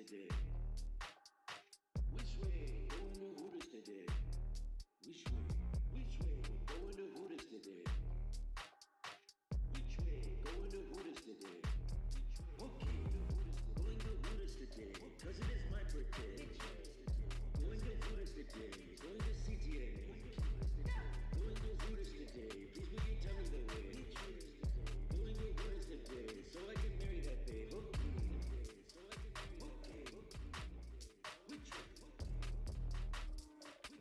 today? Which way? Going to Hooters today. Which way? Which way? Going to Hooters today. Which way? Going to Hooters today. Okay, going to Hooters today. Cause it is my birthday. Going to Hooters today. Going to CTA. Going to Hooters today. Please will you tell me the way? Going to Hooters today. So I can marry that babe. Okay. Okay. Which way?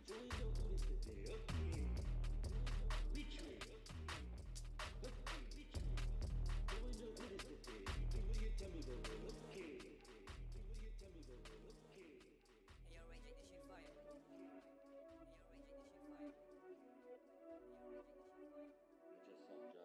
Going to Hooters today. Okay. Which way? Okay. Which way? Going to Hooters today. Please will you tell me the way? Okay. Please will you tell me the way? Okay. Hey, yo, Ray, take this shit fire. Hey, yo, Ray, take this shit fire. It just sounds jolly.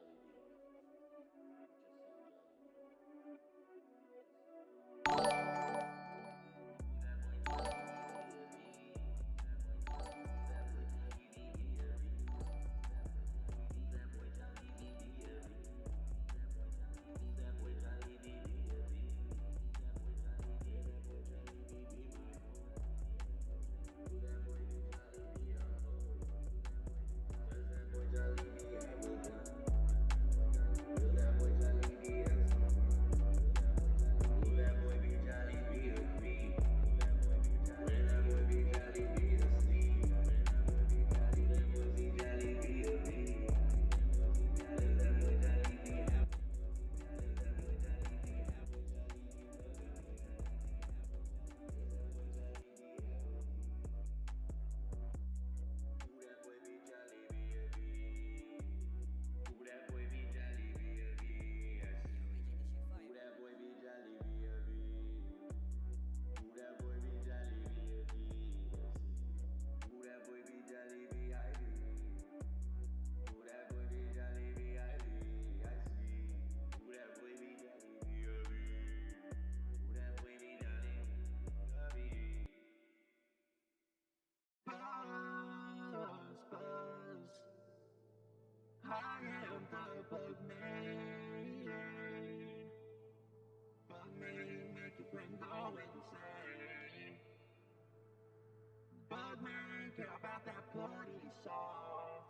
Care about that party sauce.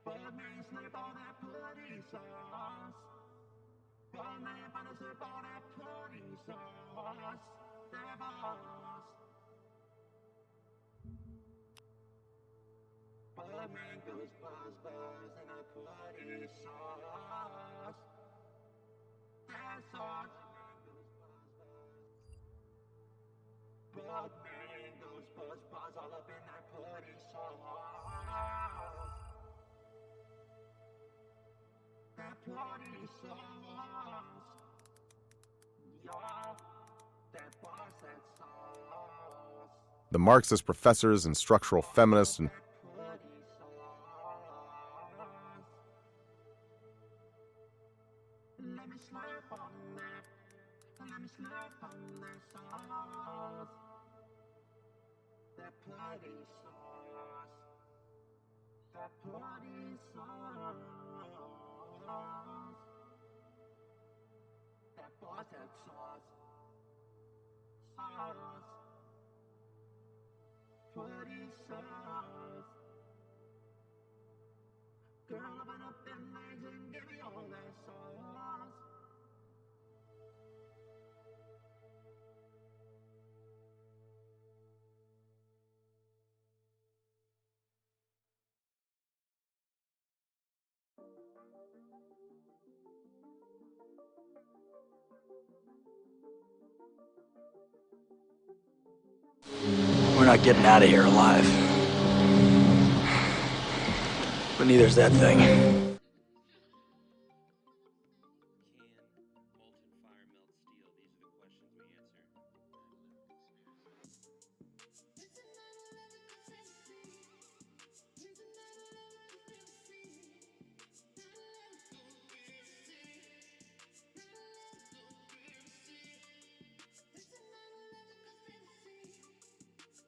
Bugman slip all that party sauce. Bugman finna slip all that party sauce. That boss. Bugman goes buzz in a party sauce. That sauce. Bugman goes buzz all up in that party sauce. That party sauce. Y'all, that boss, that sauce. The Marxist professors and structural feminists and Party sauce. Let me slurp on that. Let me slurp on that sauce. That party sauce. That party sauce. That boss, that sauce. Sauce. Party sauce. Girl, open up them legs and give me all that sauce. We're not getting out of here alive. But neither's that thing.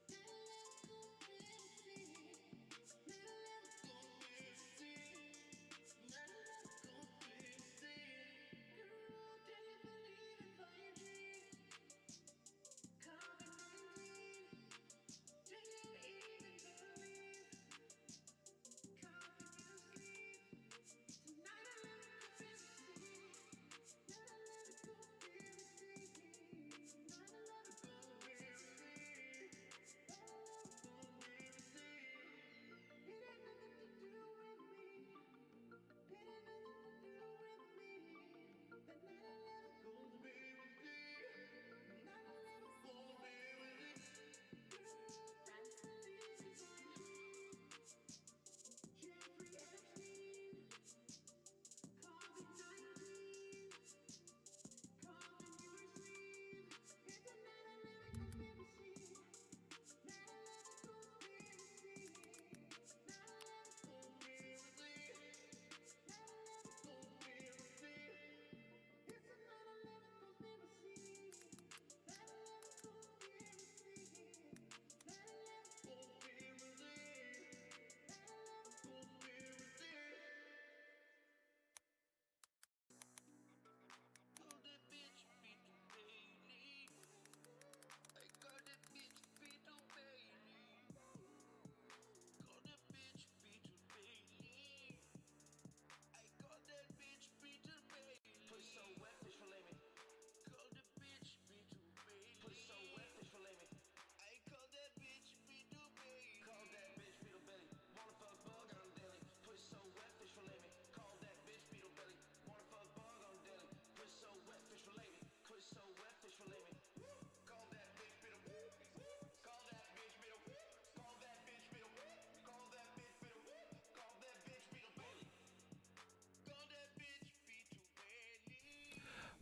Can molten fire melt steel? These are the questions we answer.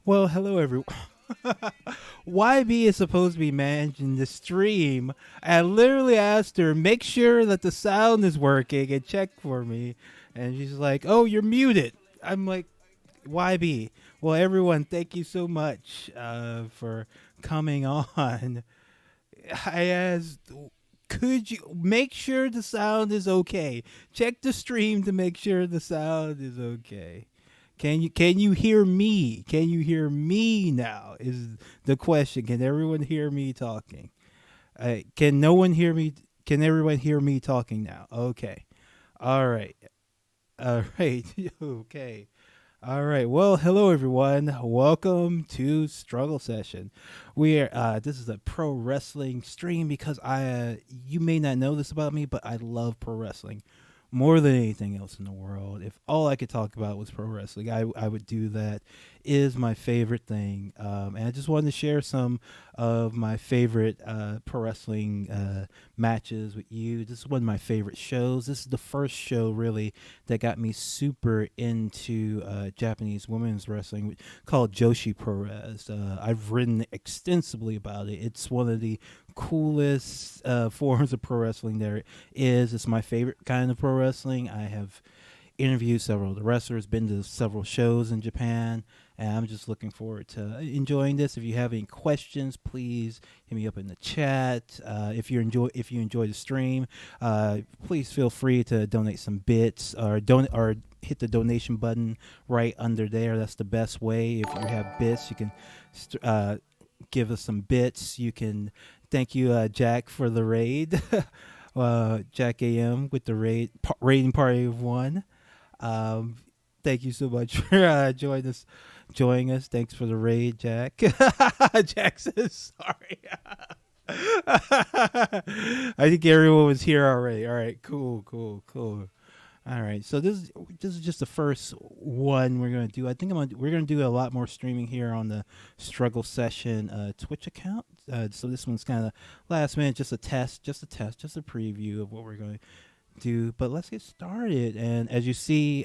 Well, hello everyone. YB is supposed to be managing the stream. I literally asked her, make sure that the sound is working and check for me. And she's like, oh, you're muted. I'm like, YB. Well, everyone, thank you so much for coming on. I asked, could you make sure the sound is okay? Check the stream to make sure the sound is okay. Can you hear me? Can you hear me now? Is the question. Can everyone hear me talking? Can no one hear me? Can everyone hear me talking now? Okay. All right. All right. Okay. All right. Well, hello everyone. Welcome to Struggle Session. We are this is a pro wrestling stream because you may not know this about me, but I love pro wrestling more than anything else in the world. If all I could talk about was pro wrestling, I would do that. It is my favorite thing. And I just wanted to share some of my favorite pro wrestling matches with you. This is one of my favorite shows. This is the first show really that got me super into Japanese women's wrestling called Joshi Pro Res. I've written extensively about it. It's one of the coolest forms of pro wrestling there is. It's my favorite kind of pro wrestling. I have interviewed several of the wrestlers, been to several shows in Japan, and I'm just looking forward to enjoying this. If you have any questions, please hit me up in the chat. If you enjoy the stream, please feel free to donate some bits or hit the donation button right under there. That's the best way. If you have bits, you can give us some bits. You can thank you, Jack, for the raid. Jack AM with the raiding party of one. Thank you so much for joining us. Thanks for the raid, Jack. Jack says sorry. I think everyone was here already. All right, cool. All right, so this is just the first one we're gonna do. I think we're gonna do a lot more streaming here on the Struggle Session Twitch account. So this one's kind of last minute, just a preview of what we're going to do. But let's get started. And as you see,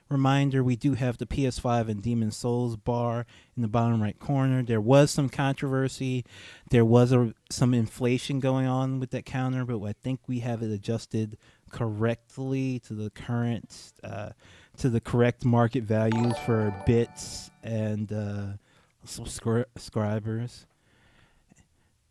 reminder, we do have the PS5 and Demon Souls bar in the bottom right corner. There was some controversy. There was some inflation going on with that counter, but I think we have it adjusted correctly to the current to the correct market values for bits and subscribers.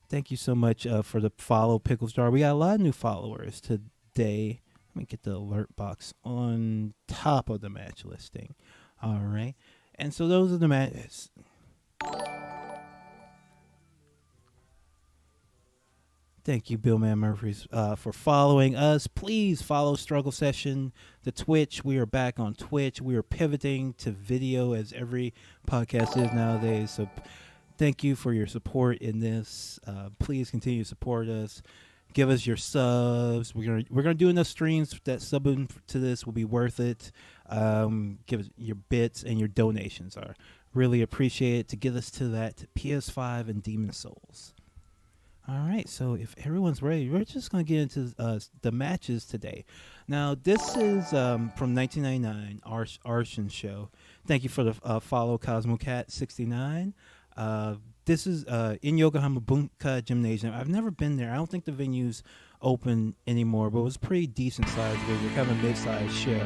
Thank you so much for the follow, Pickles Jar. We got a lot of new followers today. Let me get the alert box on top of the match listing. All right, and so those are the matches. Thank you, Bill Man Murphys, for following us. Please follow Struggle Session, the Twitch. We are back on Twitch. We are pivoting to video as every podcast is nowadays. So thank you for your support in this. Please continue to support us. Give us your subs. We're gonna do enough streams that subbing to this will be worth it. Give us your bits and your donations are really appreciated to get us to that PS5 and Demon Souls. All right, so if everyone's ready, we're just going to get into the matches today. Now, this is from 1999, Arshin Show. Thank you for the follow, CosmoCat69. This is in Yokohama Bunka Gymnasium. I've never been there. I don't think the venue's open anymore, but it was a pretty decent size venue, kind of a mid-sized show.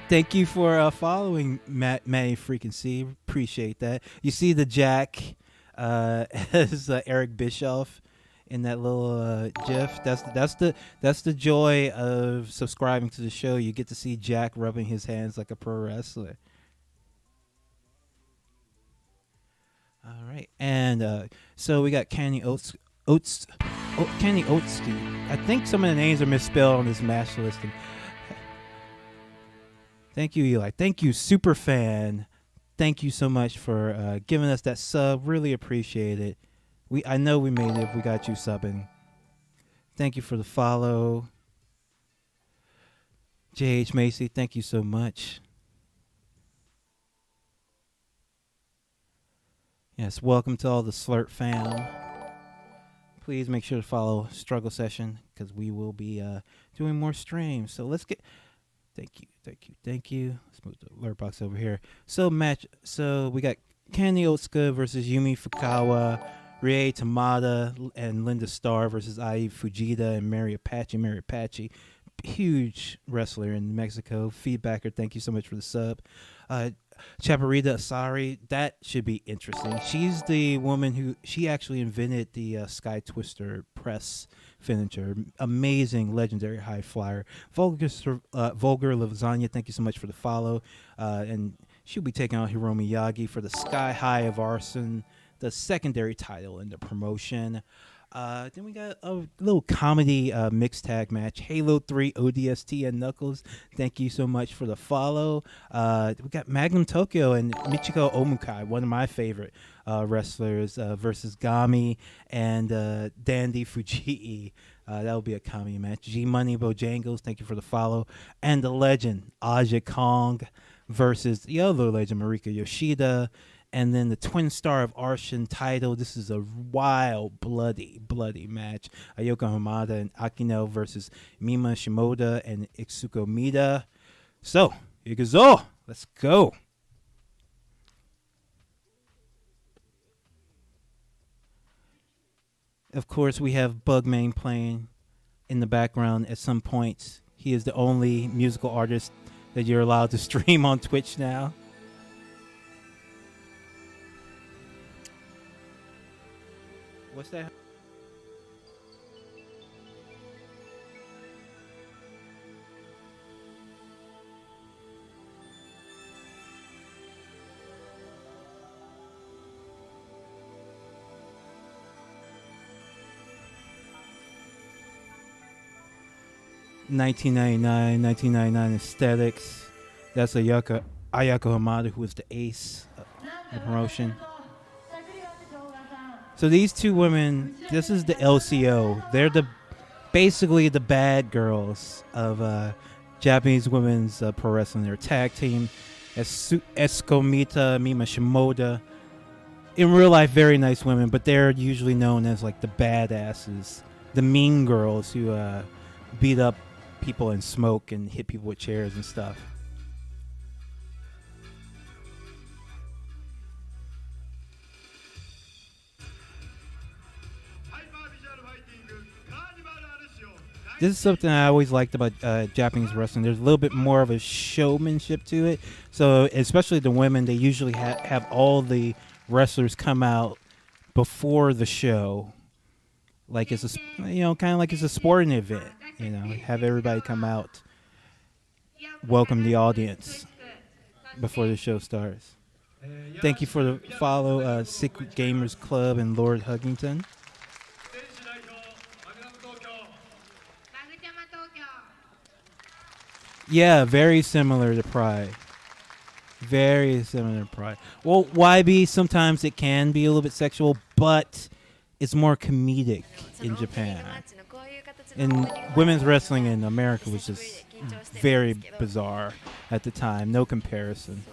Thank you for following Matty Freaking C. Appreciate that. You see the Jack as Eric Bischoff in that little GIF. That's the joy of subscribing to the show. You get to see Jack rubbing his hands like a pro wrestler. All right, and so we got Kenny Kenny Oatski. I think some of the names are misspelled on this match listing. Thank you, Eli. Thank you, Superfan. Thank you so much for giving us that sub. Really appreciate it. I know we made it if we got you subbing. Thank you for the follow. JH Macy, thank you so much. Yes, welcome to all the Slurp fam. Please make sure to follow Struggle Session because we will be doing more streams. So let's get Thank you. Let's move the alert box over here. So we got Kenny Otsuka versus Yumi Fukawa, Rie Tamada and Linda Starr versus Ai Fujita and Mary Apache. Mary Apache, huge wrestler in Mexico. Feedbacker, thank you so much for the sub. Chaparita Asari, that should be interesting. She's the woman she actually invented the Sky Twister press finisher. Amazing, legendary high flyer. Vulgar Lasagna, thank you so much for the follow. And she'll be taking on Hiromi Yagi for the Sky High of Arson, the secondary title in the promotion. Then we got a little comedy mixed tag match. Halo 3, ODST, and Knuckles. Thank you so much for the follow. We got Magnum Tokyo and Michiko Omukai, one of my favorite wrestlers, versus Gami and Dandy Fujii. That'll be a comedy match. G-Money Bojangles, thank you for the follow. And the legend, Aja Kong versus the other legend, Marika Yoshida. And then the Twin Star of Arshin title. This is a wild, bloody match. Ayoko Hamada and Akino versus Mima Shimoda and Itsuko Mida. So, Iguzo, let's go. Of course, we have Bugman playing in the background at some points. He is the only musical artist that you're allowed to stream on Twitch now. What's that? $19.99 aesthetics. That's Ayako Hamada, who is the ace of the promotion. So these two women, this is the LCO. They're basically the bad girls of Japanese women's pro wrestling. They're a tag team. Eskomita, Mima Shimoda. In real life, very nice women, but they're usually known as like the badasses, the mean girls who beat up people and smoke and hit people with chairs and stuff. This is something I always liked about Japanese wrestling. There's a little bit more of a showmanship to it. So, especially the women, they usually have all the wrestlers come out before the show, like it's kind of like it's a sporting event. Have everybody come out, welcome the audience before the show starts. Thank you for the follow, Secret Gamers Club and Lord Huggington. Yeah, very similar to Pride. Very similar to Pride. Well, YB, sometimes it can be a little bit sexual, but it's more comedic in Japan. And women's wrestling in America was just very bizarre at the time. No comparison.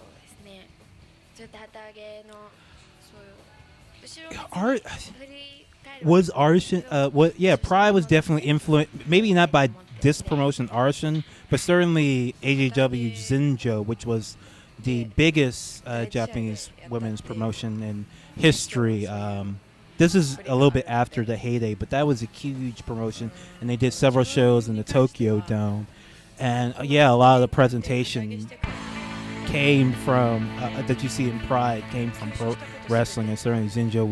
Was Arshin? Pride was definitely influenced. Maybe not by this promotion, Arshin, but certainly AJW Zinjo, which was the biggest Japanese women's promotion in history. This is a little bit after the heyday, but that was a huge promotion, and they did several shows in the Tokyo Dome. And a lot of the presentation came from that you see in Pride came from pro wrestling, and certainly Zinjo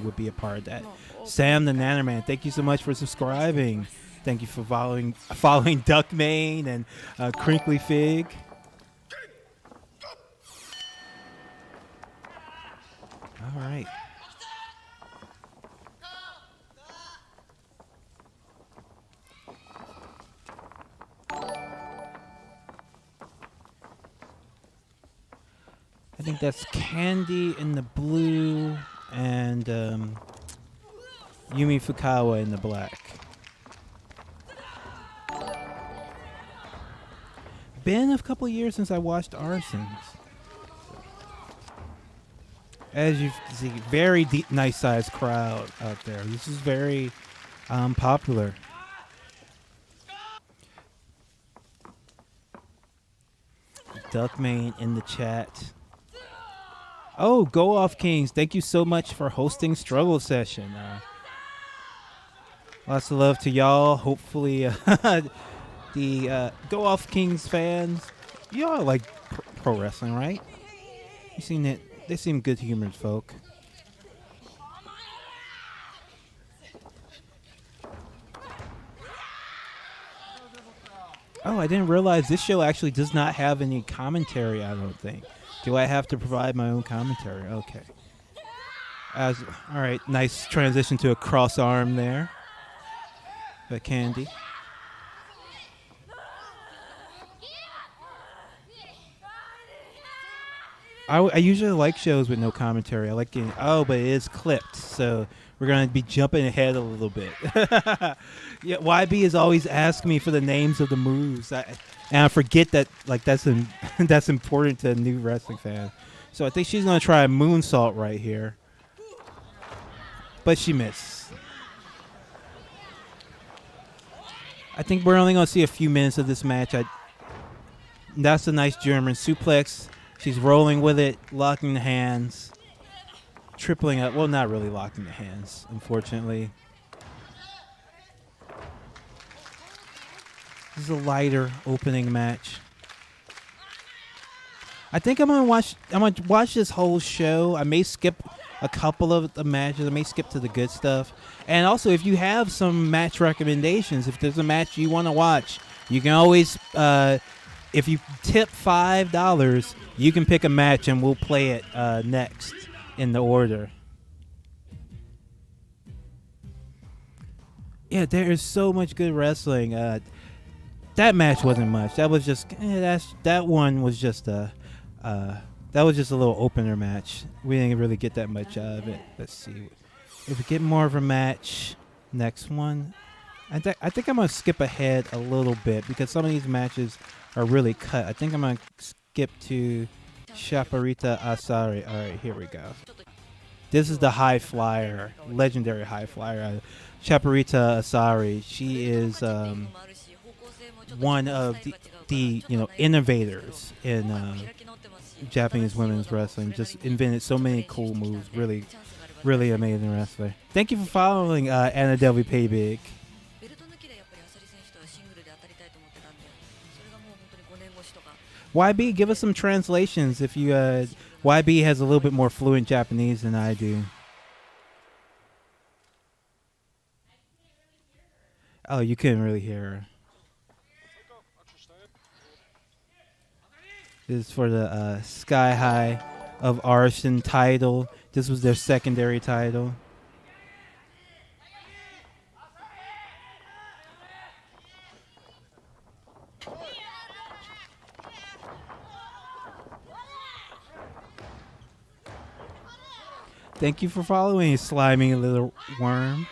would be a part of that. Sam the Nannerman, thank you so much for subscribing. Thank you for following Duckmane and Crinkly Fig. All right. I think that's Candy in the blue and Yumi Fukawa in the black. Been a couple years since I watched Arsons. As you see, very nice sized crowd out there. This is very popular. Duckmane in the chat. Oh, Go Off Kings, thank you so much for hosting Struggle Session. Lots of love to y'all. Hopefully, the Go Off Kings fans, y'all like pro wrestling, right? You seen it? They seem good-humored folk. Oh, I didn't realize this show actually does not have any commentary, I don't think. Do I have to provide my own commentary? Okay. All right, nice transition to a cross arm there. But Candy. I usually like shows with no commentary. I like getting, but it is clipped, so we're going to be jumping ahead a little bit. Yeah, YB is always asking me for the names of the moves, and I forget that that's important to a new wrestling fan. So I think she's going to try a moonsault right here, but she missed. I think we're only going to see a few minutes of this match. That's a nice German suplex. She's rolling with it, locking the hands, tripling up. Well, not really locking the hands, unfortunately. This is a lighter opening match. I think I'm gonna watch this whole show. I may skip a couple of the matches. I may skip to the good stuff. And also, if you have some match recommendations, if there's a match you want to watch, you can always, if you tip $5, you can pick a match and we'll play it next in the order. Yeah, there is so much good wrestling. That match wasn't much. That was just that one was just a little opener match. We didn't really get that much out of it. Let's see if we get more of a match. Next one, I think I'm gonna skip ahead a little bit because some of these matches are really cut. I think I'm gonna skip to Chaparita Asari. All right, here we go. This is the high flyer, legendary high flyer, Chaparita Asari. She is one of the innovators in Japanese women's wrestling. Just invented so many cool moves. Really, really amazing wrestler. Thank you for following Anna Delvey Paybig. YB, give us some translations if you. YB has a little bit more fluent Japanese than I do. Oh, you couldn't really hear her. This is for the Sky High of Arson title. This was their secondary title. Thank you for following, slimy little worm.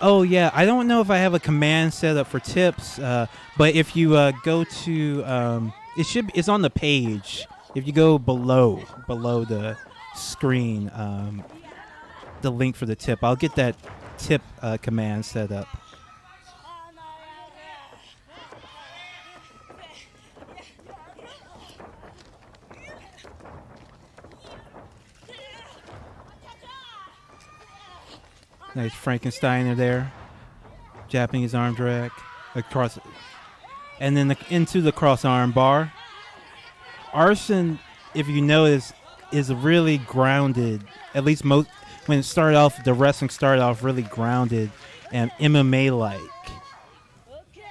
Oh yeah, I don't know if I have a command set up for tips, but if you go to it's on the page. If you go below the screen, the link for the tip, I'll get that tip command set up. Nice Frankensteiner there. Japanese arm drag across, and then into the cross arm bar. Arson, if you notice, is really grounded. At least when it started off, the wrestling started off really grounded and MMA-like.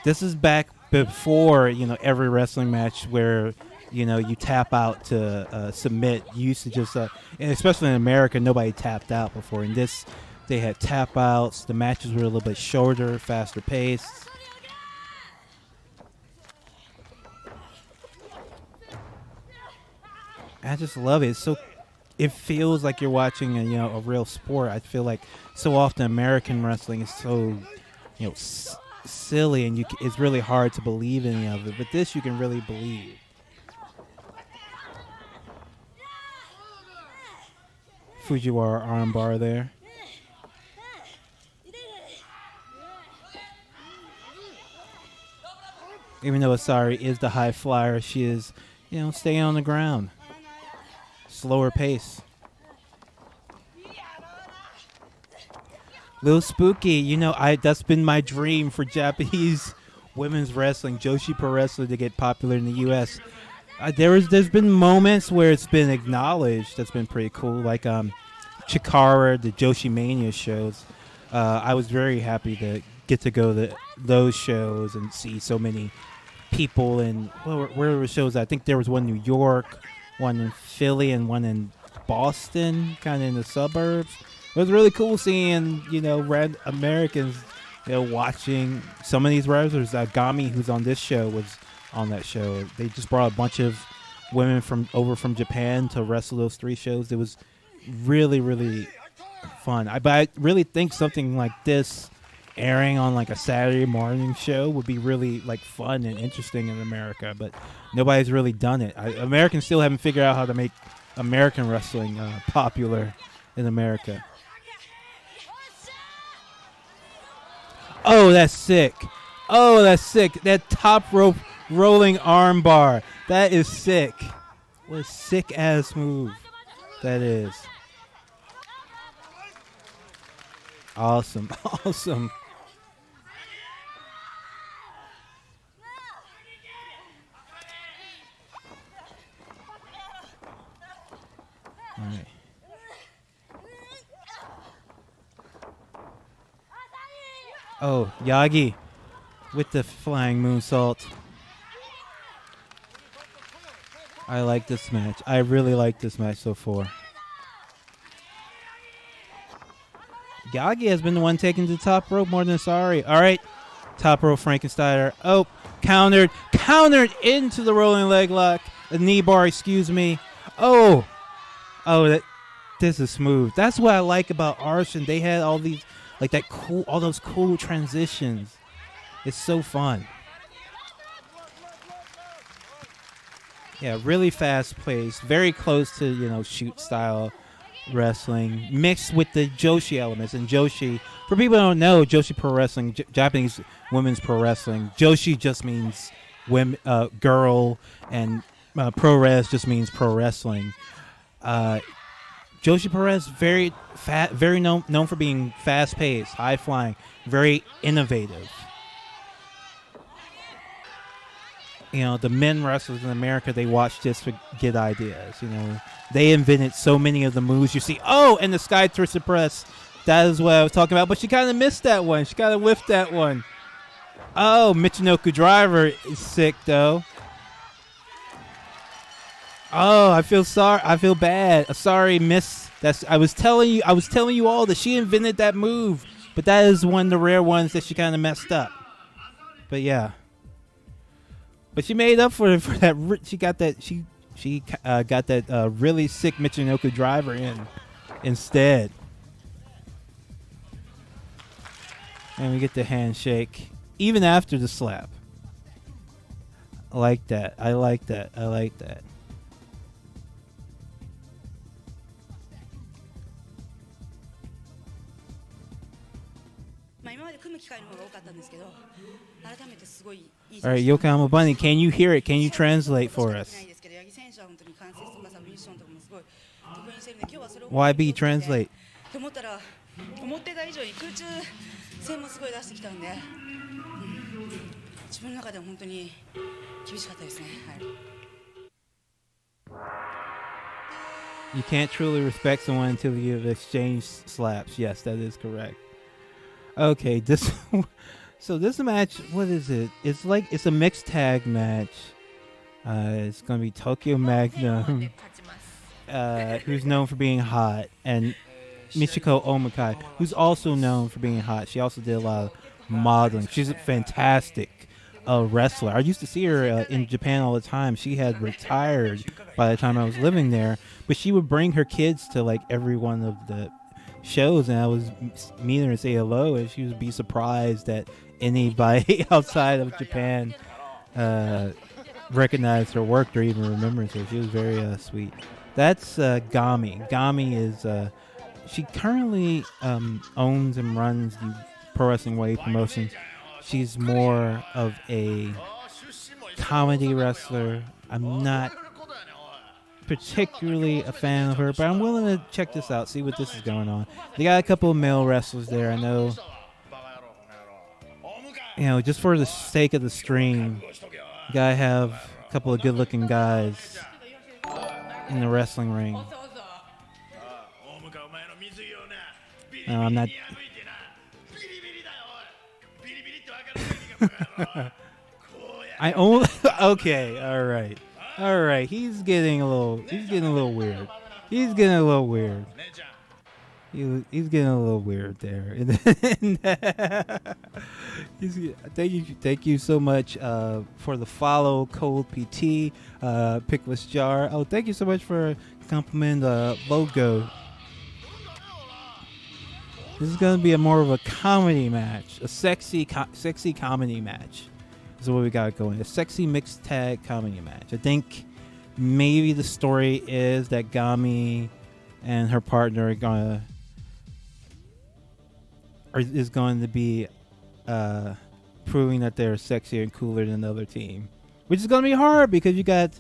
This is back before every wrestling match where you tap out to submit. You used to just, and especially in America, nobody tapped out before. In this, they had tap outs. The matches were a little bit shorter, faster paced. I just love it. It feels like you're watching a real sport. I feel like so often American wrestling is so silly, and it's really hard to believe any of it. But this you can really believe. Fujiwara armbar there. Even though Asari is the high flyer, she is, staying on the ground. Slower pace. Little spooky, that's been my dream for Japanese women's wrestling, Joshi Pro Wrestling, to get popular in the U.S. There's been moments where it's been acknowledged. That's been pretty cool, like Chikara, the Joshi Mania shows. I was very happy to get to go to those shows and see so many people. And where were shows? I think there was one in New York, one in Philly, and one in Boston, kind of in the suburbs. It was really cool seeing, red Americans, watching some of these wrestlers. Gami, who's on this show, was on that show. They just brought a bunch of women from Japan to wrestle those 3 shows. It was really, really fun. But I really think something like this airing on like a Saturday morning show would be really like fun and interesting in America. But nobody's really done it. Americans still haven't figured out how to make American wrestling popular in America. Oh, that's sick. That top rope rolling arm bar. That is sick. What a sick ass move that is. Awesome. Awesome. All right. Oh, Yagi with the flying moonsault. I like this match. I really like this match so far. Yagi has been the one taking the top rope more than Asari. All right. Top rope Frankensteiner. Oh, countered into the rolling leg lock. A knee bar, excuse me. Oh, this is smooth. That's what I like about Arshin. They had all these, all those cool transitions. It's so fun. Yeah, really fast paced, very close to, shoot style wrestling, mixed with the Joshi elements. And Joshi, for people who don't know, Joshi Pro Wrestling, Japanese women's pro wrestling, Joshi just means women, girl, and pro res just means pro wrestling. Joshi Pro Res, very known for being fast paced, high flying, very innovative. The men wrestlers in America, they watch this to get ideas. They invented so many of the moves you see. Oh, and the Sky Twisted Press. That is what I was talking about. But she kind of missed that one. She kind of whiffed that one. Oh, Michinoku Driver is sick, though. Oh, I feel sorry. I feel bad. Sorry, miss. I was telling you all that she invented that move. But that is one of the rare ones that she kind of messed up. But yeah. But she made up for that. She got that. She got that really sick Michinoku Driver in instead. And we get the handshake even after the slap. I like that. All right, Yokohama Bunny, can you hear it? Can you translate for us? YB, translate. 思ってた以上に空中戦もすごい出してきたんで、自分の中では本当に厳しかったですね。You can't truly respect someone until you've exchanged slaps. Yes, that is correct. Okay, so this match, what is it? It's a mixed tag match. It's gonna be Tokyo Magnum, who's known for being hot, and Michiko Omakai, who's also known for being hot. She also did a lot of modeling. She's a fantastic wrestler. I used to see her in Japan all the time. She had retired by the time I was living there, but she would bring her kids to like every one of the shows, and I was meet her and say hello, and she would be surprised that anybody outside of Japan recognized her work or even remembers her. She was very sweet. That's Gami. Gami is she currently owns and runs the Pro Wrestling Wave promotion. She's more of a comedy wrestler. I'm not particularly a fan of her, but I'm willing to check this out, see what this is going on. They got a couple of male wrestlers there. I know, just for the sake of the stream, you gotta have a couple of good-looking guys in the wrestling ring. No, I'm not. I only okay. All right. He's getting a little weird. He's getting a little weird. He's getting a little weird there. Thank you so much for the follow, Cold PT, Pickless Jar. Oh, thank you so much for complimenting the logo. This is going to be more of a comedy match, a sexy comedy match. Is what we got going. A sexy mixed tag comedy match. I think maybe the story is that Gami and her partner is going to be proving that they're sexier and cooler than the other team, which is going to be hard because you got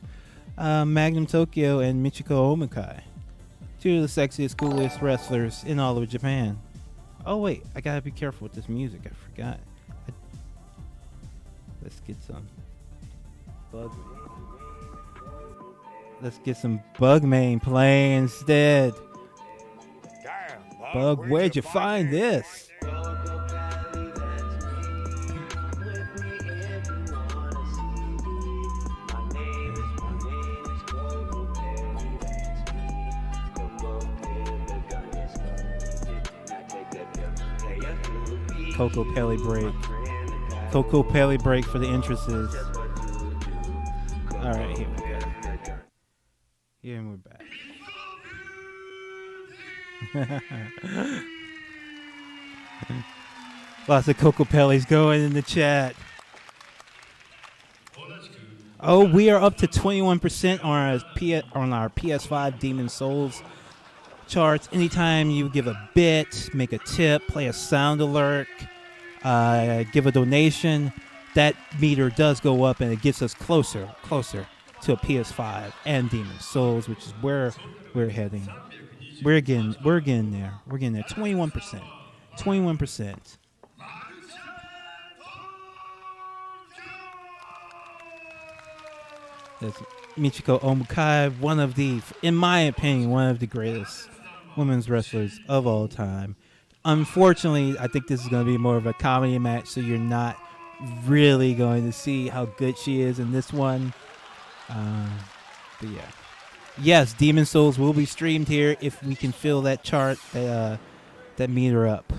Magnum Tokyo and Michiko Omukai, two of the sexiest, coolest wrestlers in all of Japan. Oh wait, I gotta be careful with this music. I forgot. Let's get some Bugman playing instead. Bug, where'd you find this? Coco Pelli break for the entrances. All right, here we go. Here and we're back. Lots of Coco Pellis going in the chat. Oh, we are up to 21% on our PS5 Demon Souls charts. Anytime you give a bit, make a tip, play a sound alert, give a donation, that meter does go up and it gets us closer to a PS5 and Demon Souls, which is where we're heading. We're getting there. We're getting there. 21%. That's Michiko Omukai, in my opinion, one of the greatest women's wrestlers of all time. Unfortunately, I think this is going to be more of a comedy match, so you're not really going to see how good she is in this one. But yeah. Yes, Demon Souls will be streamed here if we can fill that chart, that meter up.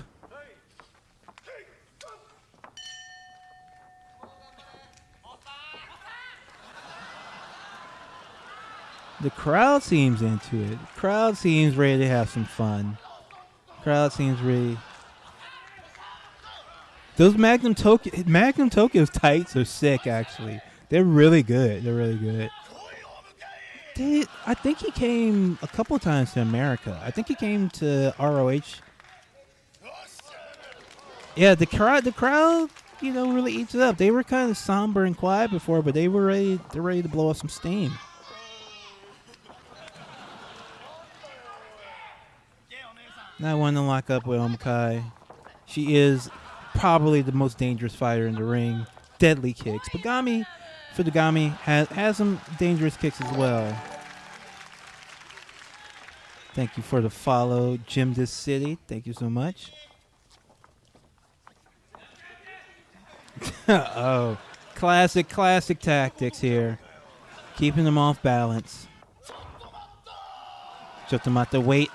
The crowd seems into it. The crowd seems ready to have some fun. Crowd seems ready. Those Magnum Tokyo's tights are sick, actually. They're really good. I think he came a couple times to America. I think he came to ROH. Yeah, the crowd, really eats it up. They were kind of somber and quiet before, but they're ready to blow off some steam. Not one to lock up with Omukai. She is probably the most dangerous fighter in the ring. Deadly kicks. But Gami has some dangerous kicks as well. Thank you for the follow, Jim This City. Thank you so much. Oh, classic tactics here. Keeping them off balance. Chotomata, wait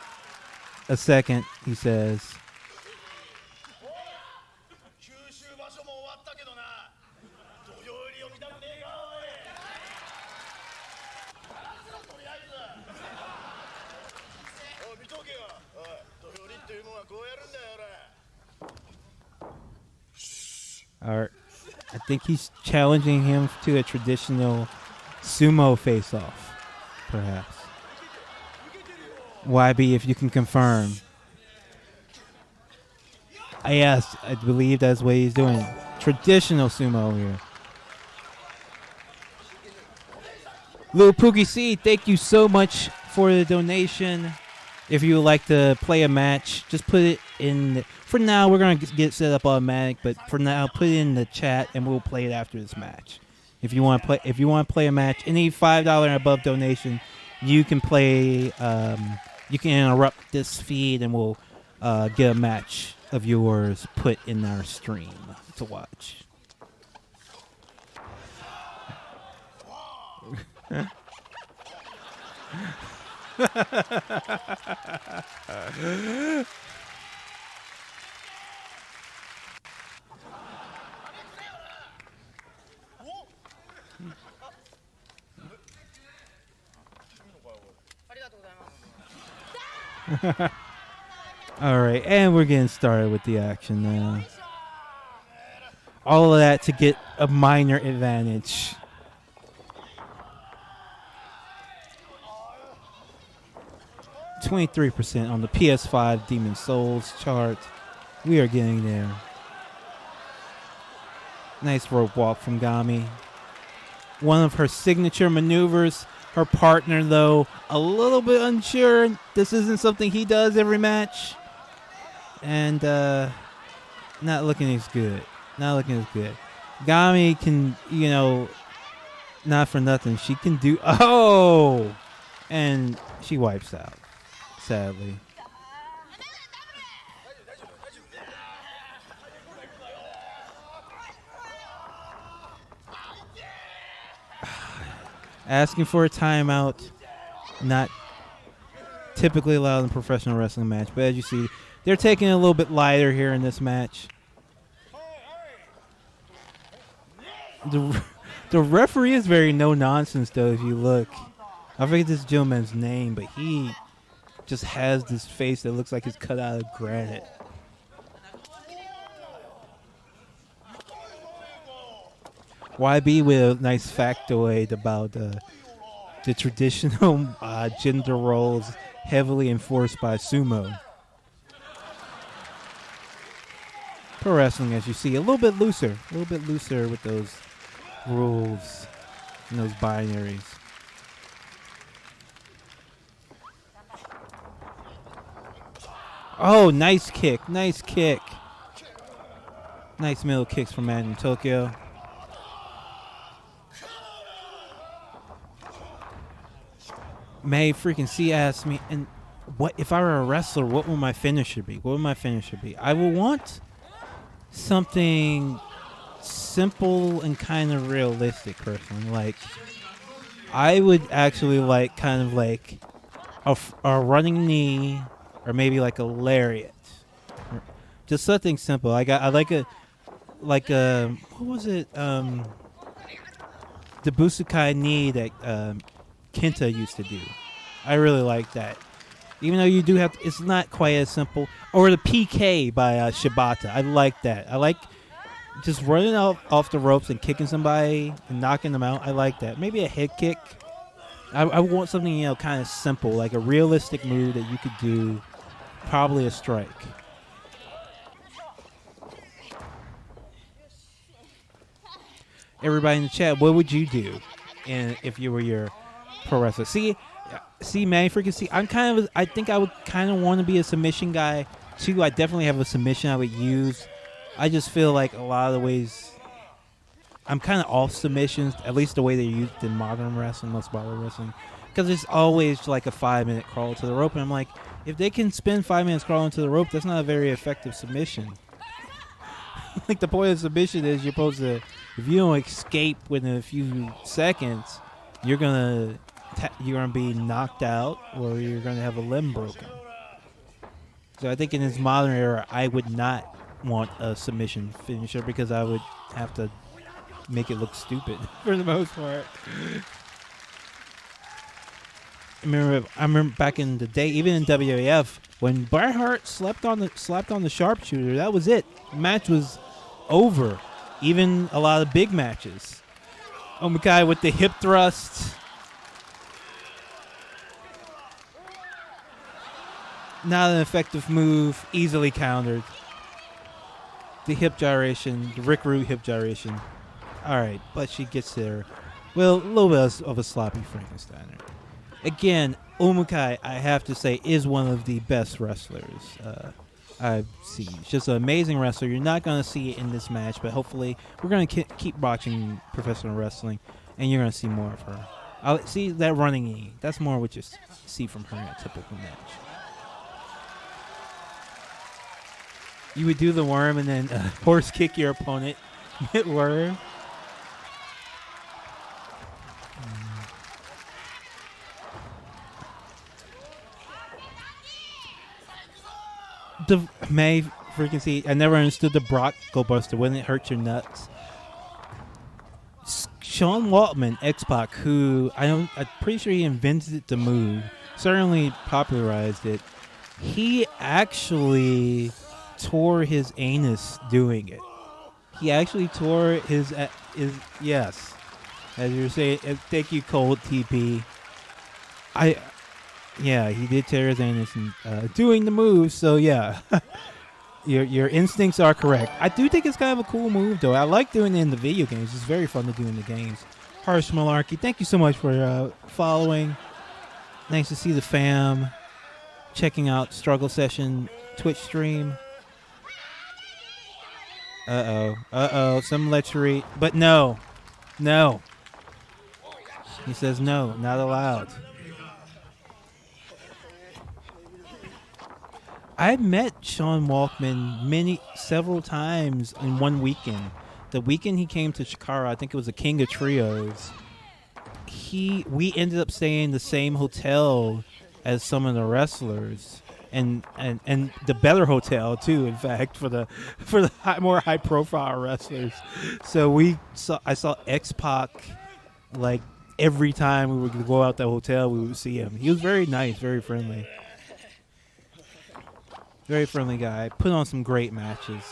a second, he says. I think he's challenging him to a traditional sumo face-off, perhaps. YB, if you can confirm. Yes, I believe that's what he's doing. Traditional sumo here. Lil Pookie C, thank you so much for the donation. If you would like to play a match, just put it in. For now, we're going to get set up automatic, but for now, put it in the chat and we'll play it after this match. If you want to play a match, any $5 and above donation, you can play. You can interrupt this feed and we'll get a match of yours put in our stream to watch. All right, and we're getting started with the action now. All of that to get a minor advantage. %23% on the PS5 Demon Souls chart. We are getting there. Nice rope walk from Gami. One of her signature maneuvers. Her partner, though, a little bit unsure. This isn't something he does every match. And not looking as good. Not looking as good. Gami can, not for nothing. She can do... Oh! And she wipes out, sadly. Asking for a timeout, not typically allowed in a professional wrestling match, but as you see, they're taking it a little bit lighter here in this match. The referee is very no nonsense though. If you look, I forget this gentleman's name, but he just has this face that looks like it's cut out of granite. YB with a nice factoid about the traditional gender roles heavily enforced by sumo. Pro wrestling, as you see, a little bit looser with those rules and those binaries. Oh, nice kick. Nice middle kicks from Madden Tokyo. May freaking C asked me, and what if I were a wrestler, what would my finisher be? I would want something simple and kind of realistic, personally. Like, I would actually like kind of like a running knee, or maybe like a lariat, just something simple. I like a what was it? The Busukai knee that Kenta used to do. I really like that. Even though you do have, it's not quite as simple. Or the PK by Shibata. I like that. I like just running off the ropes and kicking somebody and knocking them out. I like that. Maybe a head kick. I want something, kind of simple, like a realistic move that you could do. Probably a strike. Everybody in the chat, what would you do if you were your pro wrestler? See, man, freaking see. I think I would kind of want to be a submission guy too. I definitely have a submission I would use. I just feel like a lot of the ways I'm kind of off submissions, at least the way they're used in modern wrestling, most modern wrestling, because it's always like a 5-minute crawl to the rope, and I'm like, if they can spend 5 minutes crawling to the rope, that's not a very effective submission. Like, the point of submission is you're supposed to, if you don't escape within a few seconds, you're gonna be knocked out, or you're gonna have a limb broken. So I think in this modern era, I would not want a submission finisher because I would have to make it look stupid for the most part. I remember back in the day, even in WAF, when Bret Hart slapped on the sharpshooter, that was it. The match was over. Even a lot of big matches. Omukai with the hip thrust. Not an effective move. Easily countered. The hip gyration. The Rick Rude hip gyration. Alright, but she gets there. Well, a little bit of a sloppy Frankensteiner. Again, Omukai, I have to say, is one of the best wrestlers I've seen. She's just an amazing wrestler. You're not going to see it in this match, but hopefully we're going to keep watching professional wrestling, and you're going to see more of her. I'll see that running knee. That's more what you see from her in a typical match. You would do the worm and then horse kick your opponent mid-worm. The May freaking see. I never understood the Brock Go Buster. Wouldn't it hurt your nuts? Sean Waltman, X-Pac, who I'm pretty sure he invented the move, certainly popularized it. He actually tore his anus doing it. He actually tore his yes, as you're saying. Thank you, Cold TP. Yeah, he did tear his anus and doing the move. So yeah, your instincts are correct. I do think it's kind of a cool move, though. I like doing it in the video games. It's very fun to do in the games. Harsh Malarkey, thank you so much for following. Nice to see the fam checking out Struggle Session Twitch stream. Some lechery, but no. He says no, not allowed. I met Sean Walkman several times in one weekend. The weekend he came to Chikara, I think it was the King of Trios. We ended up staying in the same hotel as some of the wrestlers, and the better hotel too. In fact, for the more high profile wrestlers. So I saw X-Pac like every time we would go out the hotel, we would see him. He was very nice, very friendly. Very friendly guy. Put on some great matches.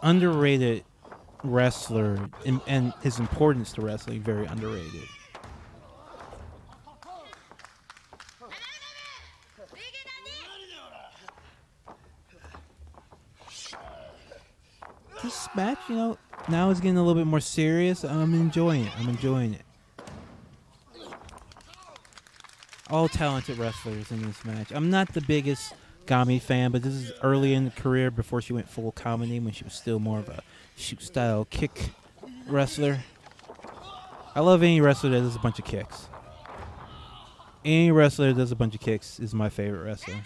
Underrated wrestler, and his importance to wrestling, very underrated. This match, now is getting a little bit more serious. I'm enjoying it. All talented wrestlers in this match. I'm not the biggest Gami fan, but this is early in the career before she went full comedy, when she was still more of a shoot style kick wrestler. I love any wrestler that does a bunch of kicks. Any wrestler that does a bunch of kicks is my favorite wrestler.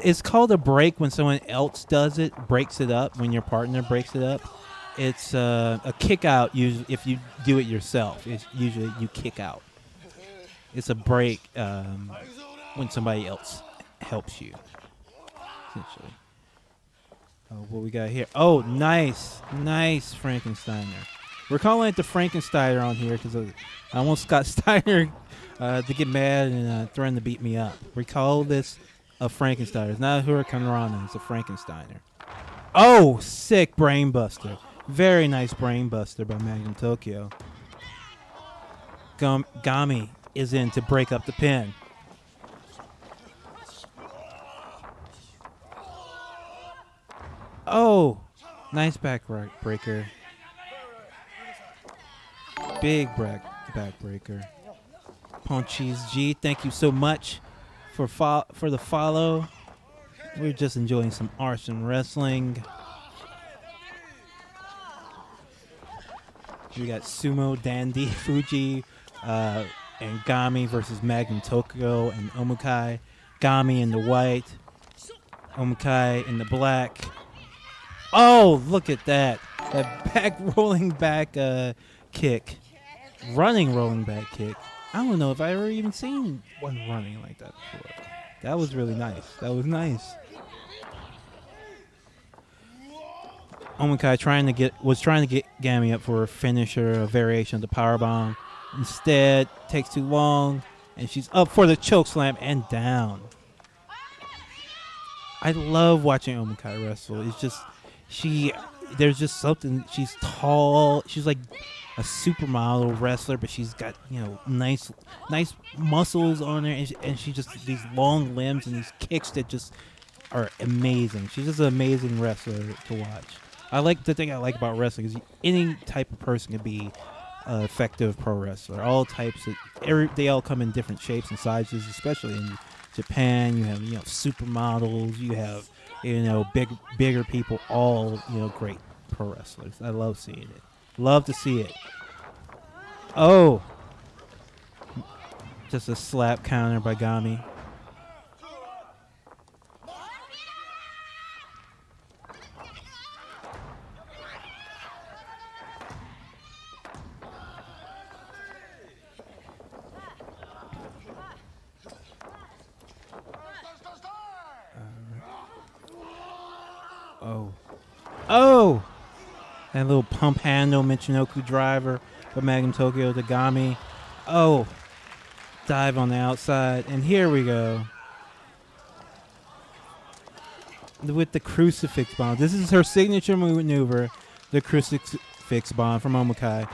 It's called a break when someone else does it, breaks it up, when your partner breaks it up. It's a kick out. Usually, if you do it yourself, it's usually you kick out. It's a break when somebody else helps you, essentially. Oh, what we got here? Oh, nice Frankensteiner. We're calling it the Frankensteiner on here because I almost got Steiner to get mad and threaten to beat me up. We call this a Frankensteiner. It's not a Hurricane Rana. It's a Frankensteiner. Oh, sick brainbuster. Very nice brainbuster by Magnum Tokyo. Gami is in to break up the pin. Oh, nice backbreaker. Big backbreaker. Ponchies G, thank you so much for the follow. We're just enjoying some arson wrestling. We got Sumo Dandy Fuji and Gami versus Magnum Tokyo and Omukai. Gami in the white, Omukai in the black. Oh, look at that. That rolling back kick. Running rolling back kick. I don't know if I ever even seen one running like that before. That was really nice. Omukai was trying to get Gami up for a finisher, a variation of the powerbomb. Instead, takes too long, and she's up for the choke slam and down. I love watching Omukai wrestle. It's just there's just something. She's tall. She's like a supermodel wrestler, but she's got nice muscles on her, and she just these long limbs and these kicks that just are amazing. She's just an amazing wrestler to watch. I like the thing I like about wrestling is any type of person can be an effective pro wrestler. All types of they all come in different shapes and sizes, especially in Japan. You have supermodels. You have bigger people. All great pro wrestlers. I love seeing it. Love to see it. Oh, just a slap counter by Gami. Oh! That little pump handle Michinoku driver for Magnum Tokyo to Gami. Oh! Dive on the outside. And here we go. With the crucifix bomb. This is her signature maneuver. The crucifix bomb from Omakai.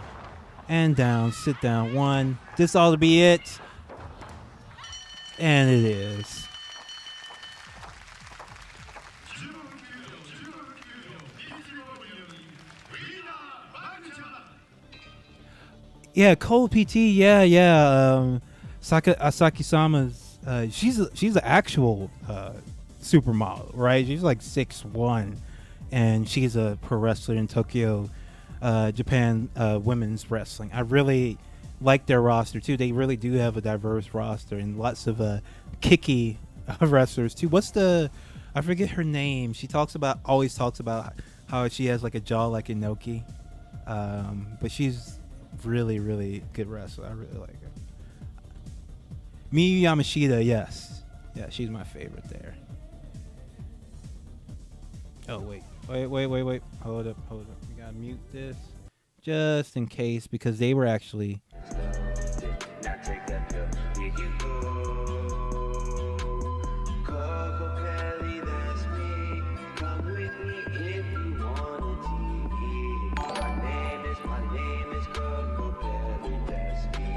And down. Sit down. 1. This ought to be it. And it is. Yeah, Cole PT. Yeah. Asaki-sama's. She's an actual supermodel, right? She's like 6'1", and she's a pro wrestler in Tokyo, Japan, women's wrestling. I really like their roster too. They really do have a diverse roster and lots of kicky wrestlers too. I forget her name. She always talks about how she has like a jaw like Inoki, but she's really, really good wrestler. I really like her. Miyu Yamashita, yes. Yeah, she's my favorite there. Oh, wait. Hold up. We gotta mute this just in case because they were actually... Now take that pill. Here you go. Coco Kelly, that's me. Come with me if you want a TV. My name is Coco Kelly, that's me.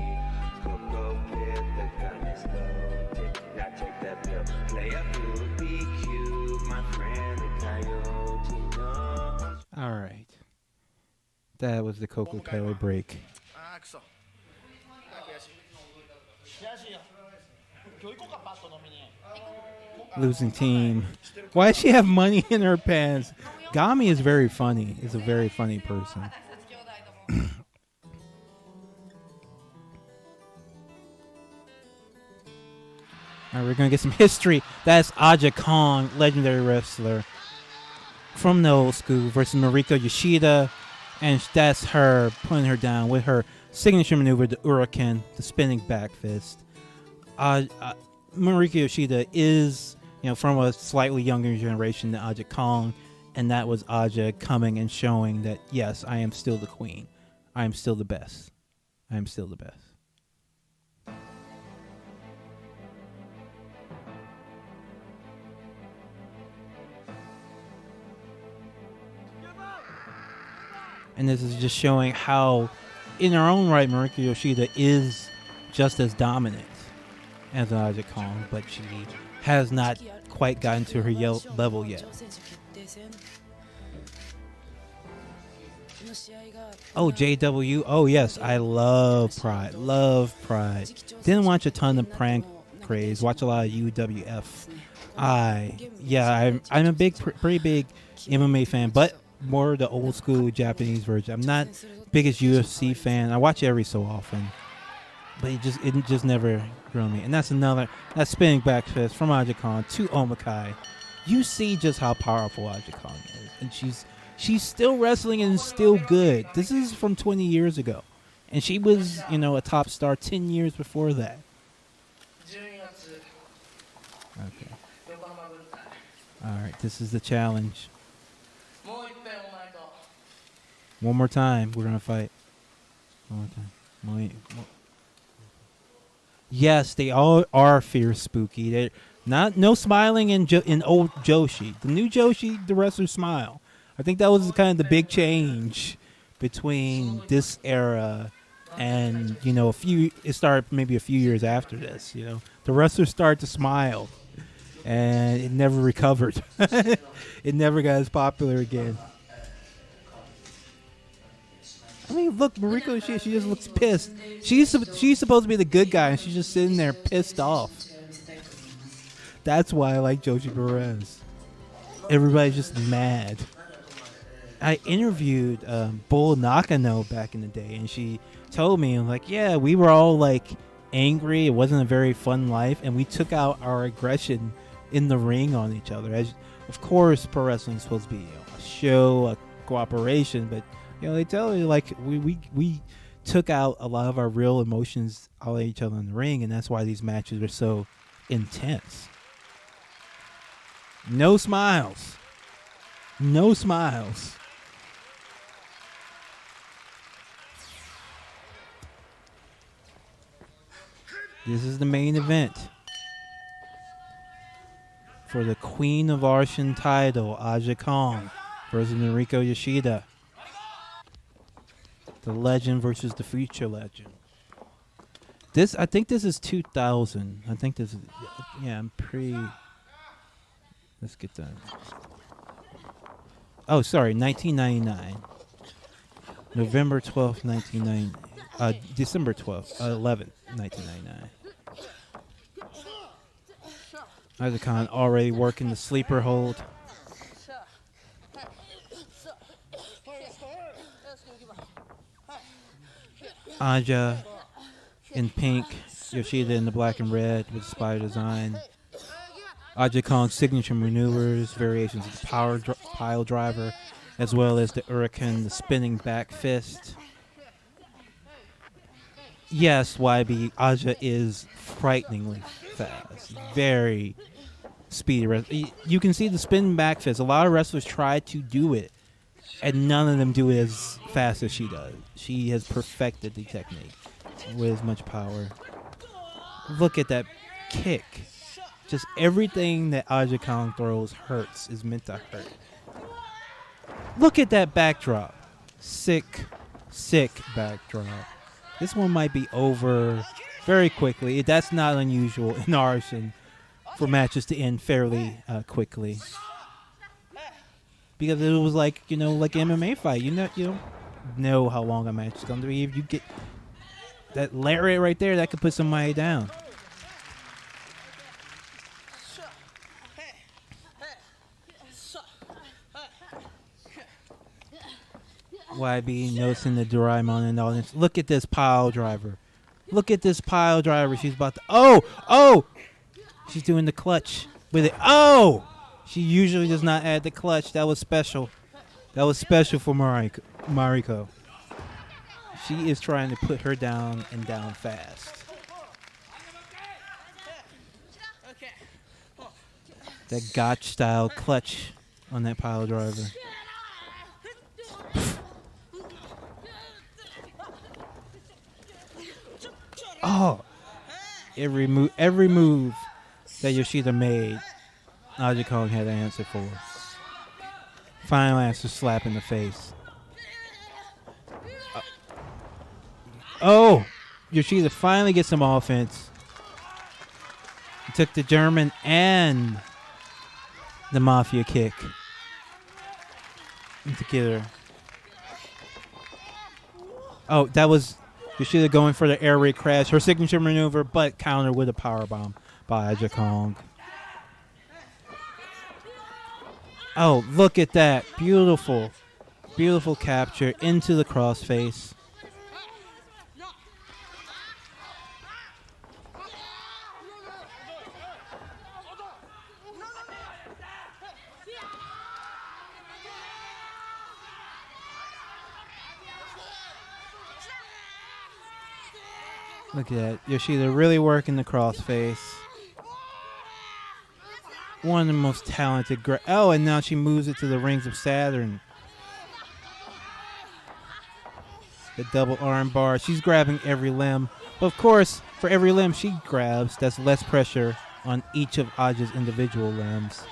Coco Kelly, the gun is loaded. Now take that pill. Play up to be cute, my friend, the coyote knows. All right. That was the Coco Kelly break. Losing team. Why does she have money in her pants? Gami is very funny. Is a very funny person. All right, we're gonna get some history. That's Aja Kong, legendary wrestler from the old school, versus Mariko Yoshida, and that's her putting her down with her signature maneuver, the Uraken, the spinning back fist. Mariko Yoshida is, from a slightly younger generation than Aja Kong, and that was Aja coming and showing that, yes, I am still the queen. I am still the best. I am still the best. And this is just showing how, in her own right, Mariko Yoshida is just as dominant as Aja Kong, but she has not quite gotten to her level yet. Oh, JW. Oh, yes. I love Pride. Didn't watch a ton of Prank Craze. Watch a lot of UWF. I'm a pretty big MMA fan, but more the old school Japanese version. I'm not biggest UFC fan. I watch it every so often, but it just never grew me. And that's spinning back fist from Aja Kong to Omakai. You see just how powerful Aja Kong is, and she's still wrestling and still good. This is from 20 years ago, and she was a top star 10 years before that. Okay. All right, this is the challenge. One more time, we're gonna fight. One more time. Yes, they all are fierce, spooky. They're no smiling in old Joshi. The new Joshi, the wrestlers smile. I think that was kind of the big change between this era and it started maybe a few years after this. The wrestlers started to smile, and it never recovered. It never got as popular again. I mean, look, Mariko, she just looks pissed. She's supposed to be the good guy, and she's just sitting there pissed off. That's why I like Joshi Perez. Everybody's just mad. I interviewed Bull Nakano back in the day, and she told me, like, yeah, we were all like angry. It wasn't a very fun life, and we took out our aggression in the ring on each other. As of course, pro wrestling is supposed to be a show, a cooperation, but they tell you like we took out a lot of our real emotions out of each other in the ring, and that's why these matches are so intense. No smiles. No smiles. This is the main event for the Queen of Arshin title, Aja Kong versus Noriko Yoshida. The legend versus the future legend. I think this is 2000. I think this is, yeah, I'm pretty. Let's get that. Oh, sorry, 1999. November 12th, 1990. December 12th, 11th, 1999. Aja Khan already working the sleeper hold. Aja in pink, Yoshida in the black and red with spider design. Aja Kong's signature maneuvers, variations of the pile driver, as well as the Hurricane, the spinning back fist. Yes, YB, Aja is frighteningly fast. Very speedy. You can see the spinning back fist. A lot of wrestlers try to do it, and none of them do it as fast as she does. She has perfected the technique with as much power. Look at that kick. Just everything that Aja Kong throws hurts, is meant to hurt. Look at that backdrop. Sick backdrop. This one might be over very quickly. That's not unusual in Arshin for matches to end fairly quickly. Because it was like, like an MMA fight. You don't know how long a match is going to be. If you get that lariat right there, that could put somebody down. YB noticing the Doraemon and all this. Look at this pile driver. Look at this pile driver. She's about to... Oh! She's doing the clutch with it. Oh! She usually does not add the clutch. That was special. That was special for Mariko. She is trying to put her down and down fast. That gotch style clutch on that pile driver. Oh, every move that Yoshida made, Aja Kong had an answer for. Final answer, slap in the face. Yoshida finally gets some offense. He took the German and the Mafia kick together. Oh, that was Yoshida going for the air raid crash. Her signature maneuver, but countered with a powerbomb by Aja Kong. Oh, look at that. Beautiful. Beautiful capture into the crossface. Look at that. Yoshida really working the crossface. One of the most talented. And now she moves it to the Rings of Saturn. The double arm bar. She's grabbing every limb. But of course, for every limb she grabs, that's less pressure on each of Aja's individual limbs.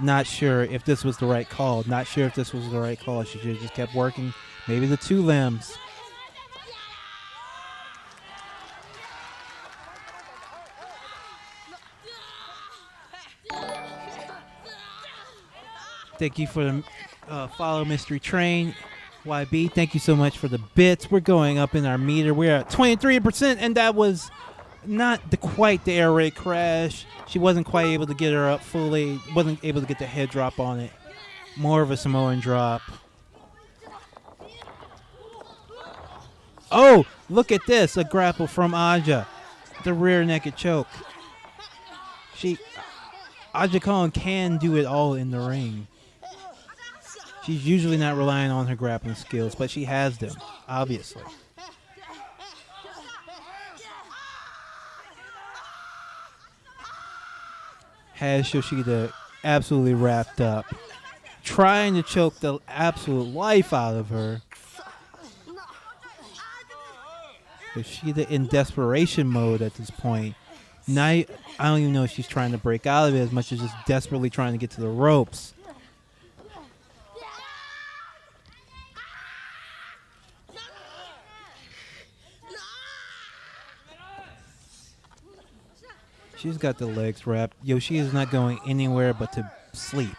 Not sure if this was the right call. She should have just kept working. Maybe the two limbs. Thank you for the follow Mystery Train. YB, thank you so much for the bits. We're going up in our meter. We're at 23%, and that was not quite the air raid crash. She wasn't quite able to get her up fully. Wasn't able to get the head drop on it. More of a Samoan drop. Oh, look at this. A grapple from Aja. The rear naked choke. Aja Kong can do it all in the ring. She's usually not relying on her grappling skills, but she has them, obviously. Has Yoshida absolutely wrapped up, trying to choke the absolute life out of her. Yoshida in desperation mode at this point. Now, I don't even know if she's trying to break out of it as much as just desperately trying to get to the ropes. She's got the legs wrapped. Yoshida's not going anywhere but to sleep.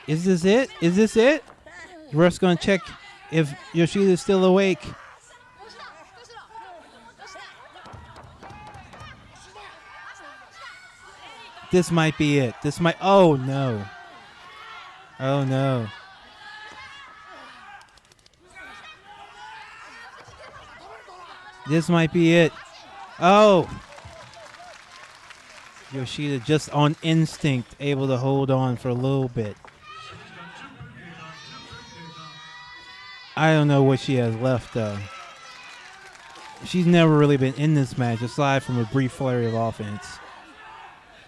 Is this it? Is this it? The ref's going to check if Yoshida's still awake. This might be it. This might... Oh, no. Oh, no. This might be it. Oh. Yoshida just on instinct able to hold on for a little bit. I don't know what she has left, though. She's never really been in this match, aside from a brief flurry of offense.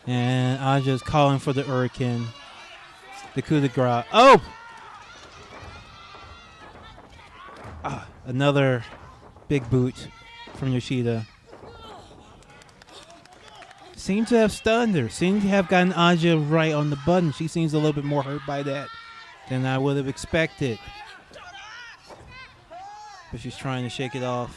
And Aja's calling for the Hurricane. The coup de grace. Oh! Another big boot from Yoshida. Seemed to have stunned her. Seemed to have gotten Aja right on the button. She seems a little bit more hurt by that than I would have expected. But she's trying to shake it off.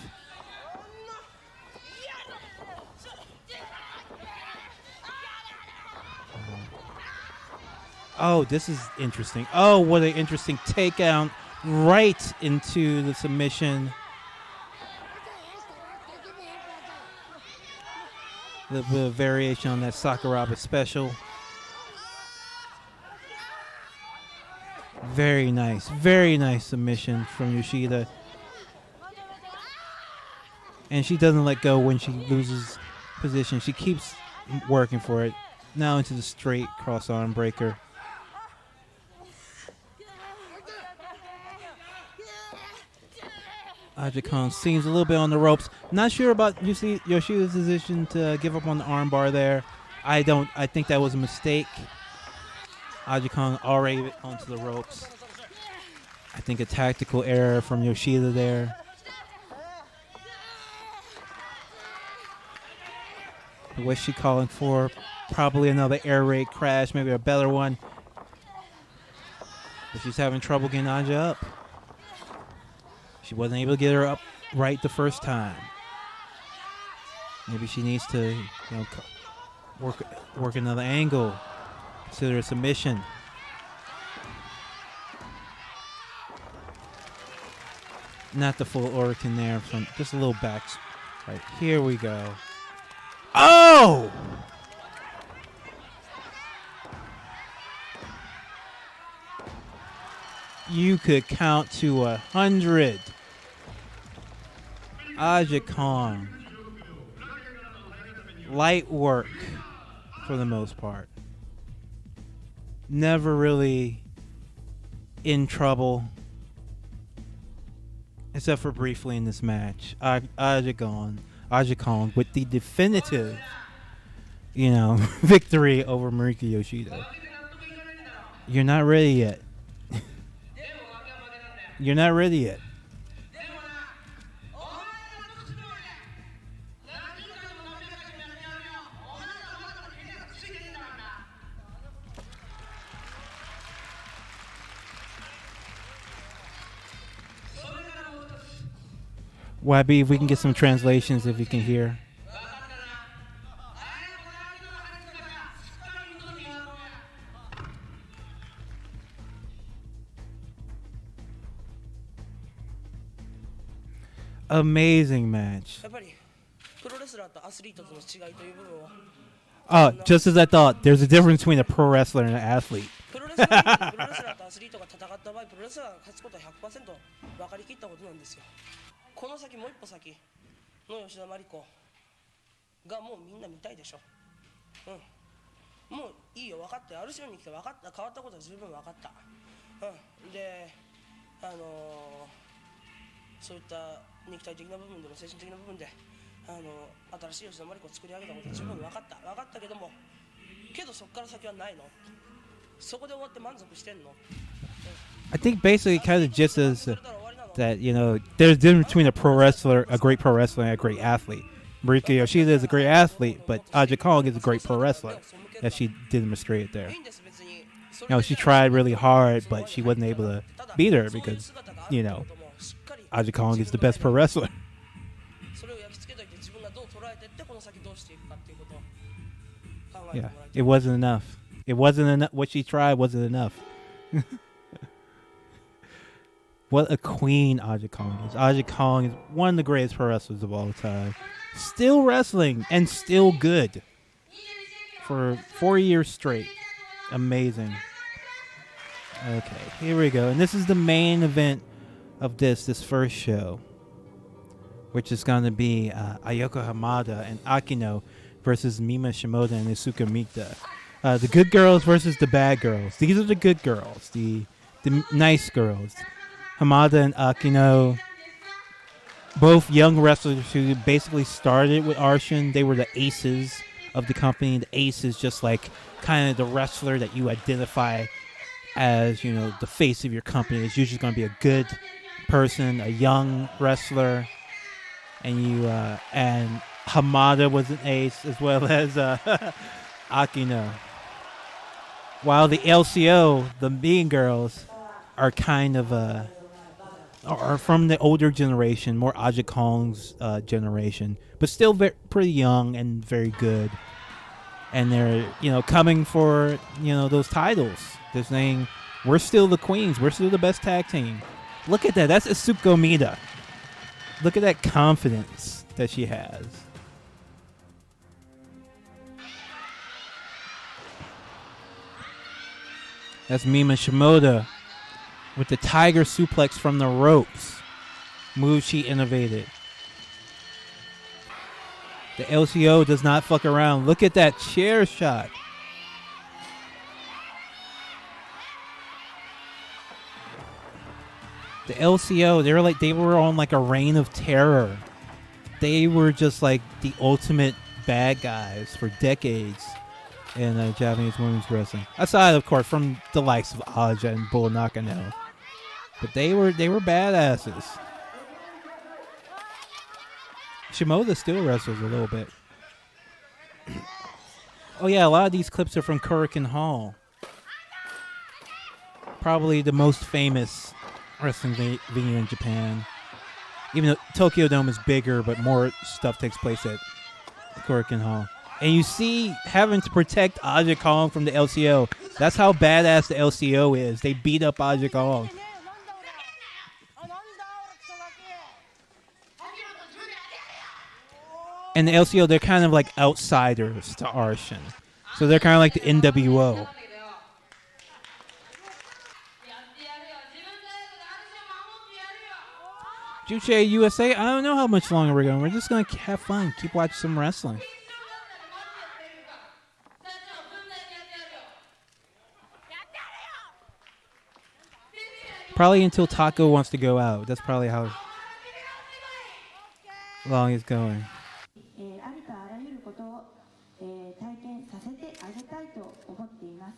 Oh, this is interesting. Oh, what an interesting takedown right into the submission. The variation on that Sakuraba special. Very nice submission from Yoshida. And she doesn't let go when she loses position. She keeps working for it. Now into the straight cross arm breaker. Aja Kong seems a little bit on the ropes. Not sure about Yoshida's decision to give up on the armbar there. I think that was a mistake. Aja Kong already onto the ropes. I think a tactical error from Yoshida there. What's she calling for? Probably another air raid crash, maybe a better one. But she's having trouble getting Aja up. She wasn't able to get her up right the first time. Maybe she needs to, work another angle. Consider a submission. Not the full Orican there, from just a little back. Right, here we go. Oh! You could count to 100. Aja Kong. Light work for the most part. Never really in trouble. Except for briefly in this match. Aja Kong with the definitive, victory over Marika Yoshida. You're not ready yet. You're not ready yet. YB, if we can get some translations, if you can hear. Amazing match. やっぱりプロレスラーとアスリートとの違いという部分を Just as I thought, there's a difference between a pro wrestler and an athlete. プロレスラーとアスリートが戦った場合、プロレスラーが勝つことは 100% 分かりきったことなんですよ。この先もう一歩先の吉田麻里子がもうみんな見たいでしょ。もういいよ、分かったよ。ある種に来て分かった、変わったことは十分分かった。で、そういった肉体的な部分でも精神的な部分で新しい吉田麻里子を作り上げたことは十分分かったけども、けどそこから先はないの。そこで終わって満足してんの。I think basically kind of just as that, there's a difference between a pro wrestler, a great pro wrestler, and a great athlete. Marika Yoshida is a great athlete, but Aja Kong is a great pro wrestler, as she demonstrated there. She tried really hard, but she wasn't able to beat her because, Aja Kong is the best pro wrestler. Yeah, it wasn't enough. It wasn't enough. What she tried wasn't enough. What a queen Aja Kong is. Aja Kong is one of the greatest pro wrestlers of all time. Still wrestling and still good. For 4 years straight. Amazing. Okay, here we go. And this is the main event of this first show. Which is going to be Ayako Hamada and Akino versus Mima Shimoda and Isuka Mikta. The good girls versus the bad girls. These are the good girls. The nice girls. Hamada and Akino, both young wrestlers who basically started with Arshin. They were the aces of the company. The ace is just like kind of the wrestler that you identify as, the face of your company. It's usually going to be a good person, a young wrestler. And Hamada was an ace as well as Akino. While the LCO, the Mean Girls, are kind of are from the older generation, more Aja Kong's generation, but still pretty young and very good. And they're, coming for, those titles. They're saying, we're still the queens. We're still the best tag team. Look at that. That's Asuka Omida. Look at that confidence that she has. That's Mima Shimoda with the tiger suplex from the ropes. Move she innovated. The LCO does not fuck around. Look at that chair shot. The LCO, they were on like a reign of terror. They were just like the ultimate bad guys for decades in Japanese women's wrestling. Aside, of course, from the likes of Aja and Bull Nakano. But they were badasses. Shimoda still wrestles a little bit. Oh yeah, a lot of these clips are from Korakuen Hall. Probably the most famous wrestling venue in Japan. Even though Tokyo Dome is bigger, but more stuff takes place at Korakuen Hall. And you see having to protect Aja Kong from the LCO. That's how badass the LCO is. They beat up Aja Kong. And the LCO, they're kind of like outsiders to Arshin. So they're kind of like the NWO. Juche USA, I don't know how much longer we're going. We're just going to have fun. Keep watching some wrestling. Probably until Taco wants to go out. That's probably how long it's going. ありとあらゆることを、体験させてあげたいと思っています。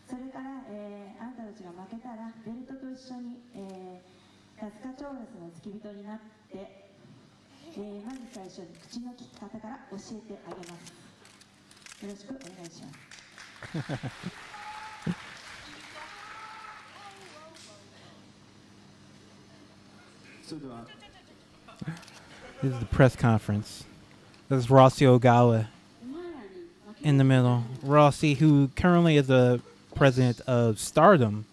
それから、あなたたちが負けたらベルトと一緒に、ラスカチョーラスの付き人になって、まず最初に口の利き方から教えてあげます。よろしくお願いします。This is the press conference. This is Rossi Ogawa in the middle. Rossi, who currently is the president of Stardom.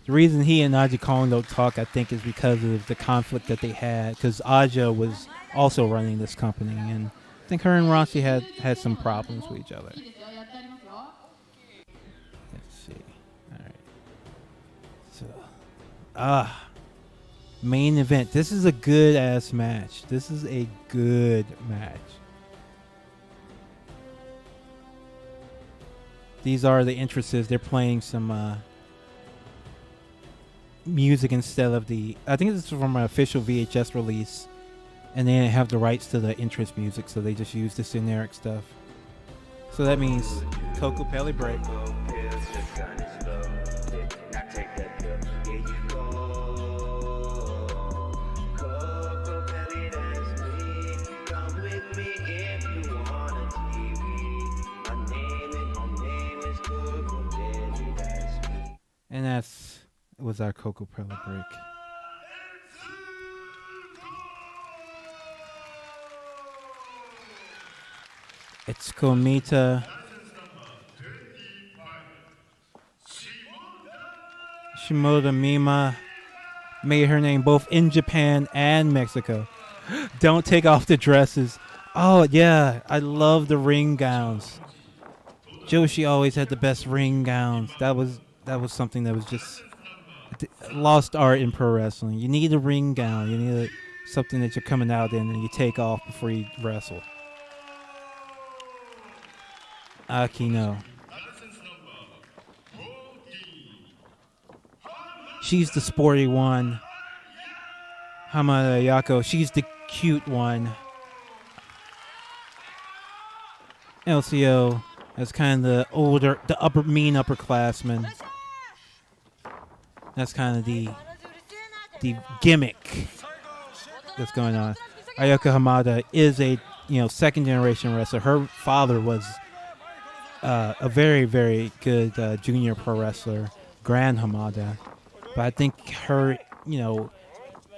The reason he and Aja Kong don't talk, I think, is because of the conflict that they had. Because Aja was also running this company, and I think her and Rossi had some problems with each other. Let's see. All right. So, main event. This is a good ass match. This is a good match. These are the entrances. They're playing some music instead of the... I think this is from an official VHS release. And they didn't have the rights to the entrance music, so they just used the generic stuff. So that means Coco Pelli break. And was our Coco Pelli break. It's Komita Shimoda Mima made her name both in Japan and Mexico. Don't take off the dresses. Oh yeah, I love the ring gowns. Joshi always had the best ring gowns. That was something that was just lost art in pro wrestling. You need a ring gown. You need something that you're coming out in and you take off before you wrestle. Akino. She's the sporty one. Hamada Yako. She's the cute one. LCO as kind of the older, the upperclassman. That's kind of the gimmick that's going on. Ayaka Hamada is a second generation wrestler. Her father was a very, very good junior pro wrestler, Gran Hamada. But I think her,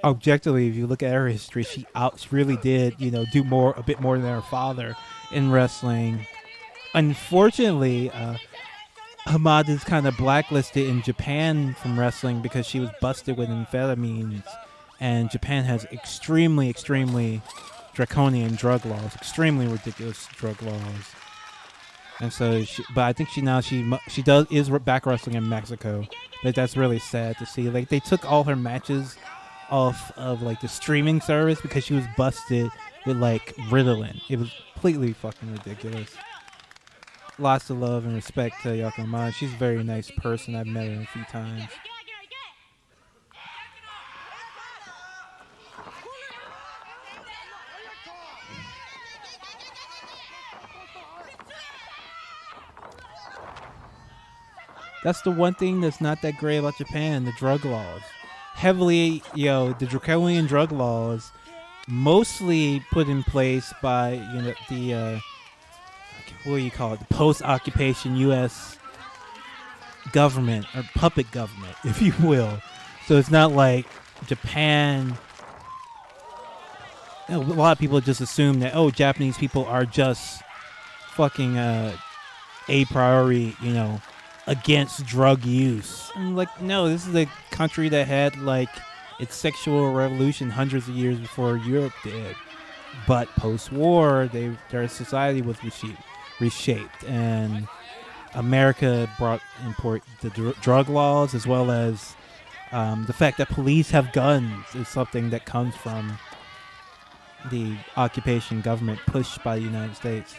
objectively, if you look at her history, she really did, do a bit more than her father in wrestling. Unfortunately, Hamada is kind of blacklisted in Japan from wrestling because she was busted with amphetamines, and Japan has extremely, extremely draconian drug laws, extremely ridiculous drug laws. And so, but I think she is back wrestling in Mexico. But that's really sad to see. Like, they took all her matches off of the streaming service because she was busted with Ritalin. It was completely fucking ridiculous. Lots of love and respect to Ayaka Hamada. She's a very nice person. I've met her a few times. That's the one thing that's not that great about Japan, the drug laws. Heavily, the draconian drug laws mostly put in place by, the, what do you call it? The post-occupation U.S. government, or puppet government, if you will. So it's not like Japan... a lot of people just assume that, Japanese people are just fucking a priori, against drug use. And no, this is a country that had its sexual revolution hundreds of years before Europe did. But post-war, their society was reshaped, and America brought the drug laws, as well as the fact that police have guns is something that comes from the occupation government pushed by the United States.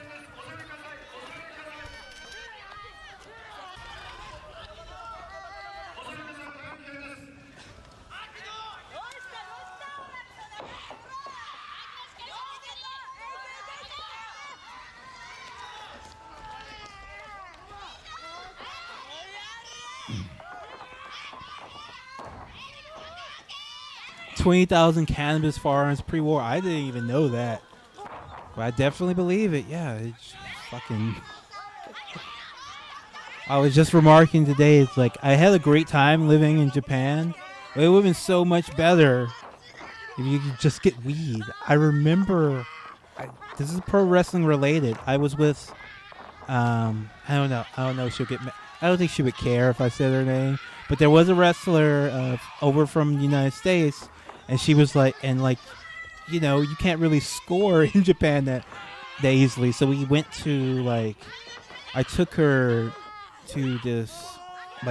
$20,000 cannabis farms pre-war. I didn't even know that, but I definitely believe it. Yeah, it's fucking. I was just remarking today. It's I had a great time living in Japan. But it would have been so much better if you could just get weed. I remember. This is pro wrestling related. I was with. I don't know. She'll get. I don't think she would care if I said her name. But there was a wrestler over from the United States, and she was like, you can't really score in Japan that easily. So we went to I took her to this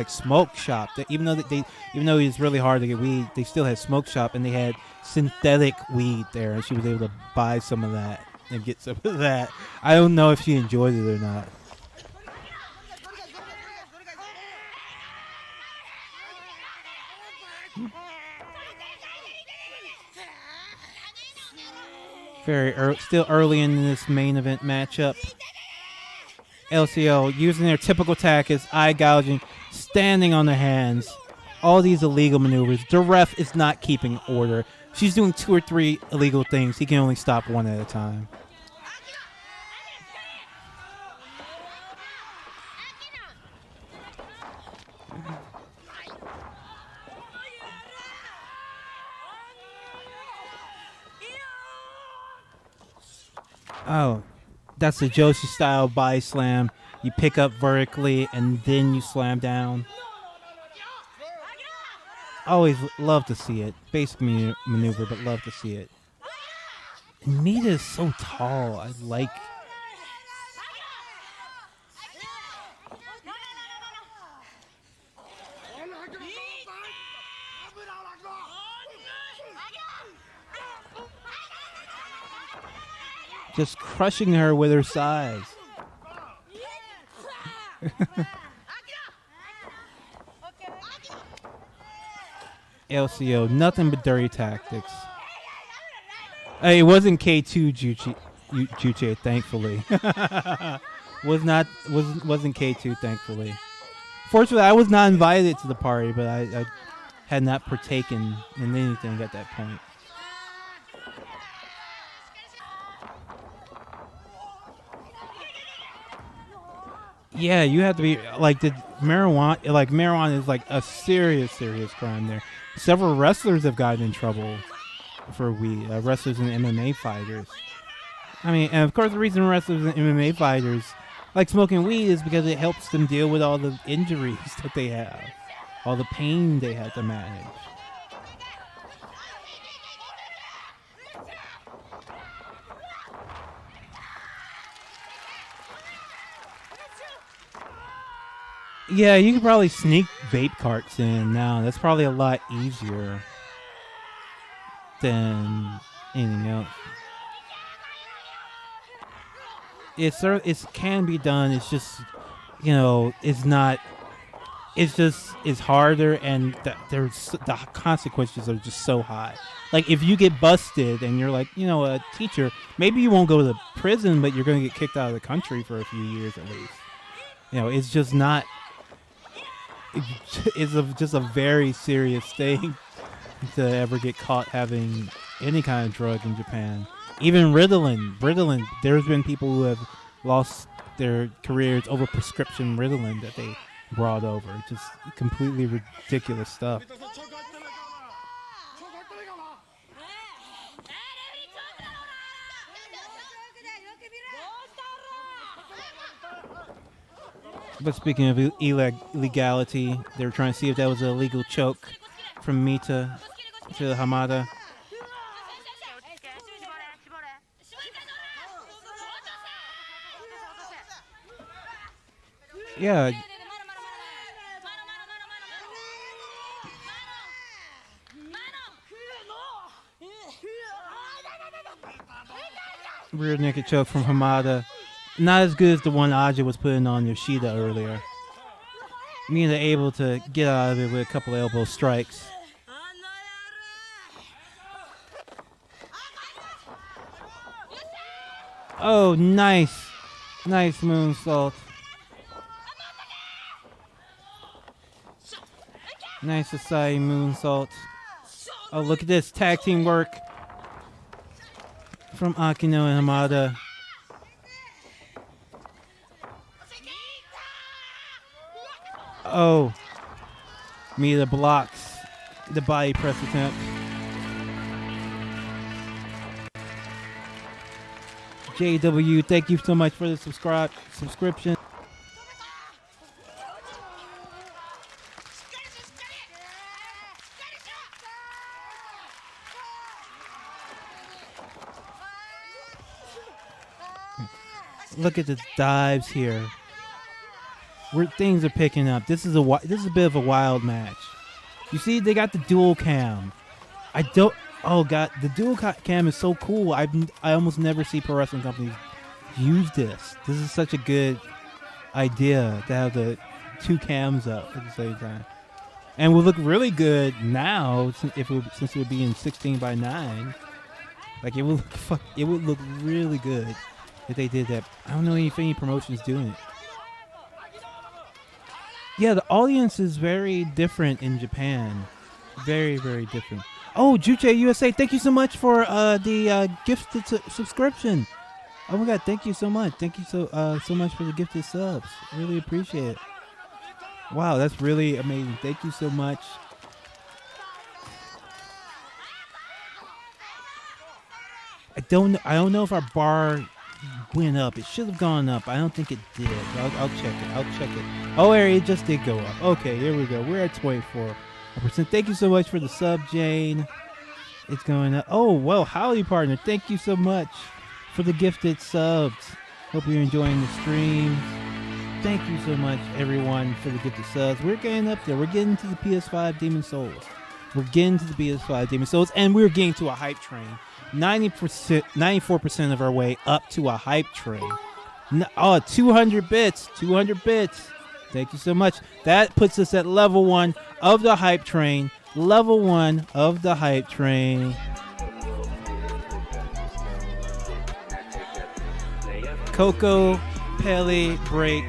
smoke shop. Even though it's really hard to get weed, they still had smoke shop, and they had synthetic weed there, and she was able to buy some of that and get some of that. I don't know if she enjoyed it or not. Still early in this main event matchup. LCO using their typical tactics, eye gouging, standing on their hands. All these illegal maneuvers. The ref is not keeping order. She's doing 2 or 3 illegal things. He can only stop one at a time. Oh, that's the Joshi style body slam. You pick up vertically and then you slam down. Always love to see it. Basic maneuver, but love to see it. And Mita is so tall. I like. Just crushing her with her size. LCO, nothing but dirty tactics. It wasn't K2 Juche, thankfully. wasn't K2, thankfully. Fortunately, I was not invited to the party, but I had not partaken in anything at that point. Yeah, you have to be marijuana. Marijuana is a serious crime there. Several wrestlers have gotten in trouble for weed. Wrestlers and MMA fighters. I mean, and of course, the reason wrestlers and MMA fighters like smoking weed is because it helps them deal with all the injuries that they have, all the pain they have to manage. Yeah, you could probably sneak vape carts in now. That's probably a lot easier than anything else. It can be done. It's just, it's not. It's harder, and the consequences are just so high. Like if you get busted and you're a teacher, maybe you won't go to prison, but you're going to get kicked out of the country for a few years at least. It's just not. It's just a very serious thing to ever get caught having any kind of drug in Japan. Even Ritalin. There's been people who have lost their careers over prescription Ritalin that they brought over. Just completely ridiculous stuff. But speaking of illegality, they were trying to see if that was an illegal choke from Mita to Hamada. Yeah. Rear naked choke from Hamada. Not as good as the one Aja was putting on Yoshida earlier. Mita able to get out of it with a couple of elbow strikes. Oh, nice. Nice moonsault. Nice Asai moonsault. Oh, look at this. Tag team work from Akino and Hamada. Oh, Mita blocks the body press attempt. JW, thank you so much for the subscription. Look at the dives here. Things are picking up. This is a bit of a wild match. You see, they got the dual cam. Oh god, the dual cam is so cool. I almost never see pro wrestling companies use this. This is such a good idea to have the 2 cams up at the same time, and would look really good now since it would be in 16:9. Like it would look really good if they did that. I don't know if any promotions doing it. Yeah, the audience is very different in Japan. Very, very different. Oh, Juche USA, thank you so much for the gifted subscription. Oh my god, thank you so much. Thank you so much for the gifted subs. Really appreciate it. Wow, that's really amazing. Thank you so much. I don't know if our bar went up. It should have gone up. I don't think it did. I'll check it. Oh, it just did go up. Okay, here we go. We're at 24%. Thank you so much for the sub, Jane. It's going up. Oh, well, howdy, partner. Thank you so much for the gifted subs. Hope you're enjoying the stream. Thank you so much, everyone, for the gifted subs. We're getting up there. We're getting to the PS5 Demon Souls. And we're getting to a hype train. 94% of our way up to a hype train. 200 bits. Thank you so much. That puts us at level 1 of the hype train. Level 1 of the hype train. Coco Pelli break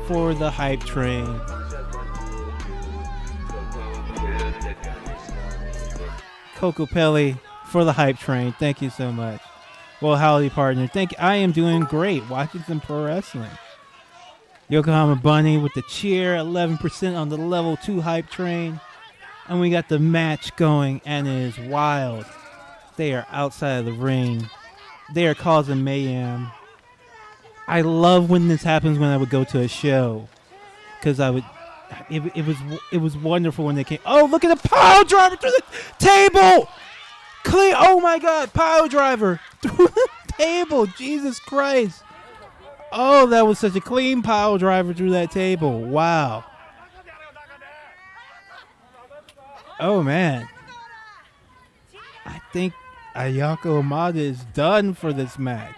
for the hype train. Coco Pelli for the hype train. Thank you so much. Well, howdy, partner. I am doing great. Watching some pro wrestling. Yokohama Bunny with the cheer. 11% on the level 2 hype train. And we got the match going, and it is wild. They are outside of the ring. They are causing mayhem. I love when this happens when I would go to a show, because it was wonderful when they came. Oh, look at the pile driver through the table! Clean! Oh my God, pile driver through the table! Jesus Christ! Oh, that was such a clean pile driver through that table. Wow. Oh man, I think Ayako Hamada is done for this match.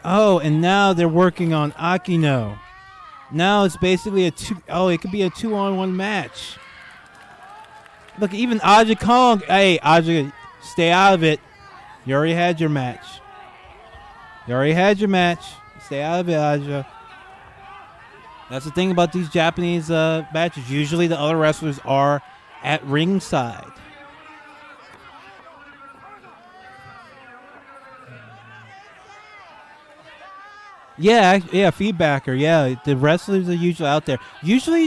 Oh, and now they're working on Akino. Now it's basically it could be a 2-on-1 match. Look, even Aja Kong. Hey, Aja, stay out of it. You already had your match. Stay out of it, Aja. That's the thing about these Japanese matches. Usually the other wrestlers are at ringside. Yeah, feedbacker. Yeah, the wrestlers are usually out there. Usually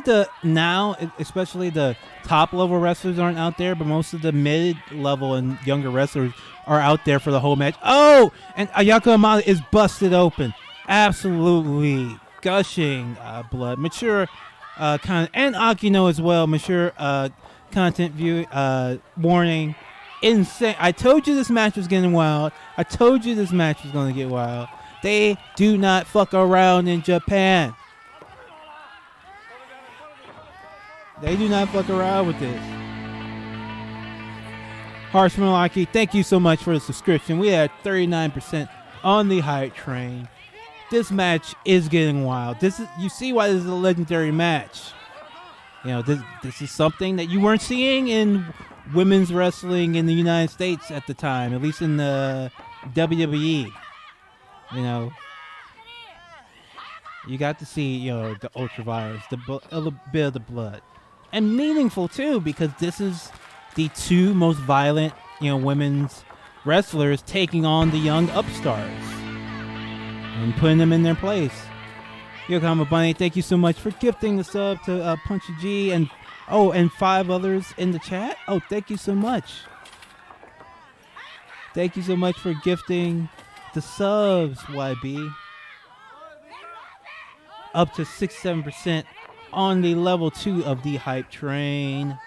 especially the top level wrestlers aren't out there, but most of the mid level and younger wrestlers are out there for the whole match. Oh, and Ayako Hamada is busted open. Absolutely gushing blood. Mature content, and Akino as well. Mature content view warning. Insane. I told you this match was getting wild. I told you this match was going to get wild. They do not fuck around in Japan. They do not fuck around with this. Harsh Malaki, thank you so much for the subscription. We had 39% on the hype train. This match is getting wild. You see why this is a legendary match. You know, this is something that you weren't seeing in women's wrestling in the United States at the time, at least in the WWE. You know, you got to see, the ultraviolence, a little bit of the blood. And meaningful, too, because this is the two most violent, women's wrestlers taking on the young upstarts and putting them in their place. Yokohama Bunny, thank you so much for gifting the sub to Punchy G and 5 others in the chat. Oh, thank you so much. Thank you so much for gifting the subs, YB. Up to 6-7% on the level 2 of the hype train.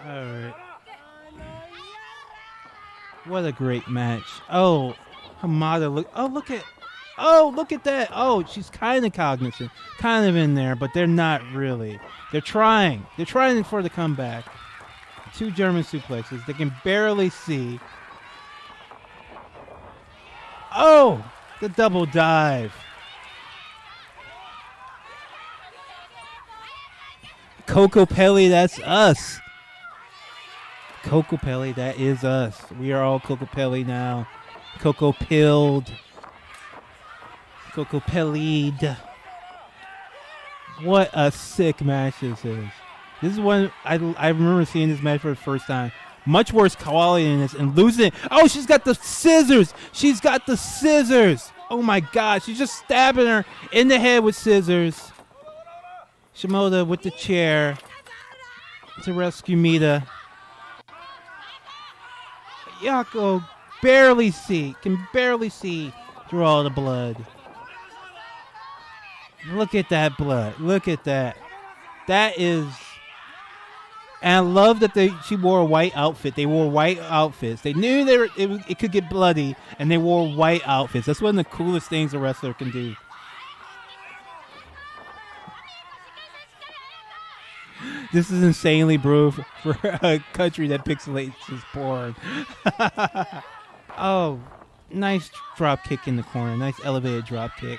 All right. What a great match. Oh, Hamada, look at that. Oh, she's kind of cognizant, kind of in there, but they're not really. They're trying for the comeback. 2 German suplexes. They can barely see. Oh, the double dive. Coco Pelli, that's us. Coco Pelli, that is us. We are all Coco Pelli now. Coco Pilled. Coco Pellied. What a sick match this is. This is one I remember seeing this match for the first time. Much worse quality than this and losing it. Oh, she's got the scissors. She's got the scissors. Oh my God, she's just stabbing her in the head with scissors. Shimoda with the chair to rescue Mita. Yako can barely see through all the blood. Look at that blood. Look at that. That is... And I love that she wore a white outfit. They wore white outfits. They knew it could get bloody, and they wore white outfits. That's one of the coolest things a wrestler can do. This is insanely brutal for a country that pixelates its porn. Oh, nice drop kick in the corner. Nice elevated drop kick.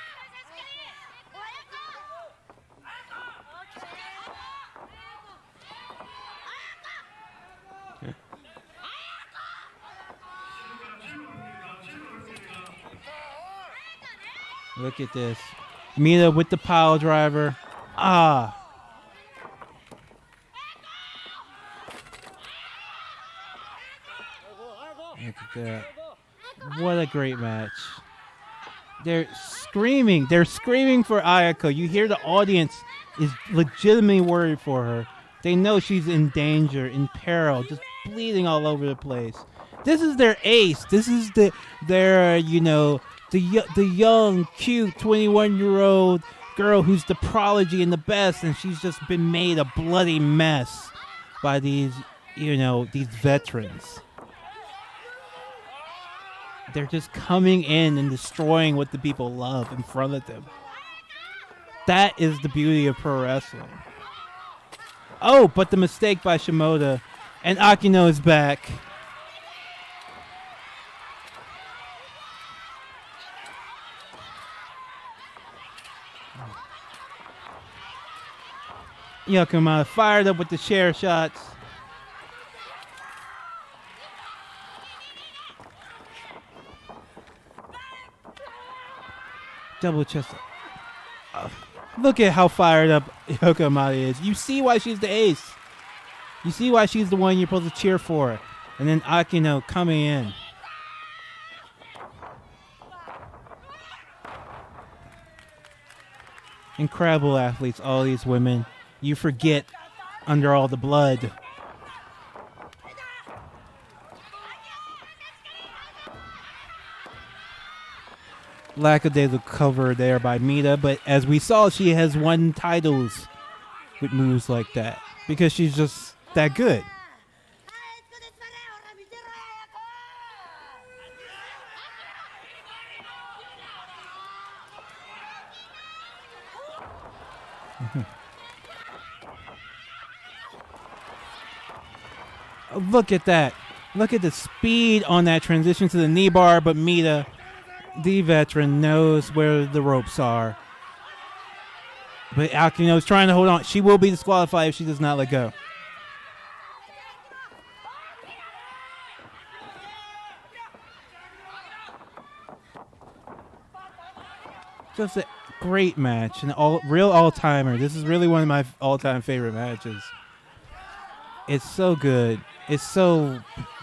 Look at this. Mita with the pile driver. Ah. Look at that. What a great match. They're screaming. They're screaming for Ayako. You hear the audience is legitimately worried for her. They know she's in danger, in peril, just bleeding all over the place. This is their ace. This is their the young, cute 21-year-old girl who's the prodigy and the best, and she's just been made a bloody mess by these veterans. They're just coming in and destroying what the people love in front of them. That is the beauty of pro wrestling. Oh, but the mistake by Shimoda, and Akino is back. Yakumada fired up with the chair shots. Double chest. Look at how fired up Yakumada is. You see why she's the ace. You see why she's the one you're supposed to cheer for. And then Akino coming in. Incredible athletes, all these women. You forget under all the blood. Lackadaisical cover there by Mita, but as we saw, she has won titles with moves like that because she's just that good. Look at that. Look at the speed on that transition to the knee bar, but Mita, the veteran, knows where the ropes are. But Akino's trying to hold on. She will be disqualified if she does not let go. Just a great match. An real all-timer. This is really one of my all-time favorite matches. It's so good. It's so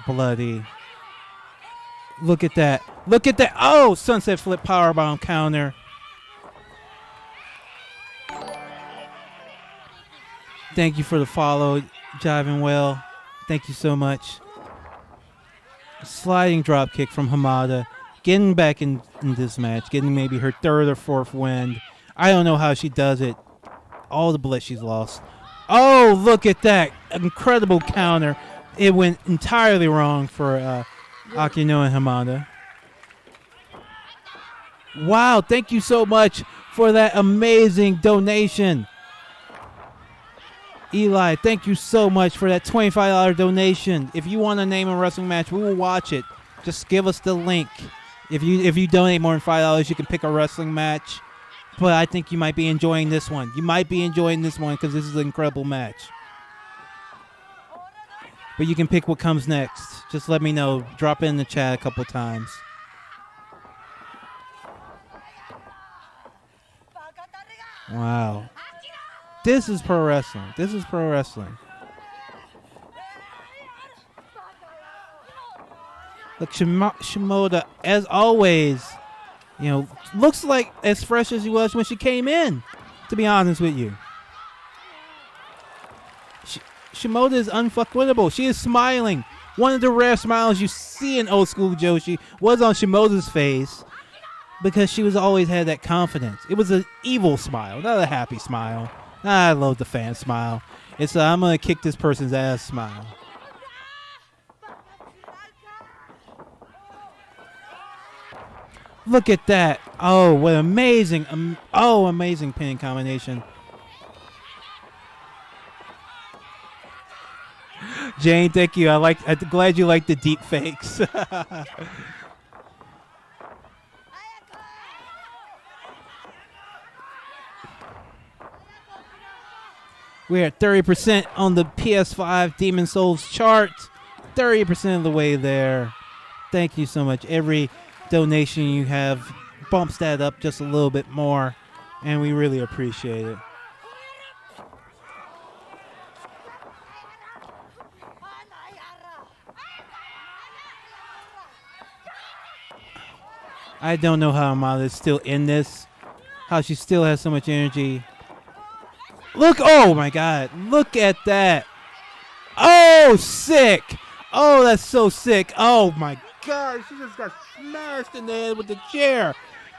bloody. Look at that. Look at that. Oh, sunset flip powerbomb counter. Thank you for the follow, Jiving Well. Thank you so much. Sliding drop kick from Hamada. getting back in this match, getting maybe her third or fourth win. I don't know how she does it. All the bullets she's lost. Oh, look at that. Incredible counter. It went entirely wrong for Akino and Hamada. Wow, thank you so much for that amazing donation. Eli, thank you so much for that $25 donation. If you want to name a wrestling match, we will watch it. Just give us the link. If you donate more than $5, you can pick a wrestling match. But I think you might be enjoying this one. You might be enjoying this one because this is an incredible match. But you can pick what comes next. Just let me know. Drop it in the chat a couple times. Wow. This is pro wrestling. This is pro wrestling. Look, Shimoda, as always, looks like as fresh as she was when she came in, to be honest with you. Shimoda is unfuckwittable. She is smiling. One of the rare smiles you see in old school Joshi was on Shimoda's face because she was always had that confidence. It was an evil smile, not a happy smile. I love the fan smile. It's a I'm going to kick this person's ass smile. Look at that. Oh, what amazing. Amazing pinning combination. Jane, thank you. I'm glad you like the deep fakes. We're at 30% on the PS5 Demon Souls chart. 30% of the way there. Thank you so much. Every donation you have bumps that up just a little bit more, and we really appreciate it. I don't know how Amada is still in this, how she still has so much energy. Look, oh my God, look at that. Oh, sick. Oh, that's so sick. Oh my God, she just got smashed in the head with the chair.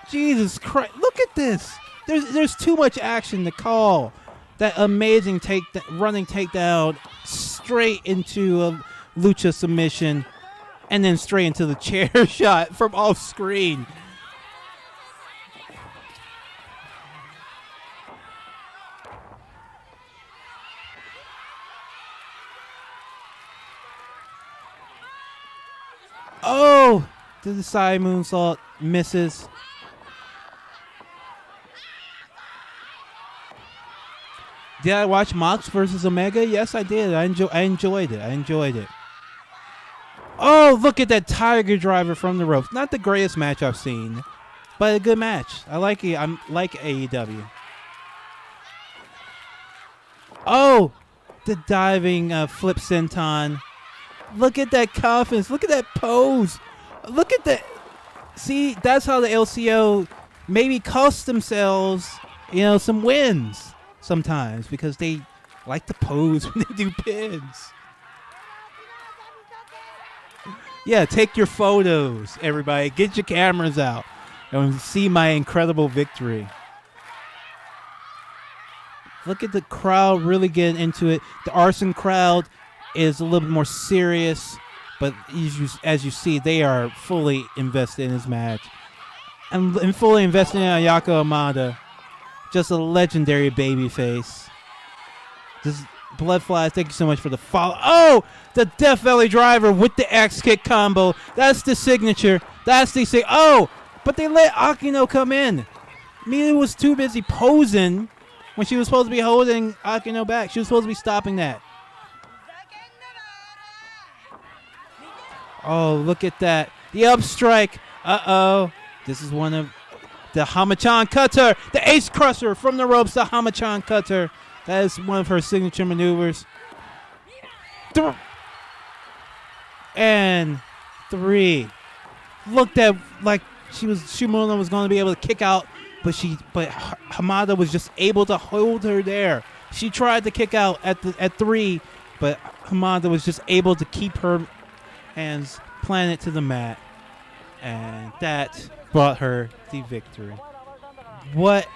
Jesus Christ, look at this. There's too much action to call. That amazing running takedown straight into a lucha submission and then straight into the chair shot from off screen. Oh, to the side moonsault, misses. Did I watch Mox versus Omega? Yes, I did. I enjoyed it. Oh, look at that Tiger Driver from the ropes. Not the greatest match I've seen, but a good match. I like it. I like AEW. Oh, the diving flip senton. Look at that confidence. Look at that pose. Look at that. See, that's how the LCO maybe cost themselves, some wins sometimes because they like to pose when they do pins. Yeah, take your photos, everybody. Get your cameras out and see my incredible victory. Look at the crowd really getting into it. The Arson crowd is a little bit more serious, but as you see, they are fully invested in this match. And fully invested in Ayako Amada. Just a legendary babyface. This Bloodflies, thank you so much for the follow. Oh, the Death Valley Driver with the Axe Kick combo. That's the signature. Oh, but they let Akino come in. Mila was too busy posing when she was supposed to be holding Akino back. She was supposed to be stopping that. Oh, look at that. The up strike. Uh-oh. This is one of the Hamachan Cutter. The Ace Crusher from the ropes. The Hamachan Cutter. That is one of her signature maneuvers. And 3. Looked at like Shimona was going to be able to kick out, but Hamada was just able to hold her there. She tried to kick out at 3, but Hamada was just able to keep her hands planted to the mat. And that brought her the victory. What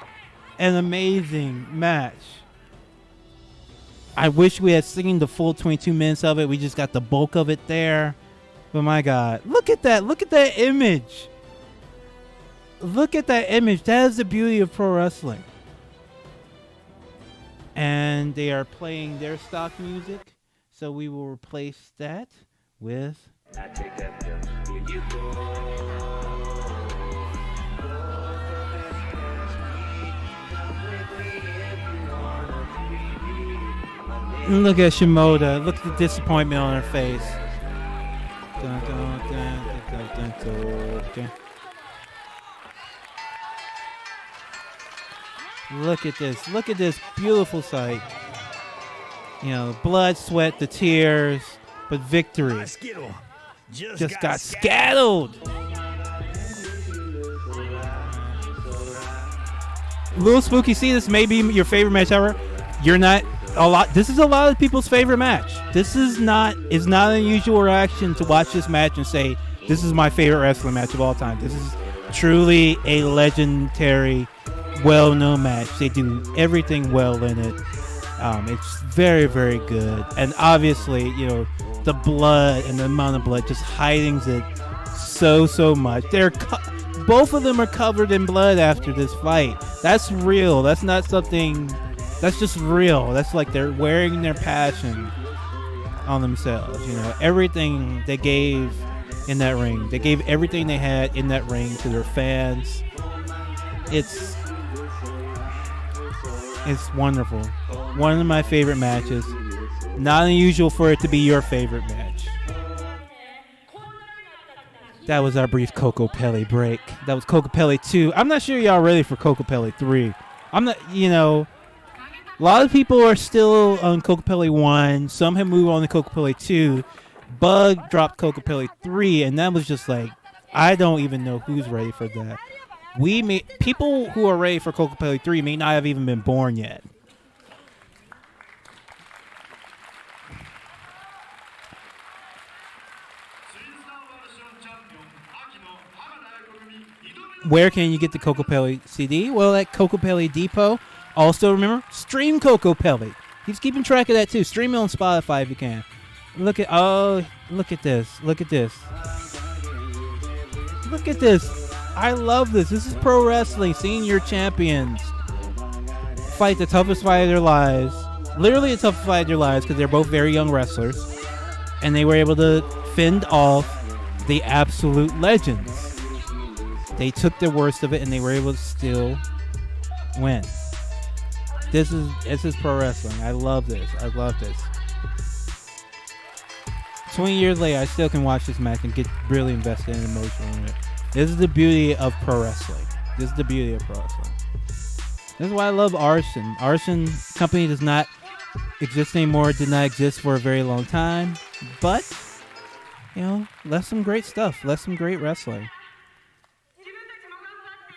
an amazing match. I wish we had seen the full 22 minutes of it. We just got the bulk of it there. But my God, look at that. Look at that image. Look at that image. That is the beauty of pro wrestling. And they are playing their stock music. So we will replace that with... I take that pill. Here you go. And look at Shimoda. Look at the disappointment on her face. Dun, dun, dun, dun, dun, dun, dun. Look at this. Look at this beautiful sight. You know, blood, sweat, the tears, but victory. Just got scattled. Little Spooky, see, this may be your favorite match ever. You're not a lot. This is a lot of people's favorite match. This is not an unusual reaction to watch this match and say, this is my favorite wrestling match of all time. This is truly a legendary, well-known match. They do everything well in it. It's very, very good. And obviously, you know, the blood and the amount of blood just heightens it so much. Both of them are covered in blood after this fight. That's real. That's not something... That's just real. That's like they're wearing their passion on themselves. You know, everything they gave in that ring. They gave everything they had in that ring to their fans. It's wonderful. One of my favorite matches. Not unusual for it to be your favorite match. That was our brief Kokopelli break. That was Kokopelli 2. I'm not sure y'all ready for Kokopelli 3. I'm not, you know, a lot of people are still on Kokopelli 1. Some have moved on to Kokopelli 2. Bug dropped Kokopelli 3, and that was just like, I don't even know who's ready for that. People who are ready for Kokopelli 3 may not have even been born yet. Where can you get the Kokopelli CD? Well, at Kokopelli Depot. Also, remember, stream Kokopelli. He's keeping track of that, too. Stream it on Spotify if you can. Look at this. Look at this. Look at this. I love this. This is pro wrestling. Seeing your champions fight the toughest fight of their lives. Literally the toughest fight of their lives because they're both very young wrestlers. And they were able to fend off the absolute legends. They took the worst of it and they were able to still win. This is pro wrestling. I love this. I love this. 20 years later, I still can watch this match and get really invested and emotional in it. This is the beauty of pro wrestling. This is the beauty of pro wrestling. This is why I love Arson. Arson company does not exist anymore. It did not exist for a very long time. But, you know, left some great stuff. Left some great wrestling.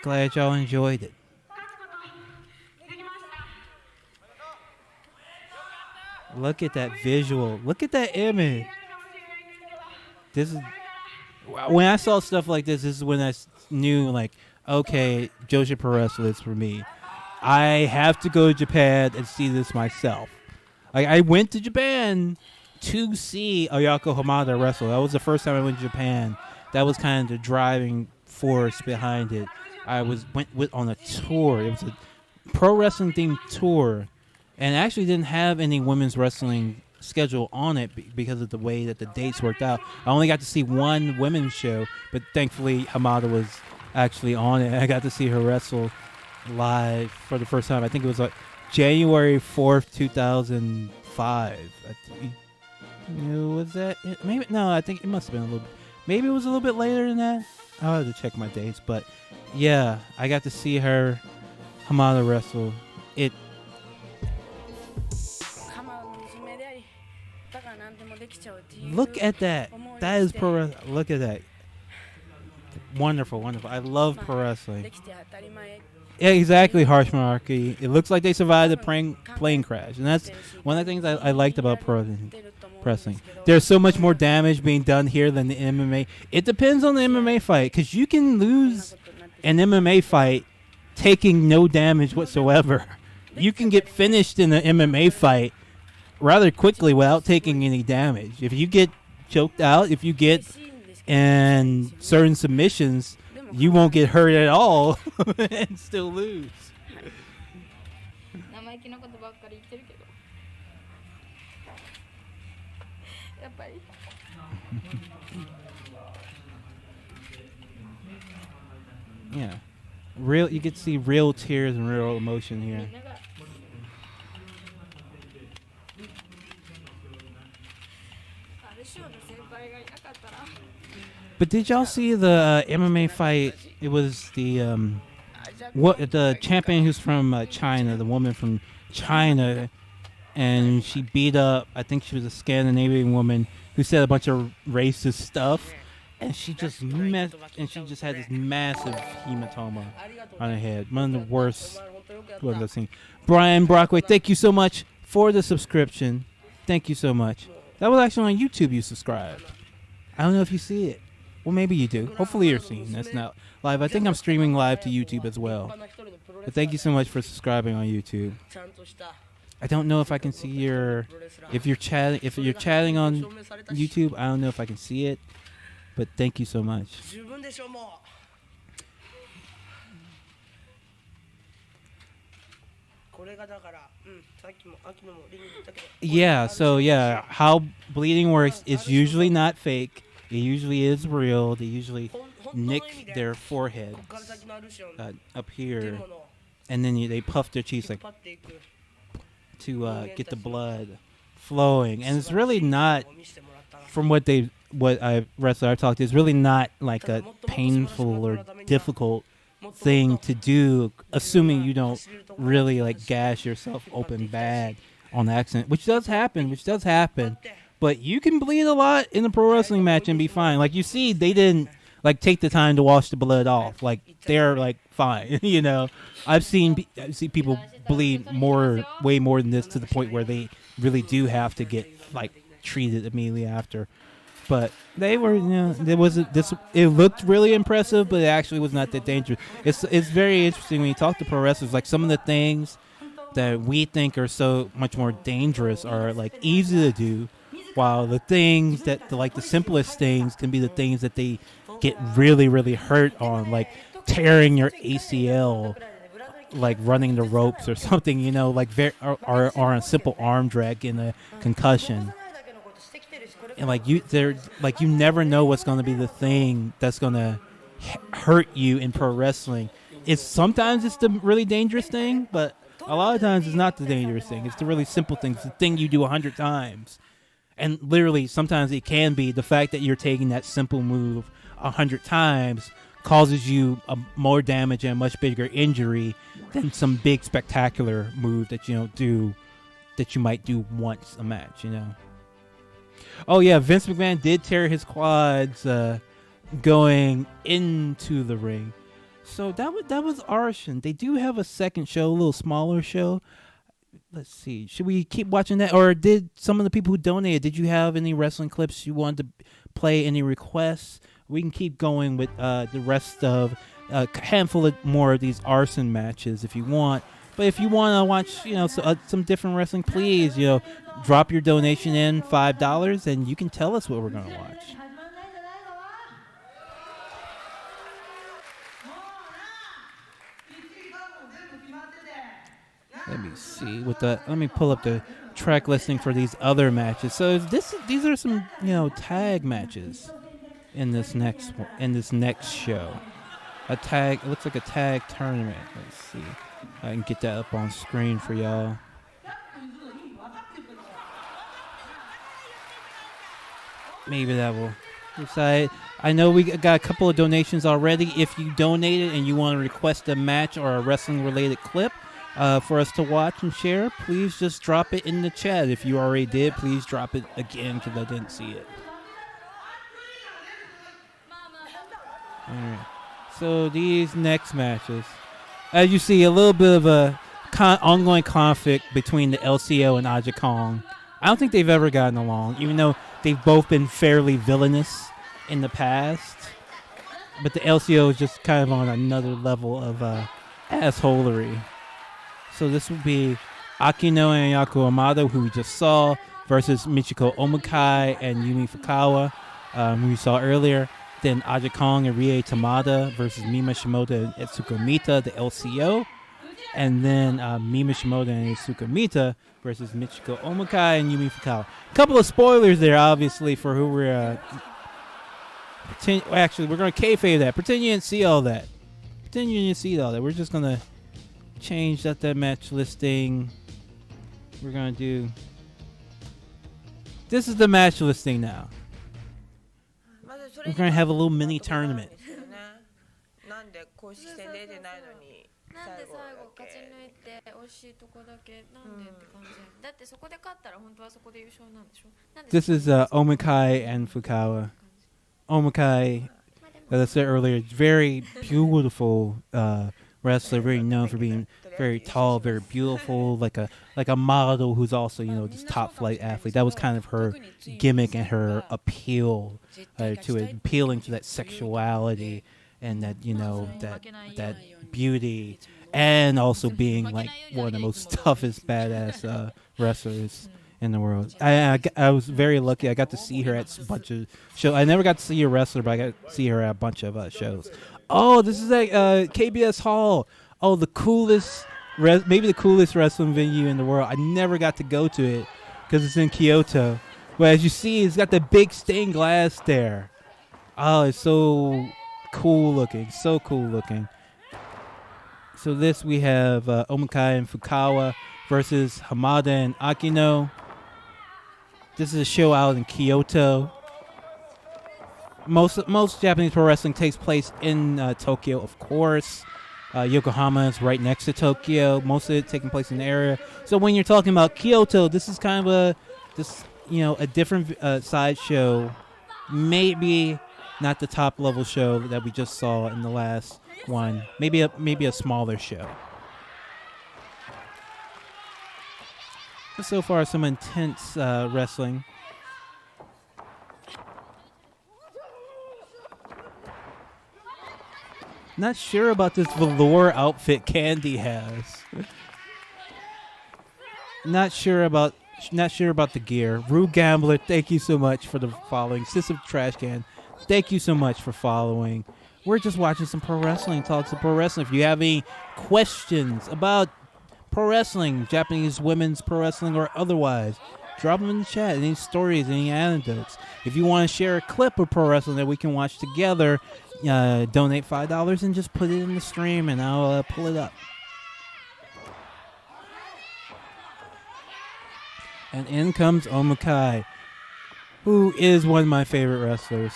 Glad y'all enjoyed it. Look at that visual. Look at that image. This is when I saw stuff like this. This is when I knew, like, okay, Joshi Pro Wrestling is for me. I have to go to Japan and see this myself. Like, I went to Japan to see Ayako Hamada wrestle. That was the first time I went to Japan. That was kind of the driving force behind it. I went on a tour. It was a pro wrestling themed tour, and actually didn't have any women's wrestling schedule on it because of the way that the dates worked out. I only got to see one women's show, but thankfully Hamada was actually on it. I got to see her wrestle live for the first time. I think it was like January 4th, 2005. Was that it? Maybe no. I think it must have been a little. Maybe it was a little bit later than that. I'll have to check my dates, but yeah, I got to see her, Hamada, wrestle. It. Look at that. That is pro wrestling. Look at that. Wonderful, wonderful. I love pro wrestling. Yeah, exactly, Harsh Monarchy. It looks like they survived a plane crash, and that's one of the things I liked about pro wrestling. wrestling. There's so much more damage being done here than the MMA. It depends on the MMA fight, because you can lose an MMA fight taking no damage whatsoever. You can get finished in an MMA fight rather quickly without taking any damage. If you get choked out, if you get in certain submissions, you won't get hurt at all and still lose. 生意気なことばっかり言ってるけどやっぱり Yeah, real. You can see real tears and real emotion here. あれシオの先輩がいなかったら But did y'all see the MMA fight? It was the the champion who's from China, the woman from China, and she beat up. I think she was a Scandinavian woman who said a bunch of racist stuff, and she just had this massive hematoma on her head. One of the worst ones I've seen. Brian Brockway, thank you so much for the subscription. Thank you so much. That was actually on YouTube. You subscribed. I don't know if you see it. Well, maybe you do. Hopefully you're seeing this now live. I think I'm streaming live to YouTube as well. But thank you so much for subscribing on YouTube. I don't know if I can see your if you're chatting on YouTube. I don't know if I can see it. But thank you so much. Yeah, so yeah, how bleeding works is usually not fake. It usually is real. They usually nick their foreheads up here, and then they puff their cheeks like to get the blood flowing. And it's really not, from what I talked to, it's really not like a painful or difficult thing to do, assuming you don't really like gash yourself open bad on accident, which does happen. But you can bleed a lot in a pro wrestling match and be fine. Like you see, they didn't like take the time to wash the blood off. Like they're like fine, you know. I've seen people bleed way more than this, to the point where they really do have to get like treated immediately after. But they were, you know, it looked really impressive, but it actually was not that dangerous. It's very interesting when you talk to pro wrestlers. Like some of the things that we think are so much more dangerous are like easy to do, while the things that the simplest things can be the things that they get really, really hurt on, like tearing your ACL, like running the ropes or something, you know, like or a simple arm drag in a concussion. And you never know what's going to be the thing that's going to hurt you in pro wrestling. Sometimes it's the really dangerous thing, but a lot of times it's not the dangerous thing. It's the really simple thing. It's the thing you do 100 times. And literally, sometimes it can be the fact that you're taking that simple move 100 times causes you more damage and a much bigger injury than some big spectacular move that you don't do, that you might do once a match, you know. Oh yeah, Vince McMahon did tear his quads going into the ring. So that was Arshin. They do have a second show, a little smaller show. Let's see. Should we keep watching that? Or did some of the people who donated, did you have any wrestling clips you wanted to play, any requests? We can keep going with the rest of a handful of more of these arson matches if you want. But if you want to watch, you know, some different wrestling, please, you know, drop your donation in $5 and you can tell us what we're going to watch. Let me see let me pull up the track listing for these other matches. So these are some, you know, tag matches in this next show. It looks like a tag tournament. Let's see. I can get that up on screen for y'all. Maybe that will decide. I know we got a couple of donations already. If you donated and you want to request a match or a wrestling related clip for us to watch and share, please just drop it in the chat. If you already did, please drop it again because I didn't see it. All right. So these next matches, as you see, a little bit of a ongoing conflict between the LCO and Aja Kong I don't think they've ever gotten along, even though they've both been fairly villainous in the past. But the LCO is just kind of on another level of assholery. So this would be Akino and Ayako Hamada, who we just saw, versus Michiko Omukai and Yumi Fukawa, who we saw earlier. Then Aja Kong and Rie Tamada versus Mima Shimoda and Etsuko Mita, the LCO. And then Mima Shimoda and Etsuko Mita versus Michiko Omukai and Yumi Fukawa. Couple of spoilers there, obviously, for who we're... actually, we're going to kayfabe that. Pretend you didn't see all that. Pretend you didn't see all that. We're just going to change that match listing. We're going to do... This is the match listing now. We're going to have a little mini tournament. なんで公式戦出てないのになんで最後勝ち抜いて惜しいとこだけなんでって感じだってそこで勝ったら本当はそこで優勝なんでしょ This is Omukai and Fukawa. Omukai, as I said earlier, very beautiful wrestler, very known for being very tall, very beautiful, like a model who's also, you know, this top flight athlete. That was kind of her gimmick and her appeal to it, appealing to that sexuality and that, you know, that beauty, and also being like one of the most toughest badass wrestlers in the world. I was very lucky. I got to see her at a bunch of shows. I never got to see her wrestler, but I got to see her at a bunch of shows. Oh, this is at KBS Hall. Oh, the coolest, maybe the coolest wrestling venue in the world. I never got to go to it because it's in Kyoto. But as you see, it's got the big stained glass there. Oh, it's so cool looking. So cool looking. So this we have Omukai and Fukawa versus Hamada and Akino. This is a show out in Kyoto. Most Japanese pro wrestling takes place in Tokyo, of course. Yokohama is right next to Tokyo. Most of it taking place in the area. So when you're talking about Kyoto, this is kind of a different side show. Maybe not the top level show that we just saw in the last one. Maybe a smaller show. But so far, some intense wrestling. Not sure about this velour outfit Candy has. Not sure about the gear. Rude Gambler, thank you so much for the following. System Trash Can, thank you so much for following. We're just watching some pro wrestling, talk some pro wrestling. If you have any questions about pro wrestling, Japanese women's pro wrestling or otherwise, drop them in the chat. Any stories, any anecdotes. If you want to share a clip of pro wrestling that we can watch together, donate $5 and just put it in the stream and I'll pull it up. And in comes Omukai, who is one of my favorite wrestlers.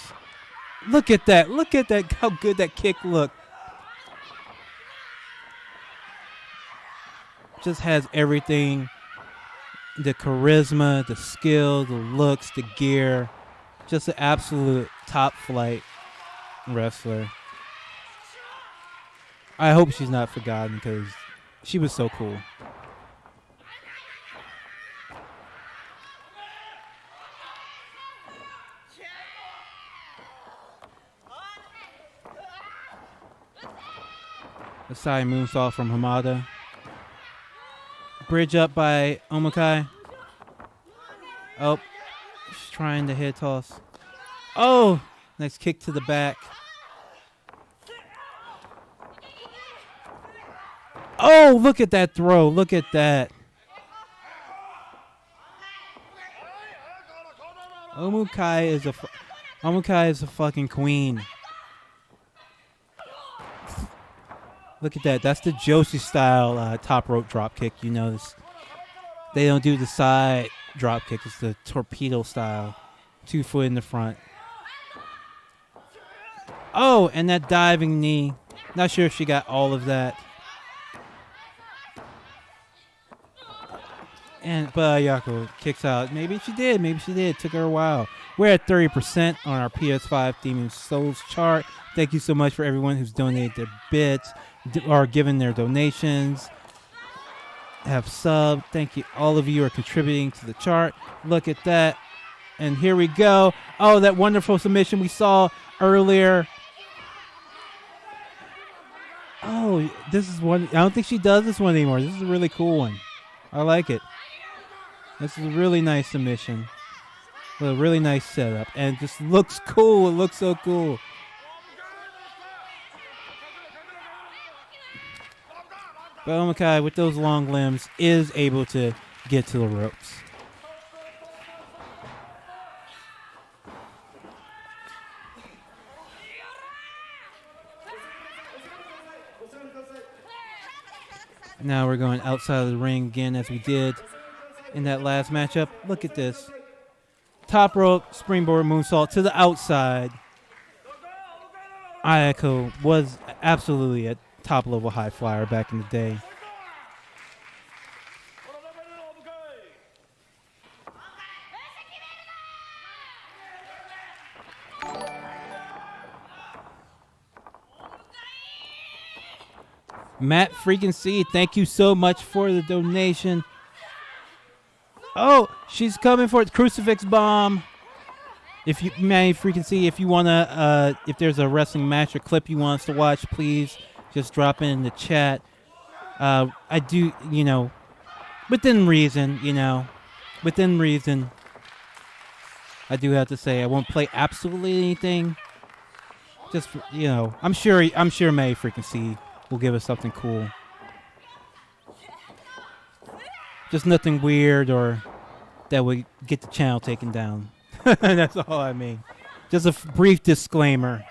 Look at that. Look at that. How good that kick looked. Just has everything. The charisma, the skill, the looks, the gear. Just an absolute top flight wrestler. I hope she's not forgotten because she was so cool. A side moonsault from Hamada. Bridge up by Omukai. Oh, she's trying the head toss. Oh, nice kick to the back. Oh, look at that throw. Look at that. Omukai is a fucking queen. Look at that. That's the Joshi style top rope drop kick. You notice they don't do the side drop kick. It's the torpedo style. 2 foot in the front. Oh, and that diving knee. Not sure if she got all of that. But Ayako kicks out. Maybe she did. Maybe she did. It took her a while. We're at 30% on our PS5 Demon Souls chart. Thank you so much for everyone who's donated their bits or given their donations. have subbed. Thank you. All of you are contributing to the chart. Look at that. And here we go. Oh, that wonderful submission we saw earlier. Oh, this is one. I don't think she does this one anymore. This is a really cool one. I like it. This is a really nice submission. A really nice setup. And it just looks cool. It looks so cool. But Omakai, with those long limbs, is able to get to the ropes. Now we're going outside of the ring again as we did in that last matchup. Look at this. Top rope, springboard moonsault to the outside. Ayako was absolutely a top level high flyer back in the day. Matt freaking C, thank you so much for the donation. Oh, she's coming for it. Crucifix bomb. If you, Matt freaking C, if you wanna, if there's a wrestling match or clip you want us to watch, please just drop it in the chat. I do, within reason, within reason. I do have to say I won't play absolutely anything. Just, I'm sure May freaking C will give us something cool. Just nothing weird or that would get the channel taken down. That's all I mean. Just a brief disclaimer.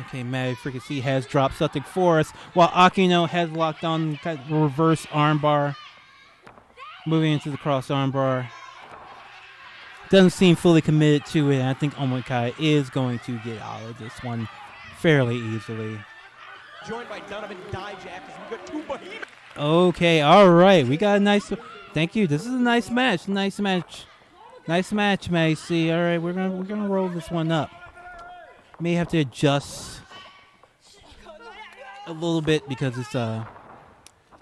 Okay, Maddie freaking C has dropped something for us while Akino has locked on reverse armbar. Moving into the cross armbar. Doesn't seem fully committed to it. I think Omakai is going to get out of this one fairly easily. Joined by Donovan Dijak as we got two behemoths. Okay, all right. We got a nice... Thank you. This is a nice match. Nice match. Nice match, Macy. All right, we're gonna roll this one up. May have to adjust a little bit because it's a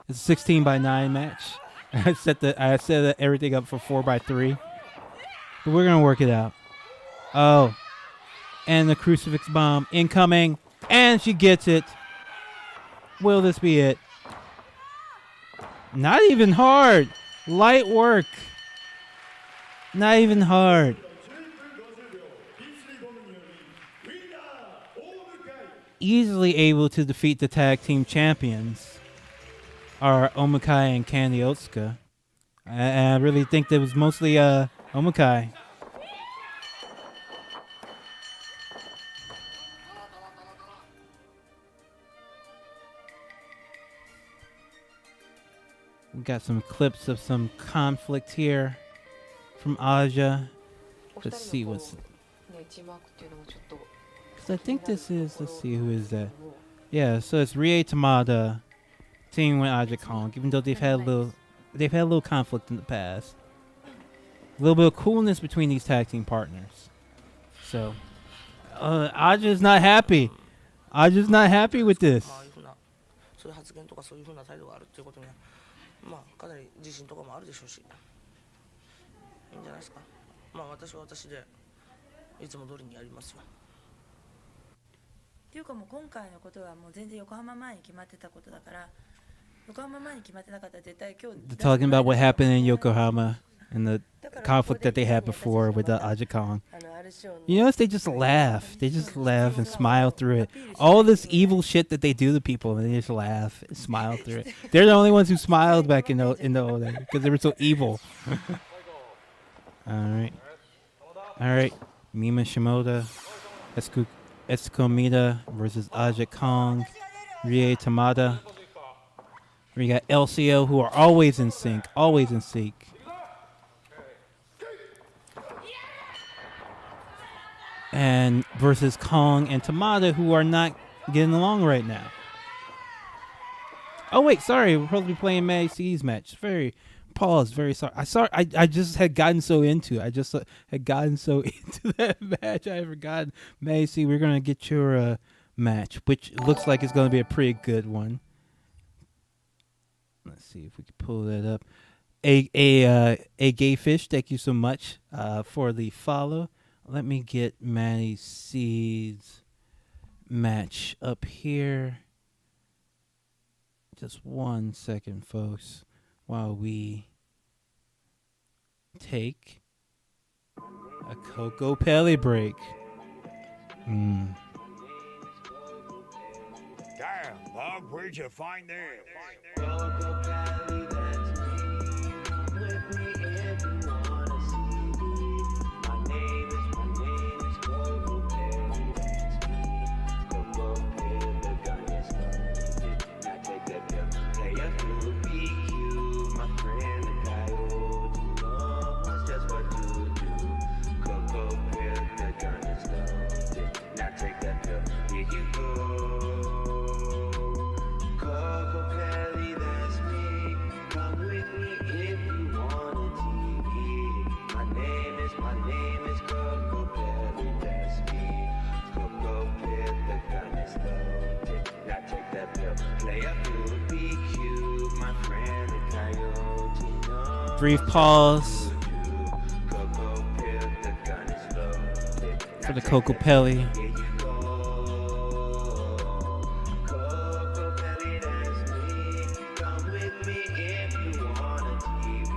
16-by-9 match. I set everything up for 4x3. But we're going to work it out. Oh. And the crucifix bomb incoming. And she gets it. Will this be it? Not even hard. Light work. Not even hard. Easily able to defeat the tag team champions are Omakai and Candy Otsuka. I really think that was mostly Omakai. We got some clips of some conflict here from Aja. Let's see what's... Because I think this is... Let's see, who is that? Yeah, so it's Rie Tamada teaming with Aja Kong, even though they've had a little conflict in the past. A little bit of coolness between these tag team partners. So, Aja's not happy. Aja's not happy with this. そういう発言とかそういう風な態度があるっていうことにはまあかなり自信とかもあるでしょうしいいんじゃないですかまあ私は私でいつも通りにやりますよっていうかもう今回のことはもう全然横浜前に決まってたことだから横浜前に決まってなかったら絶対今日 Talking about what happened in Yokohama and the conflict that they had before with Aja Kong. You notice they just laugh. They just laugh and smile through it. All this evil shit that they do to people, and they just laugh and smile through it. They're the only ones who smiled back in the old days because they were so evil. All right. Mima Shimoda, Etsuko Mida versus Aja Kong, Rie Tamada. We got LCO, who are always in sync. And versus Kong and Tamada, who are not getting along right now. Oh wait, sorry, we're supposed to be playing May C's match. Very sorry. I just had gotten so into. That match. I forgot May C. We're gonna get your match, which looks like it's going to be a pretty good one. Let's see if we can pull that up. A gay fish, thank you so much for the follow. Let me get Manny C's match up here. Just 1 second, folks, while we take a Coco Pelli break. Damn, Bob, where'd you find that? Coco Pelli, that's me. With me if you wanna see me. My name is Coco Pelli, that's me. Coco Pelli, the gun is loaded. Now take that pill, play a fool, PQ. My friend, the coyote, knows just what to do. Coco Pelli, the gun is loaded. Now take that pill, here you go. Coco Pelli, that's me. Come with me if you want a TV. My name is Coco Pelli, that's me. Coco Pelli, the gun is loaded. Now take that pill, play a blue PQ. My friend, the coyote, knows Brief pause Coco Pelli, the gun is loaded. for the Coco Pelli. Here you go. Coco Pelli, that's me. Come with me if you want a TV.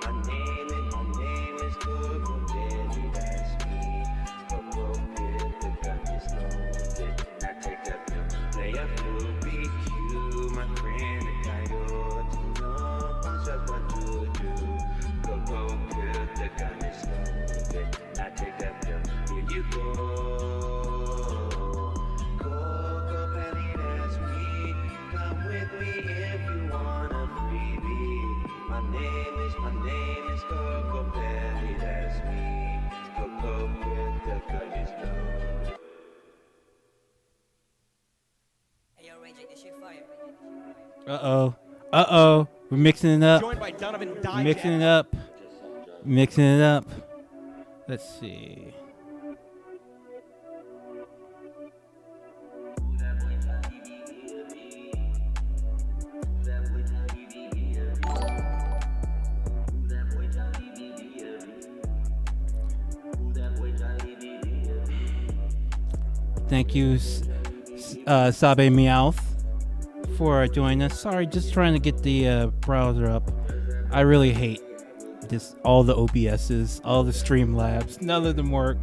My name is Coco Pelli, that's me. Coco Pelli, the gun is loaded. Now take that pill, play a blue BQ. My friend, the coyote, knows just what to do. Coco Pelli, the gun is loaded. Now take that pill, here you go. Coco Pelli, that's me. Come with me if you want a freebie. My name is Coco Pelli, that's me. Coco Pelli, the gun is loaded. Hey, yo, Ray J, this shit fire. Uh-oh. We're mixing it up. Joined by Donovan Dijak. Mixing it up. Let's see. Thank you, Sabe Meowth, for joining us. Sorry, just trying to get the browser up. I really hate this. All the OBSs, all the Streamlabs, none of them work.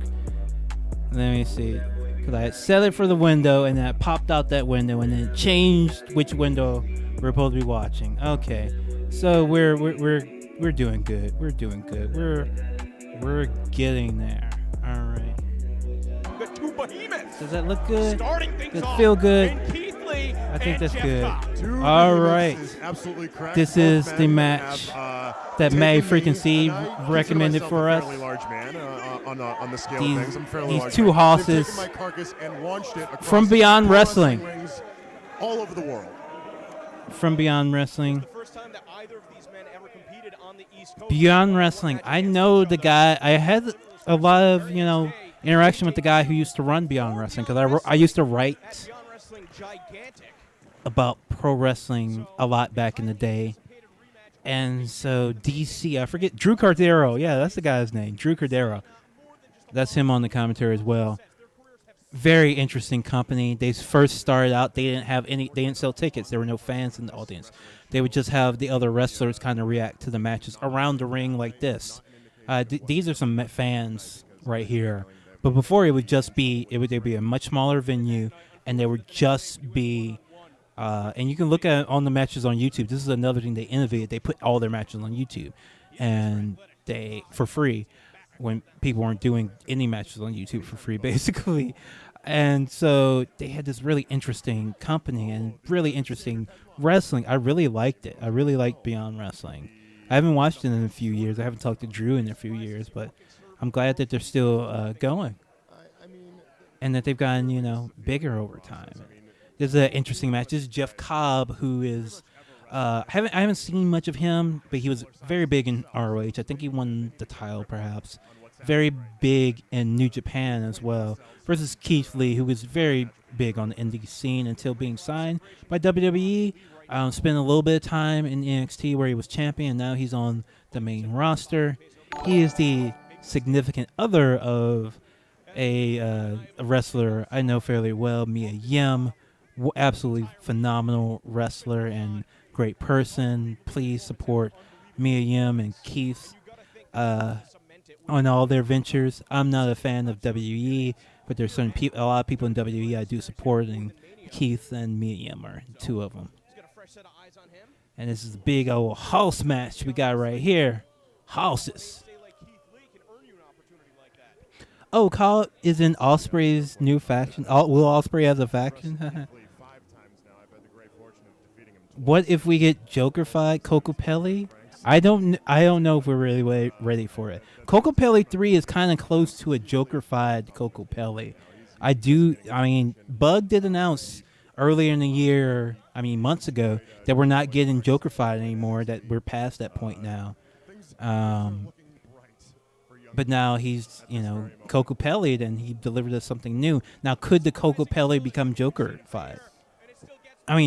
Let me see, because I had set it for the window and then I popped out that window and then changed which window we're supposed to be watching. Okay, so we're doing good. We're doing good. We're getting there. All right. The two behemoths. Does that look good? Starting things Does it off. feel good? And Keith Lee I think and that's Jeff good. Cobb. All right. Absolutely correct. This Both is men the match that May freaking C recommended for us. Fairly large man on the scale These- of things. I'm fairly these large two man. hosses They've taken my carcass and launched it across from Beyond pro Wrestling. rings all over the world. From Beyond Wrestling. First time that either of these men ever competed on the East Coast. Beyond Wrestling. I know the guy. I had a lot of, interaction with the guy who used to run Beyond Wrestling because I used to write about pro wrestling a lot back in the day. And so DC, I forget, Drew Cordero. Yeah, that's the guy's name, Drew Cordero. That's him on the commentary as well. Very interesting company. They first started out, they didn't sell tickets. There were no fans in the audience. They would just have the other wrestlers kind of react to the matches around the ring like this. These are some fans right here. But before it would just be, there'd be a much smaller venue, and there would just be, and you can look at on the matches on YouTube. This is another thing they innovated. They put all their matches on YouTube, and for free, when people weren't doing any matches on YouTube for free, basically. And so they had this really interesting company and really interesting wrestling. I really liked it. I really liked Beyond Wrestling. I haven't watched it in a few years. I haven't talked to Drew in a few years, but I'm glad that they're still going, and that they've gotten bigger over time. There's an interesting match. This is Jeff Cobb, who is I haven't seen much of him, but he was very big in ROH. I think he won the title, perhaps. Very big in New Japan as well. Versus Keith Lee, who was very big on the indie scene until being signed by WWE. Spent a little bit of time in NXT where he was champion. Now he's on the main roster. He is the significant other of a wrestler I know fairly well, Mia Yim. Absolutely phenomenal wrestler and great person. Please support Mia Yim and Keith on all their ventures. I'm not a fan of WE, but there's a lot of people in WE I do support, and Keith and Mia Yim are two of them. And this is a big old house match we got right here. Houses. Oh, Kyle is in Ospreay's new faction. Will Ospreay has a faction? What if we get Joker-fied Coco Pelli? I don't know if we're really ready for it. Coco Pelli 3 is kind of close to a Joker-fied Coco Pelli. I mean, Bug did announce earlier in the year, months ago, that we're not getting Joker-fied anymore, that we're past that point now. But now he's, Coco Pelli, and he delivered us something new. Now, could the Coco Pelli become Joker-fied?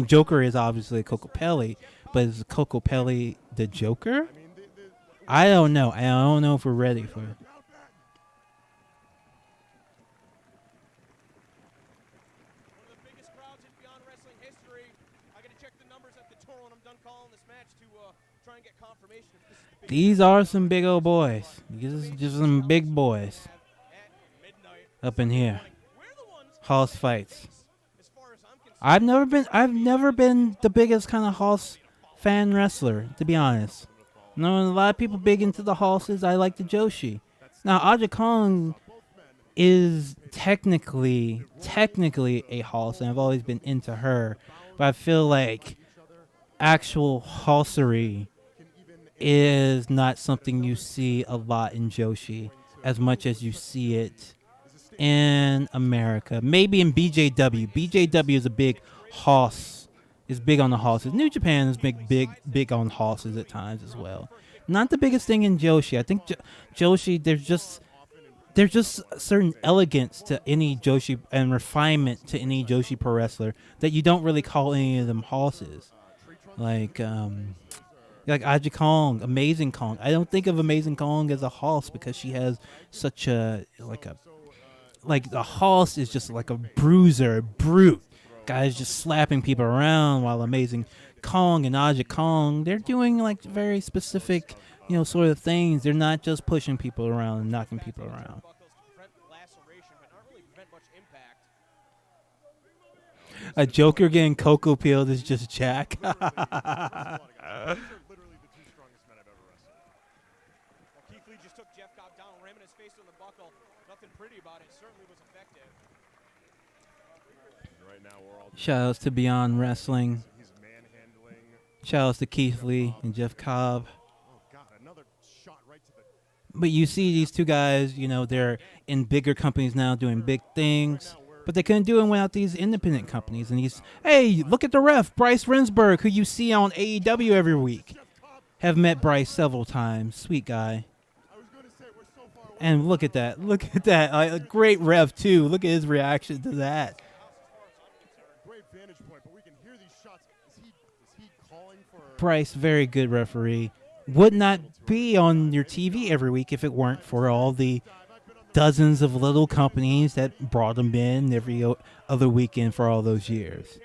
Joker is obviously Coco Pelli, but is Coco Pelli the Joker? I don't know. I don't know if we're ready for it. These are some big old boys. These are just some big boys up in here. House fights. I've never been the biggest kind of House fan wrestler, to be honest. No, a lot of people big into the Houses. I like the Joshi. Now, Aja Kong is technically a House, and I've always been into her. But I feel like actual Housery is not something you see a lot in Joshi as much as you see it in America. Maybe in BJW. BJW is a big house. Is big on the horses. New Japan is big on horses at times as well. Not the biggest thing in Joshi. I think Joshi, there's just a certain elegance to any Joshi and refinement to any Joshi pro wrestler that you don't really call any of them horses. Like Aja Kong, Amazing Kong. I don't think of Amazing Kong as a horse because she has such a the horse is just like a bruiser, brute. Guys just slapping people around, while Amazing Kong and Aja Kong, they're doing like very specific, sort of things. They're not just pushing people around and knocking people around. A Joker getting cocoa peeled is just Jack. Shout outs to Beyond Wrestling. Shout outs to Keith Lee and Jeff Cobb. But you see these two guys, they're in bigger companies now doing big things. But they couldn't do it without these independent companies. And hey, look at the ref, Bryce Rensburg, who you see on AEW every week. Have met Bryce several times. Sweet guy. And look at that. Look at that. A great ref, too. Look at his reaction to that. Bryce, very good referee. Would not be on your TV every week if it weren't for all the dozens of little companies that brought him in every other weekend for all those years.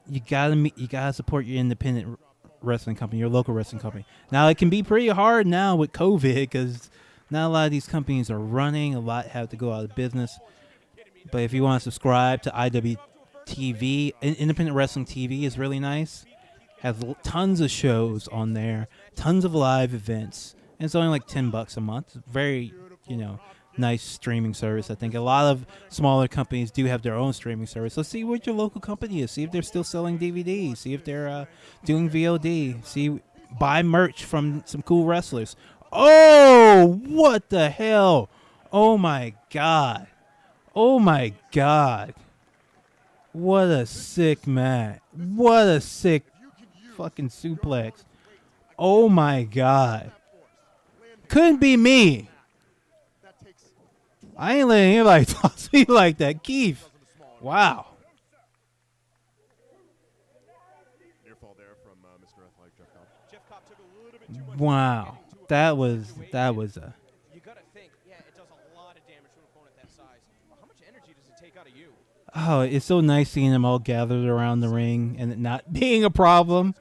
You gotta support your independent wrestling company, your local wrestling company. Now it can be pretty hard now with COVID because not a lot of these companies are running. A lot have to go out of business. But if you want to subscribe to IWTV, Independent Wrestling TV is really nice. Has tons of shows on there, tons of live events, and it's only like $10 a month. Very, nice streaming service. I think a lot of smaller companies do have their own streaming service. So see what your local company is. See if they're still selling DVDs. See if they're doing VOD. Buy merch from some cool wrestlers. Oh, what the hell? Oh my God. Oh my God. What a sick match. What a sick fucking suplex. Oh my God. Couldn't be me. I ain't letting anybody toss me like that, Keith. Wow. Near fall there from Mr. Athletic Jeff Cobb. Wow. That was a. You gotta think, yeah, it does a lot of damage to an opponent that size. But how much energy does it take out of you? Oh, it's so nice seeing them all gathered around the ring and it not being a problem.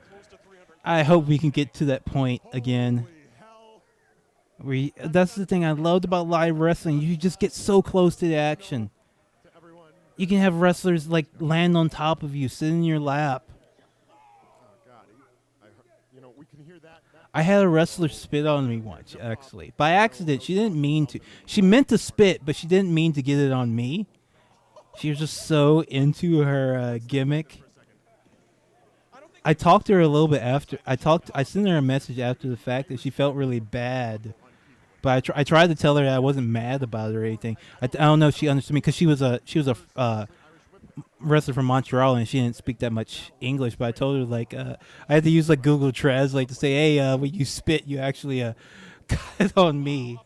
I hope we can get to that point again. That's the thing I loved about live wrestling. You just get so close to the action. You can have wrestlers like land on top of you, sit in your lap. I had a wrestler spit on me once, actually. By accident. She didn't mean to. She meant to spit, but she didn't mean to get it on me. She was just so into her gimmick. I talked to her a little bit after. I sent her a message after the fact that she felt really bad. But I tried to tell her that I wasn't mad about it or anything. I don't know if she understood me because she was a wrestler from Montreal and she didn't speak that much English. But I told her like I had to use like Google Translate to say, hey, when you spit, you actually got it on me.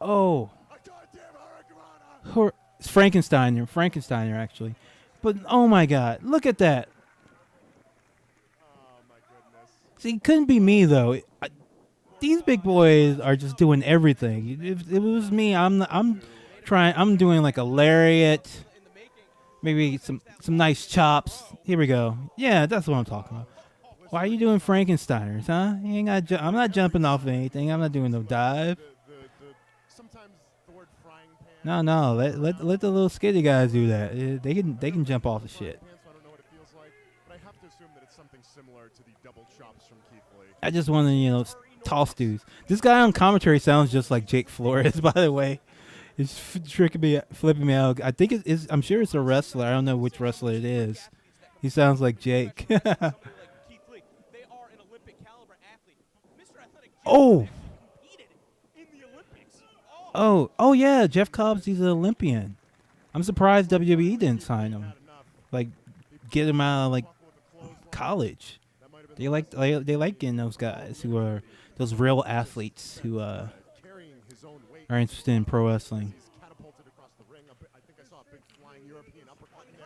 Oh, it's Frankensteiner actually. But oh my God, look at that. See, it couldn't be me though. These big boys are just doing everything. If it was me, I'm doing like a lariat, maybe some nice chops. Here we go. Yeah, that's what I'm talking about. Why are you doing Frankensteiners, huh? You ain't got. I'm not jumping off of anything. I'm not doing no dive. No. Let the little skitty guys do that. They can jump off the shit. I just want to, toss dudes. This guy on commentary sounds just like Jake Flores, by the way. It's flipping me out. I think I'm sure it's a wrestler. I don't know which wrestler it is. He sounds like Jake. Oh, yeah. Jeff Cobb's he's an Olympian. I'm surprised WWE didn't sign him. Like, get him out of like college. They like getting those guys who are those real athletes who are interested in pro wrestling. How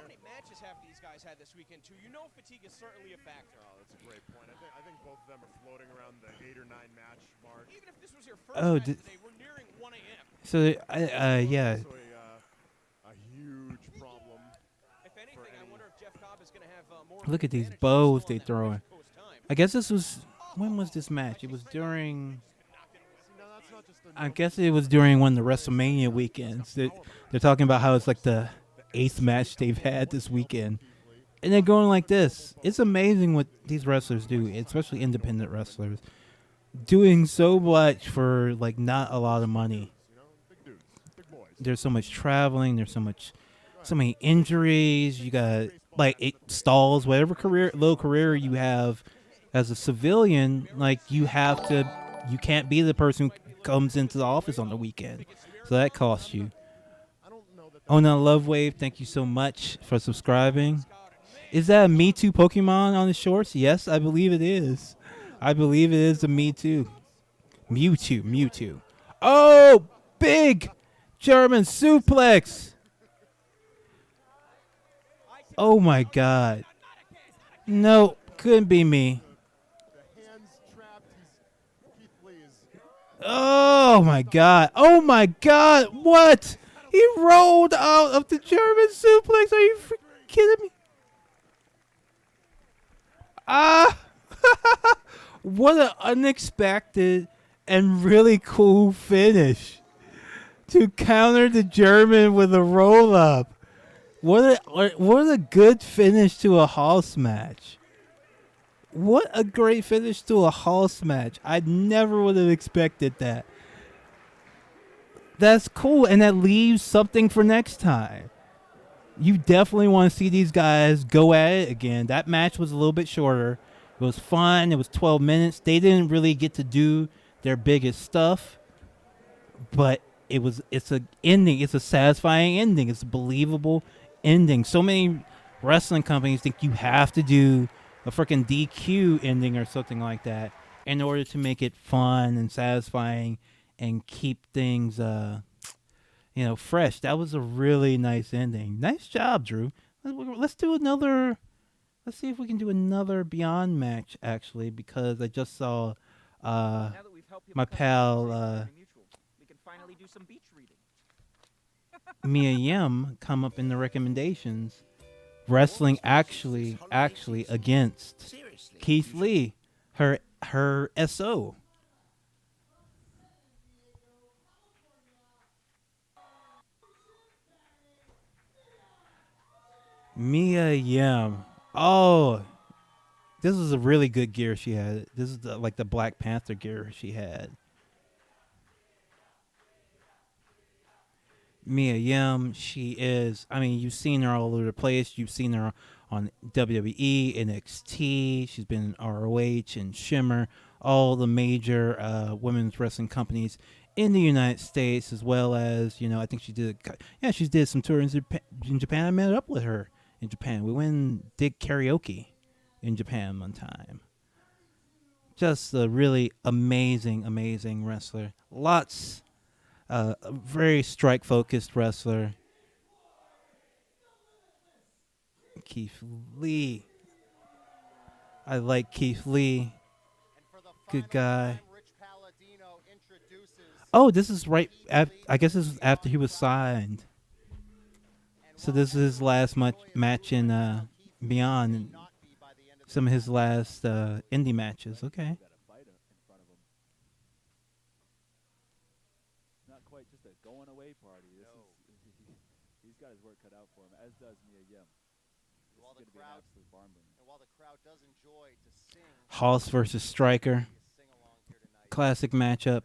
many matches have these guys had this weekend too? Fatigue is certainly a factor. Oh, that's a great point. I think both of them are floating around the 8 or 9 match mark. Even if this was your first match today, we're nearing 1 a.m. So yeah. A huge problem. If anything, I wonder if Jeff Cobb is going to have more. Look at these bows they throwing. I guess this was when was this match? It was during. I guess it was during one of the WrestleMania weekends. They're talking about how it's like the 8th match they've had this weekend, and they're going like this. It's amazing what these wrestlers do, especially independent wrestlers, doing so much for like not a lot of money. There's so much traveling. There's so many injuries. You got like it stalls whatever little career you have as a civilian. Like you can't be the person who comes into the office on the weekend, so that costs you. Oh no, Love Wave, thank you so much for subscribing. Is that a Me Too Pokemon on the shorts? Yes, I believe it is. I believe it is a Me Too. Mewtwo. Oh, big German suplex. Oh my God. No, couldn't be me. Oh my God. Oh my God. What? He rolled out of the German suplex. Are you kidding me? What an unexpected and really cool finish to counter the German with a roll up. What a good finish to a house match. What a great finish to a house match. I never would have expected that. That's cool, and that leaves something for next time. You definitely want to see these guys go at it again. That match was a little bit shorter. It was fun. It was 12 minutes. They didn't really get to do their biggest stuff, but it's a ending. It's a satisfying ending. It's a believable ending. So many wrestling companies think you have to do a freaking DQ ending or something like that. in order to make it fun and satisfying and keep things fresh. That was a really nice ending. Nice job, Drew. Let's do another. Let's see if we can do another Beyond match, actually, because I just saw my pal we can finally do some beach reading. Mia Yim come up in the recommendations, wrestling actually against Keith Lee, her SO. Mia Yim. Oh, this is a really good gear she had. This is like the Black Panther gear she had. Mia Yim, she is, I mean, you've seen her all over the place. You've seen her on WWE, NXT. She's been in ROH and Shimmer, all the major women's wrestling companies in the United States, as well as, I think she did some tours in Japan. I met up with her in Japan. We went and did karaoke in Japan one time. Just a really amazing wrestler. Lots, a very strike-focused wrestler. Keith Lee. I like Keith Lee. Good guy. Oh, this is right. I guess this is after he was signed. So this is his last match in Beyond. And some of his last indie matches. Okay. Not quite just a going away party. He's got his work cut out for him, as does Mia Yim. While the crowd does enjoy to sing. Hoss versus Striker. Classic matchup.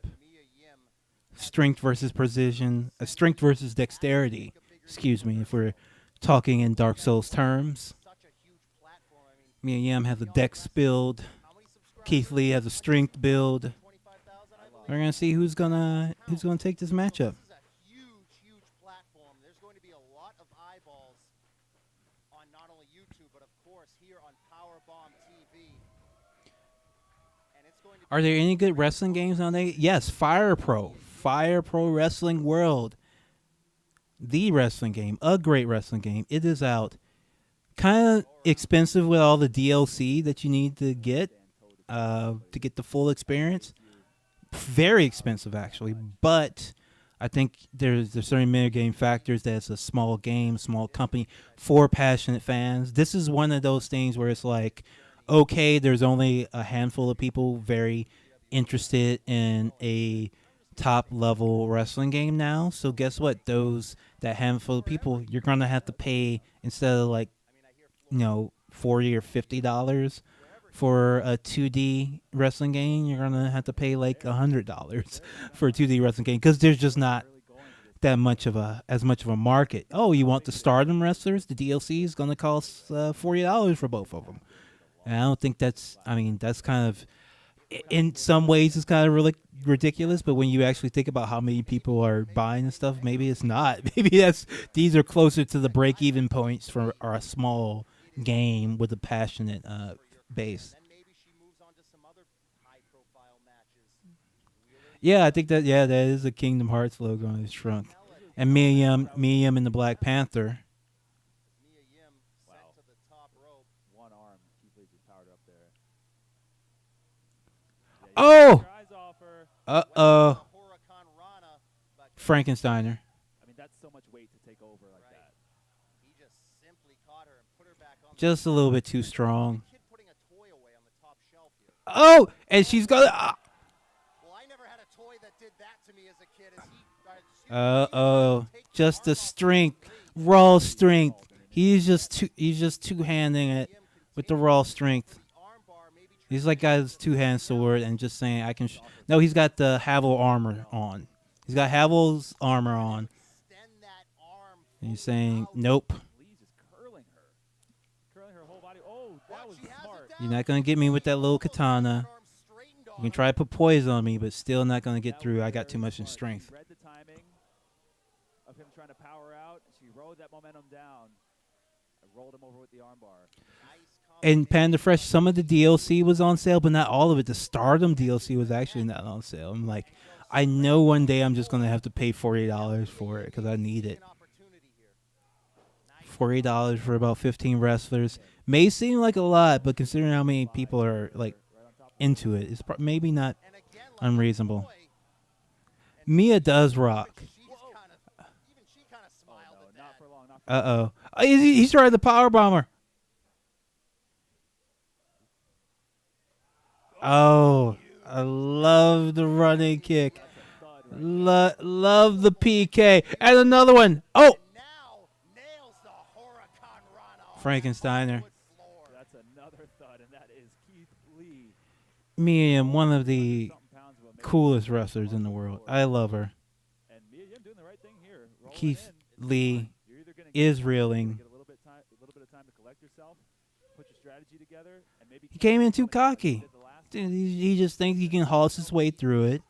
Strength versus precision. Strength versus dexterity. Excuse me, if we're talking in Dark Souls terms. Mia Yim has a dex build. Keith Lee has a strength build. We're gonna see who's gonna take this matchup. Huge platform. There's going to be a lot of eyeballs on not only YouTube, but of course here on Powerbomb TV. And it's going to Are there any good wrestling games nowadays? Yes, Fire Pro Wrestling World. The wrestling game, a great wrestling game. It is out. Kind of expensive with all the DLC that you need to get the full experience. Very expensive, actually. But I think there's certain minigame factors that it's a small game, small company for passionate fans. This is one of those things where it's like, okay, there's only a handful of people very interested in a top-level wrestling game now. So guess what? That handful of people, you're going to have to pay, instead of like, $40 or $50 for a 2D wrestling game, you're going to have to pay like $100 for a 2D wrestling game, because there's just not as much of a market. Oh, you want the Stardom wrestlers? The DLC is going to cost $40 for both of them. And I don't think that's kind of, in some ways it's kind of really ridiculous, but when you actually think about how many people are buying and stuff, maybe it's not. Maybe these are closer to the break-even points for a small game with a passionate base. Yeah, I think that is a Kingdom Hearts logo on his trunk. And Mia Yim in the Black Panther. One arm. Keith Lee's powered up there. Oh! Uh-oh. Frankensteiner. I mean, that's so much weight to take over like that. He just simply caught her and put her back on. Just a little bit too strong. Oh! And she's got it. Well, I never had a toy that did that to me as a kid. Uh-oh. Just the strength. Raw strength. He's just two-handing it with the raw strength. He's like got his two-hand sword and just saying, I can... No, he's got the Havel armor on. He's got Havel's armor on. And he's saying, nope. You're not going to get me with that little katana. You can try to put poison on me, but still not going to get through. I got too much in strength. Read the timing of him trying to power out. She rode that momentum down. I rolled him over with the armbar. in Panda Fresh, some of the DLC was on sale, but not all of it. The Stardom DLC was actually not on sale. I'm like, I know one day I'm just gonna have to pay $40 for it because I need it. $40 for about 15 wrestlers may seem like a lot, but considering how many people are like into it, it's maybe not unreasonable. Mia does rock. Uh-oh. He started the power bomber. Oh, I love the running kick. Love the PK. And another one. Oh! Frankensteiner. That's another thud, and that is Keith Lee. Mia Yim, one of the coolest wrestlers in the world. I love her. And Mia Yim doing the right thing here. Keith Lee is reeling. Get a little bit of time to collect yourself, put your strategy together, and maybe He came in too cocky. He just thinks he can horse his way through it.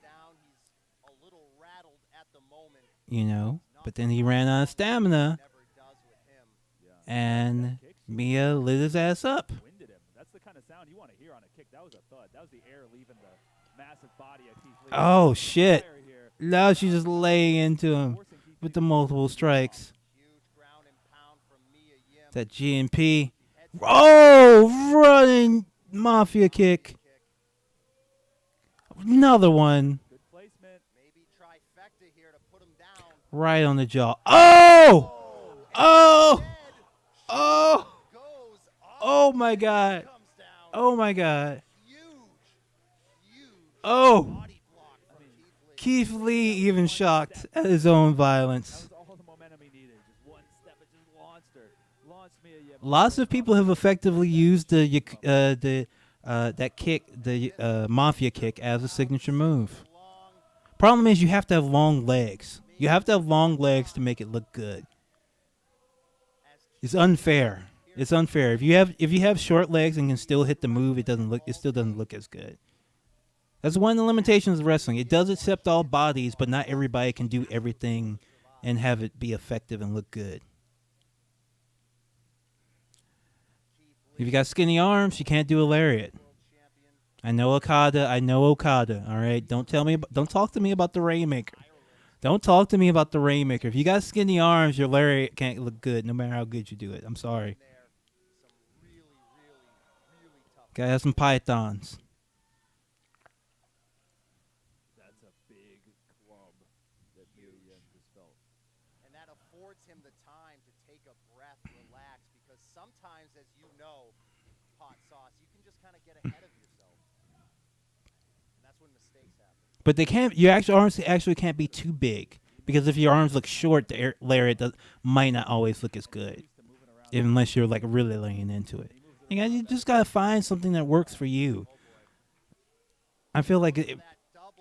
You know, but then he ran out of stamina. And Mia lit his ass up. That's the kind of sound you want to hear on a kick. That was a thud. That was the air leaving the massive body of Keith Lee. Oh, shit. Now she's just laying into him with the multiple strikes. That GMP. Oh, running Mafia kick. Another one. Right on the jaw. Oh! Oh! Oh! Oh my God! Oh my God! Oh! Keith Lee even shocked at his own violence. Lots of people have effectively used that kick, the Mafia kick, as a signature move. Problem is, you have to have long legs. You have to have long legs to make it look good. It's unfair. It's unfair. If you have short legs and can still hit the move, it still doesn't look as good. That's one of the limitations of wrestling. It does accept all bodies, but not everybody can do everything and have it be effective and look good. If you got skinny arms, you can't do a lariat. I know Okada. All right, don't talk to me about the Rainmaker. Don't talk to me about the Rainmaker. If you got skinny arms, your lariat can't look good, no matter how good you do it. I'm sorry. Gotta have some pythons. That's a big club that Mia Yim just felt. And that affords him the time to take a breath, relax, because sometimes, as you know, Hot Sauce, you can just kind of get ahead of yourself. And that's when mistakes happen. But they can't. Your arms actually can't be too big, because if your arms look short, the lariat might not always look as good, unless you're like really laying into it. You just gotta find something that works for you. I feel like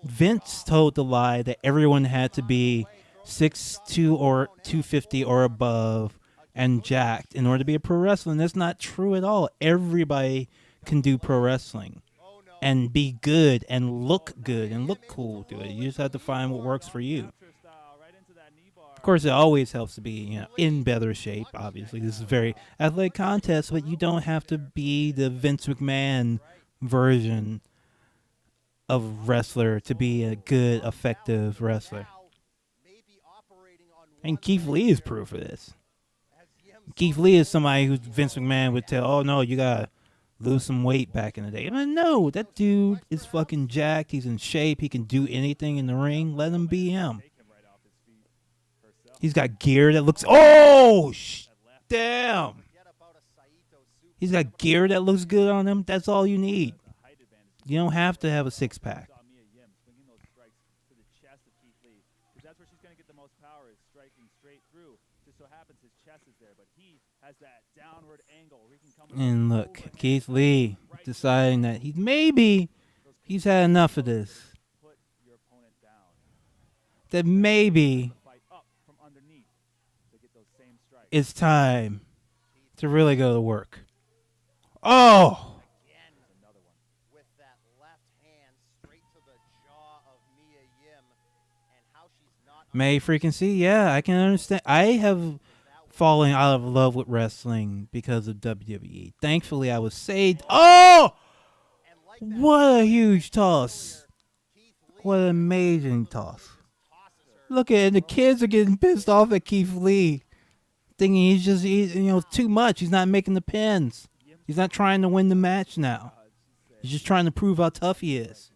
Vince told the lie that everyone had to be 6'2" or 250 or above and jacked in order to be a pro wrestler. And that's not true at all. Everybody can do pro wrestling and be good and look cool to it. You just have to find what works for you. Of course, it always helps to be, in better shape. Obviously, this is a very athletic contest, but you don't have to be the Vince McMahon version of wrestler to be a good, effective wrestler. And Keith Lee is proof of this. Keith Lee is somebody who Vince McMahon would tell, "Oh no, you gotta lose some weight back in the day." I mean, no, that dude is fucking jacked. He's in shape. He can do anything in the ring. Let him be him. He's got gear that looks... Oh, damn. He's got gear that looks good on him. That's all you need. You don't have to have a six-pack. That's where she's going to get the most power, is striking straight through. Just so happens his chest is there, but he has that downward angle where he can come... And look, Keith Lee deciding that he's had enough of this. That maybe it's time to really go to work. Oh! May freaking see. Yeah, I can understand. I have falling out of love with wrestling because of WWE. Thankfully, I was saved. Oh! What a huge toss. What an amazing toss. Look at it. The kids are getting pissed off at Keith Lee. Thinking he's too much. He's not making the pins. He's not trying to win the match now. He's just trying to prove how tough he is.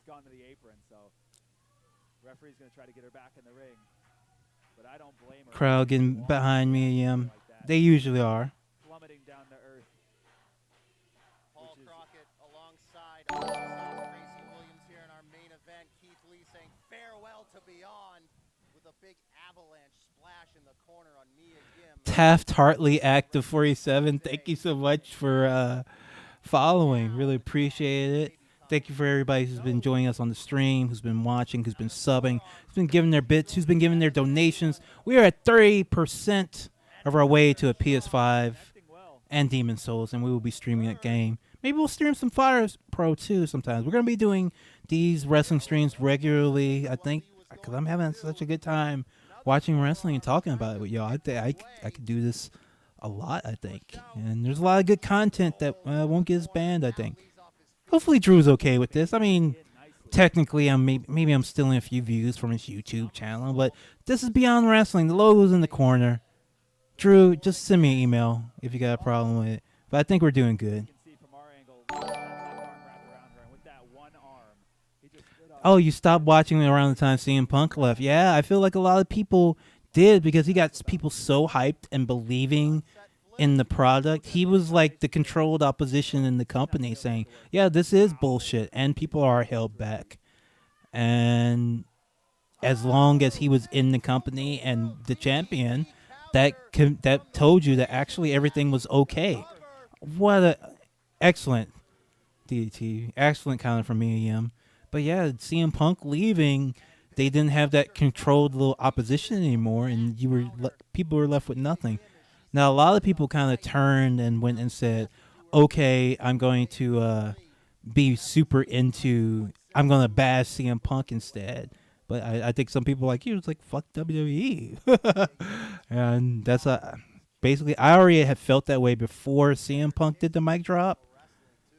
Gone to the apron, so referee's gonna try to get her back in the ring. But I don't blame her. Crowd getting behind me, they usually are. Plummeting down to earth. Paul Crockett alongside Tracy Williams here in our main event. Keith Lee saying farewell to Beyond with a big avalanche splash in the corner on Mia Yim. Taft Hartley, Active 47. Thank you so much for following. Really appreciate it. Thank you for everybody who's been joining us on the stream, who's been watching, who's been subbing, who's been giving their bits, who's been giving their donations. We are at 30% of our way to a PS5 and Demon Souls, and we will be streaming that game. Maybe we'll stream some Fire Pro too sometimes. We're going to be doing these wrestling streams regularly, I think, because I'm having such a good time watching wrestling and talking about it with y'all. I could do this a lot, I think. And there's a lot of good content that won't get us banned, I think. Hopefully Drew's okay with this. I mean, technically, maybe I'm stealing a few views from his YouTube channel, but this is Beyond Wrestling. The logo's in the corner. Drew, just send me an email if you got a problem with it. But I think we're doing good. Oh, you stopped watching around the time CM Punk left. Yeah, I feel like a lot of people did because he got people so hyped and believing in the product. He was like the controlled opposition in the company saying, yeah, this is bullshit, and people are held back. And as long as he was in the company and the champion, that told you that actually everything was okay. What a excellent DDT. Excellent counter from me, But yeah, CM Punk leaving, they didn't have that controlled little opposition anymore, and people were left with nothing. Now, a lot of people kind of turned and went and said, okay, I'm going to be super into, I'm going to bash CM Punk instead. But I think some people like you, it's like, fuck WWE. And that's basically, I already had felt that way before CM Punk did the mic drop.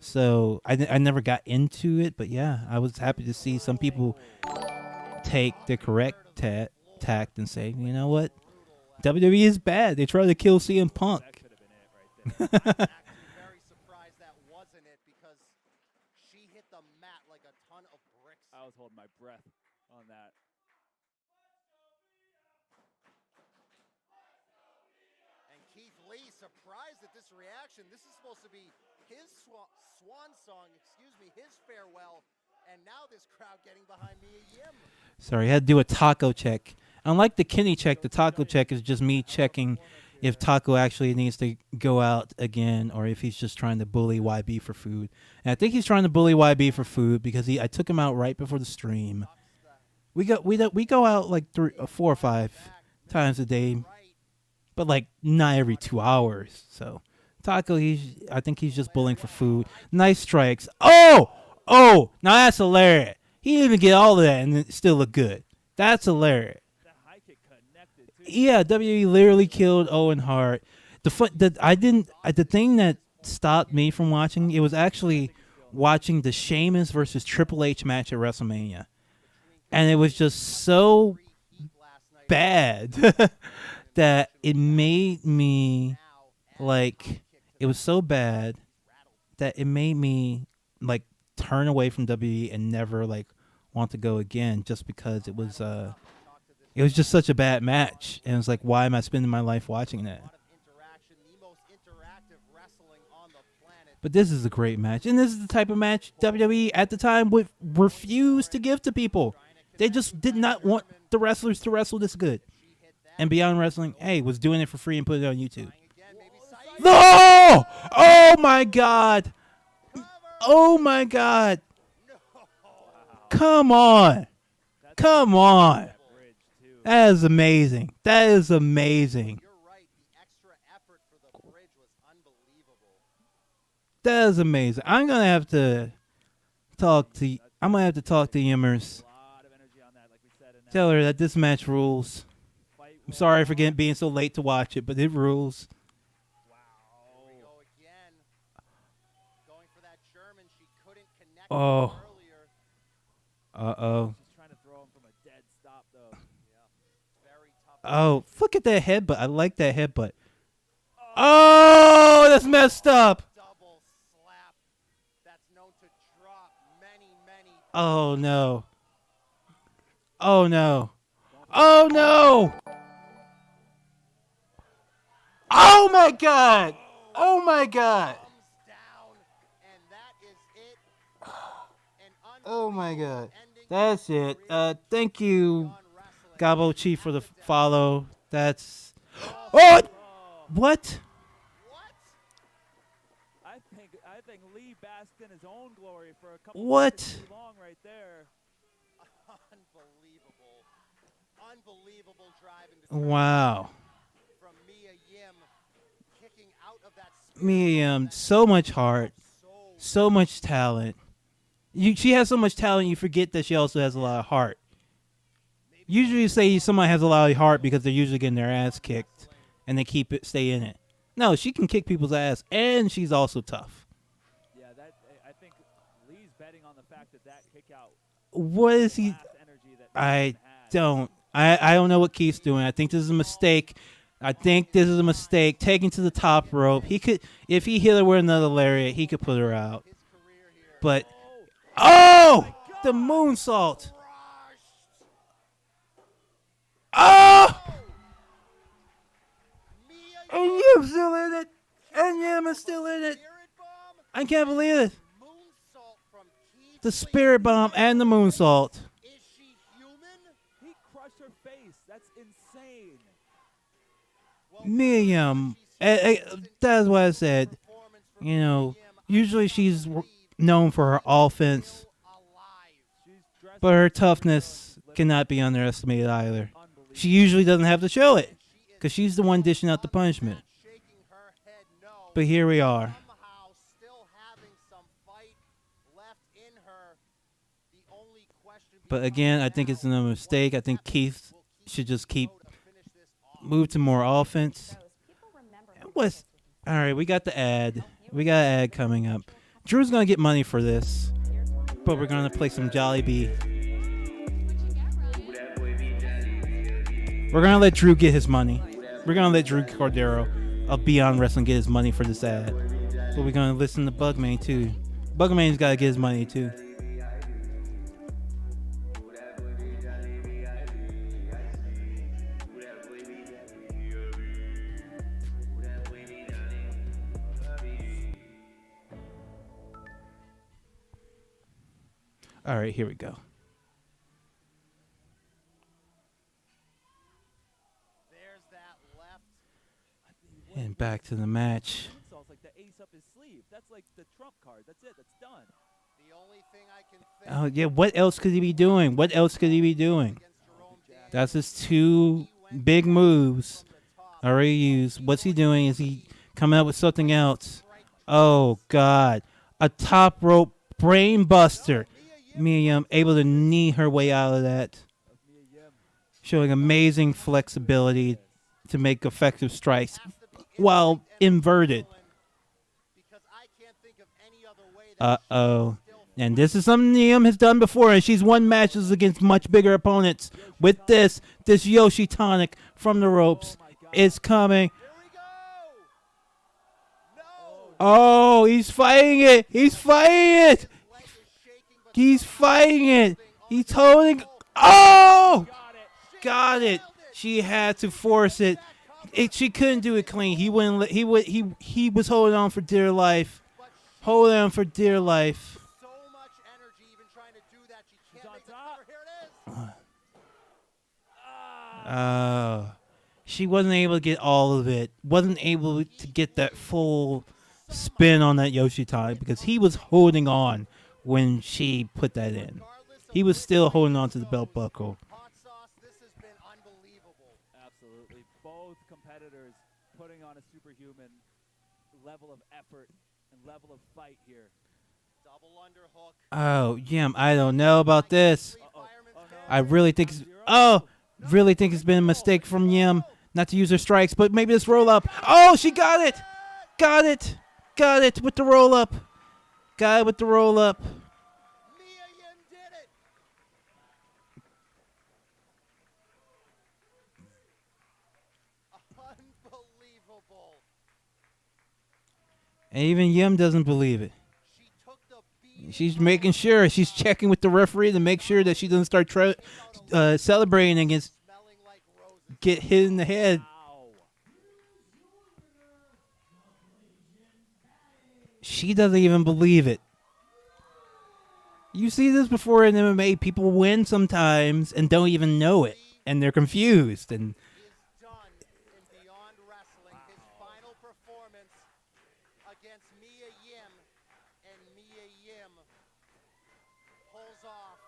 So I never got into it, but yeah, I was happy to see some people take the correct tact and say, you know what? WWE is bad. They tried to kill CM Punk. Very surprised that wasn't it because she hit the mat like a ton of bricks. I was holding my breath on that. And Keith Lee surprised at this reaction. This is supposed to be his swan song, his farewell. And now this crowd getting behind Mia Yim. Sorry, I had to do a taco check. Unlike the Kenny check, the taco check is just me checking if Taco actually needs to go out again or if he's just trying to bully YB for food. And I think he's trying to bully YB for food because I took him out right before the stream. We go out like 4 or 5 times a day, but like not every 2 hours. So Taco, I think he's just bullying for food. Nice strikes. Oh, now that's hilarious. He didn't even get all of that and it still look good. That's hilarious. Yeah, WWE literally killed Owen Hart. The thing that stopped me from watching it was actually watching the Sheamus versus Triple H match at WrestleMania, and it was just so bad that it made me like it was so bad that it made me like turn away from WWE and never like want to go again just because it was just such a bad match, and it's like, why am I spending my life watching that? But this is a great match, and this is the type of match WWE at the time would refuse to give to people. They just did not want the wrestlers to wrestle this good. And Beyond Wrestling, was doing it for free and put it on YouTube. No! Oh my God! Oh my God! Come on! Come on! That is amazing. That is amazing. That is amazing. I'm gonna have to talk to Yimmers. Tell her that this match rules. Sorry for being so late to watch it, but it rules. Oh. Uh-oh. Oh, look at that headbutt. I like that headbutt. Oh, that's messed up. Oh, no. Oh, no. Oh, no. Oh, my God. Oh, my God. Oh, my God. That's it. Thank you, Gabo Chief, for the follow. That's... Oh! What? I think Lee basked in his own glory for a couple What? seconds too long right there. Unbelievable drive into Wow. from Mia Yim, kicking out of that Mia Yim, so much heart, so much talent. She has so much talent, you forget that she also has a lot of heart. Usually you say somebody has a lot of heart because they're usually getting their ass kicked and they stay in it. No, she can kick people's ass, and she's also tough. Yeah, I think Lee's betting on the fact that kick out. What is he? I don't know what Keith's doing. I think this is a mistake. Taking to the top rope. He could, if he hit her with another lariat, he could put her out. But, the moonsault. Oh! And Yim's still in it. And Yim is still in it. I can't believe it. The spirit bomb and the moonsault. He crushed her face. That's insane. Mia Yim. That's what I said. You know, usually she's known for her offense. But her toughness cannot be underestimated either. She usually doesn't have to show it, because she's the one dishing out the punishment. But here we are. But again, I think it's another mistake. I think Keith should just move to more offense. All right, we got the ad. We got an ad coming up. Drew's going to get money for this, but we're going to play some Jollibee. We're going to let Drew get his money. We're going to let Drew Cordero of Beyond Wrestling get his money for this ad. But we're going to listen to Bugman, too. Bugman's got to get his money, too. All right, here we go. And back to the match. Moonsault's like the ace up his sleeve. That's like the trump card. That's it. That's done. The only thing I can think Oh, yeah, what else could he be doing? That's his two big moves already used. What's he doing? Is he coming up with something else? Oh, God. A top rope brain buster. Mia Yim able to knee her way out of that. Showing amazing flexibility to make effective strikes while inverted. Uh-oh. And this is something Yim has done before, and she's won matches against much bigger opponents. With this Yoshi Tonic from the ropes is coming. Oh, he's fighting it. He's fighting it. He's fighting it. He's holding. Oh! Got it. She had to force it. She couldn't do it clean. He wouldn't. He was holding on for dear life. Holding on for dear life. She wasn't able to get all of it. Wasn't able to get that full spin on that Yoshi time because he was holding on when she put that in. He was still holding on to the belt buckle. Absolutely. Both competitors putting on a superhuman level of effort and level of fight here. Oh, Jim, I don't know about this. I really think it's... Oh, really think it's been a mistake from Yim not to use her strikes, but maybe this roll up. Oh, she got it. Got it. Got it with the roll up. Got it with the roll up. Mia Yim did it. Unbelievable. And even Yim doesn't believe it. She's making sure. She's checking with the referee to make sure that she doesn't start celebrating against get hit in the head. She doesn't even believe it. You see this before in MMA. People win sometimes and don't even know it. And they're confused. And Against Mia Yim, and Mia Yim pulls off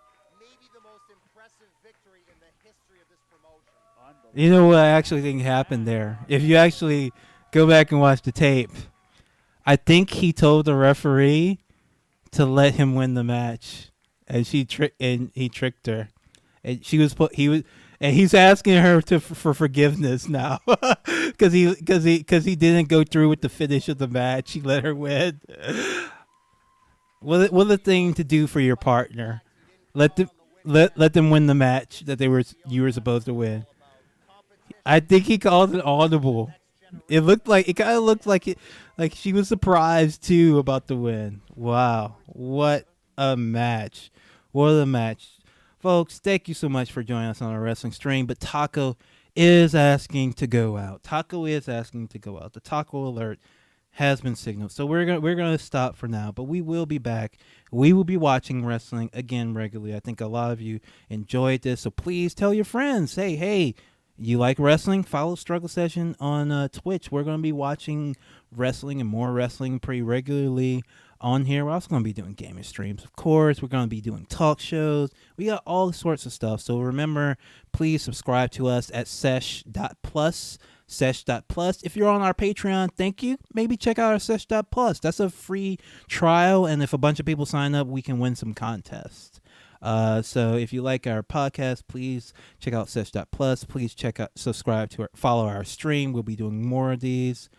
maybe the most impressive victory in the history of this promotion. you know what I actually think happened there? If you actually go back and watch the tape, I think he told the referee to let him win the match, and he tricked her, and and he's asking her for forgiveness now because he didn't go through with the finish of the match. He let her win. What a thing to do for your partner. Let them win the match that you were supposed to win. I think he called it audible. It kind of looked like she was surprised too about the win. Wow, what a match! What a match, folks! Thank you so much for joining us on our wrestling stream. But Taco is asking to go out. The Taco alert has been signaled, so we're gonna stop for now. But we will be back. We will be watching wrestling again regularly. I think a lot of you enjoyed this, so please tell your friends. Hey. You like wrestling? Follow Struggle Session on Twitch. We're going to be watching wrestling and more wrestling pretty regularly on here. We're also going to be doing gaming streams, of course. We're going to be doing talk shows. We got all sorts of stuff. So remember, please subscribe to us at sesh.plus. Sesh.plus. If you're on our Patreon, thank you. Maybe check out our Sesh.plus. That's a free trial, and if a bunch of people sign up, we can win some contests. So if you like our podcast, please check out Sesh.plus. Please subscribe to follow our stream. We'll be doing more of these.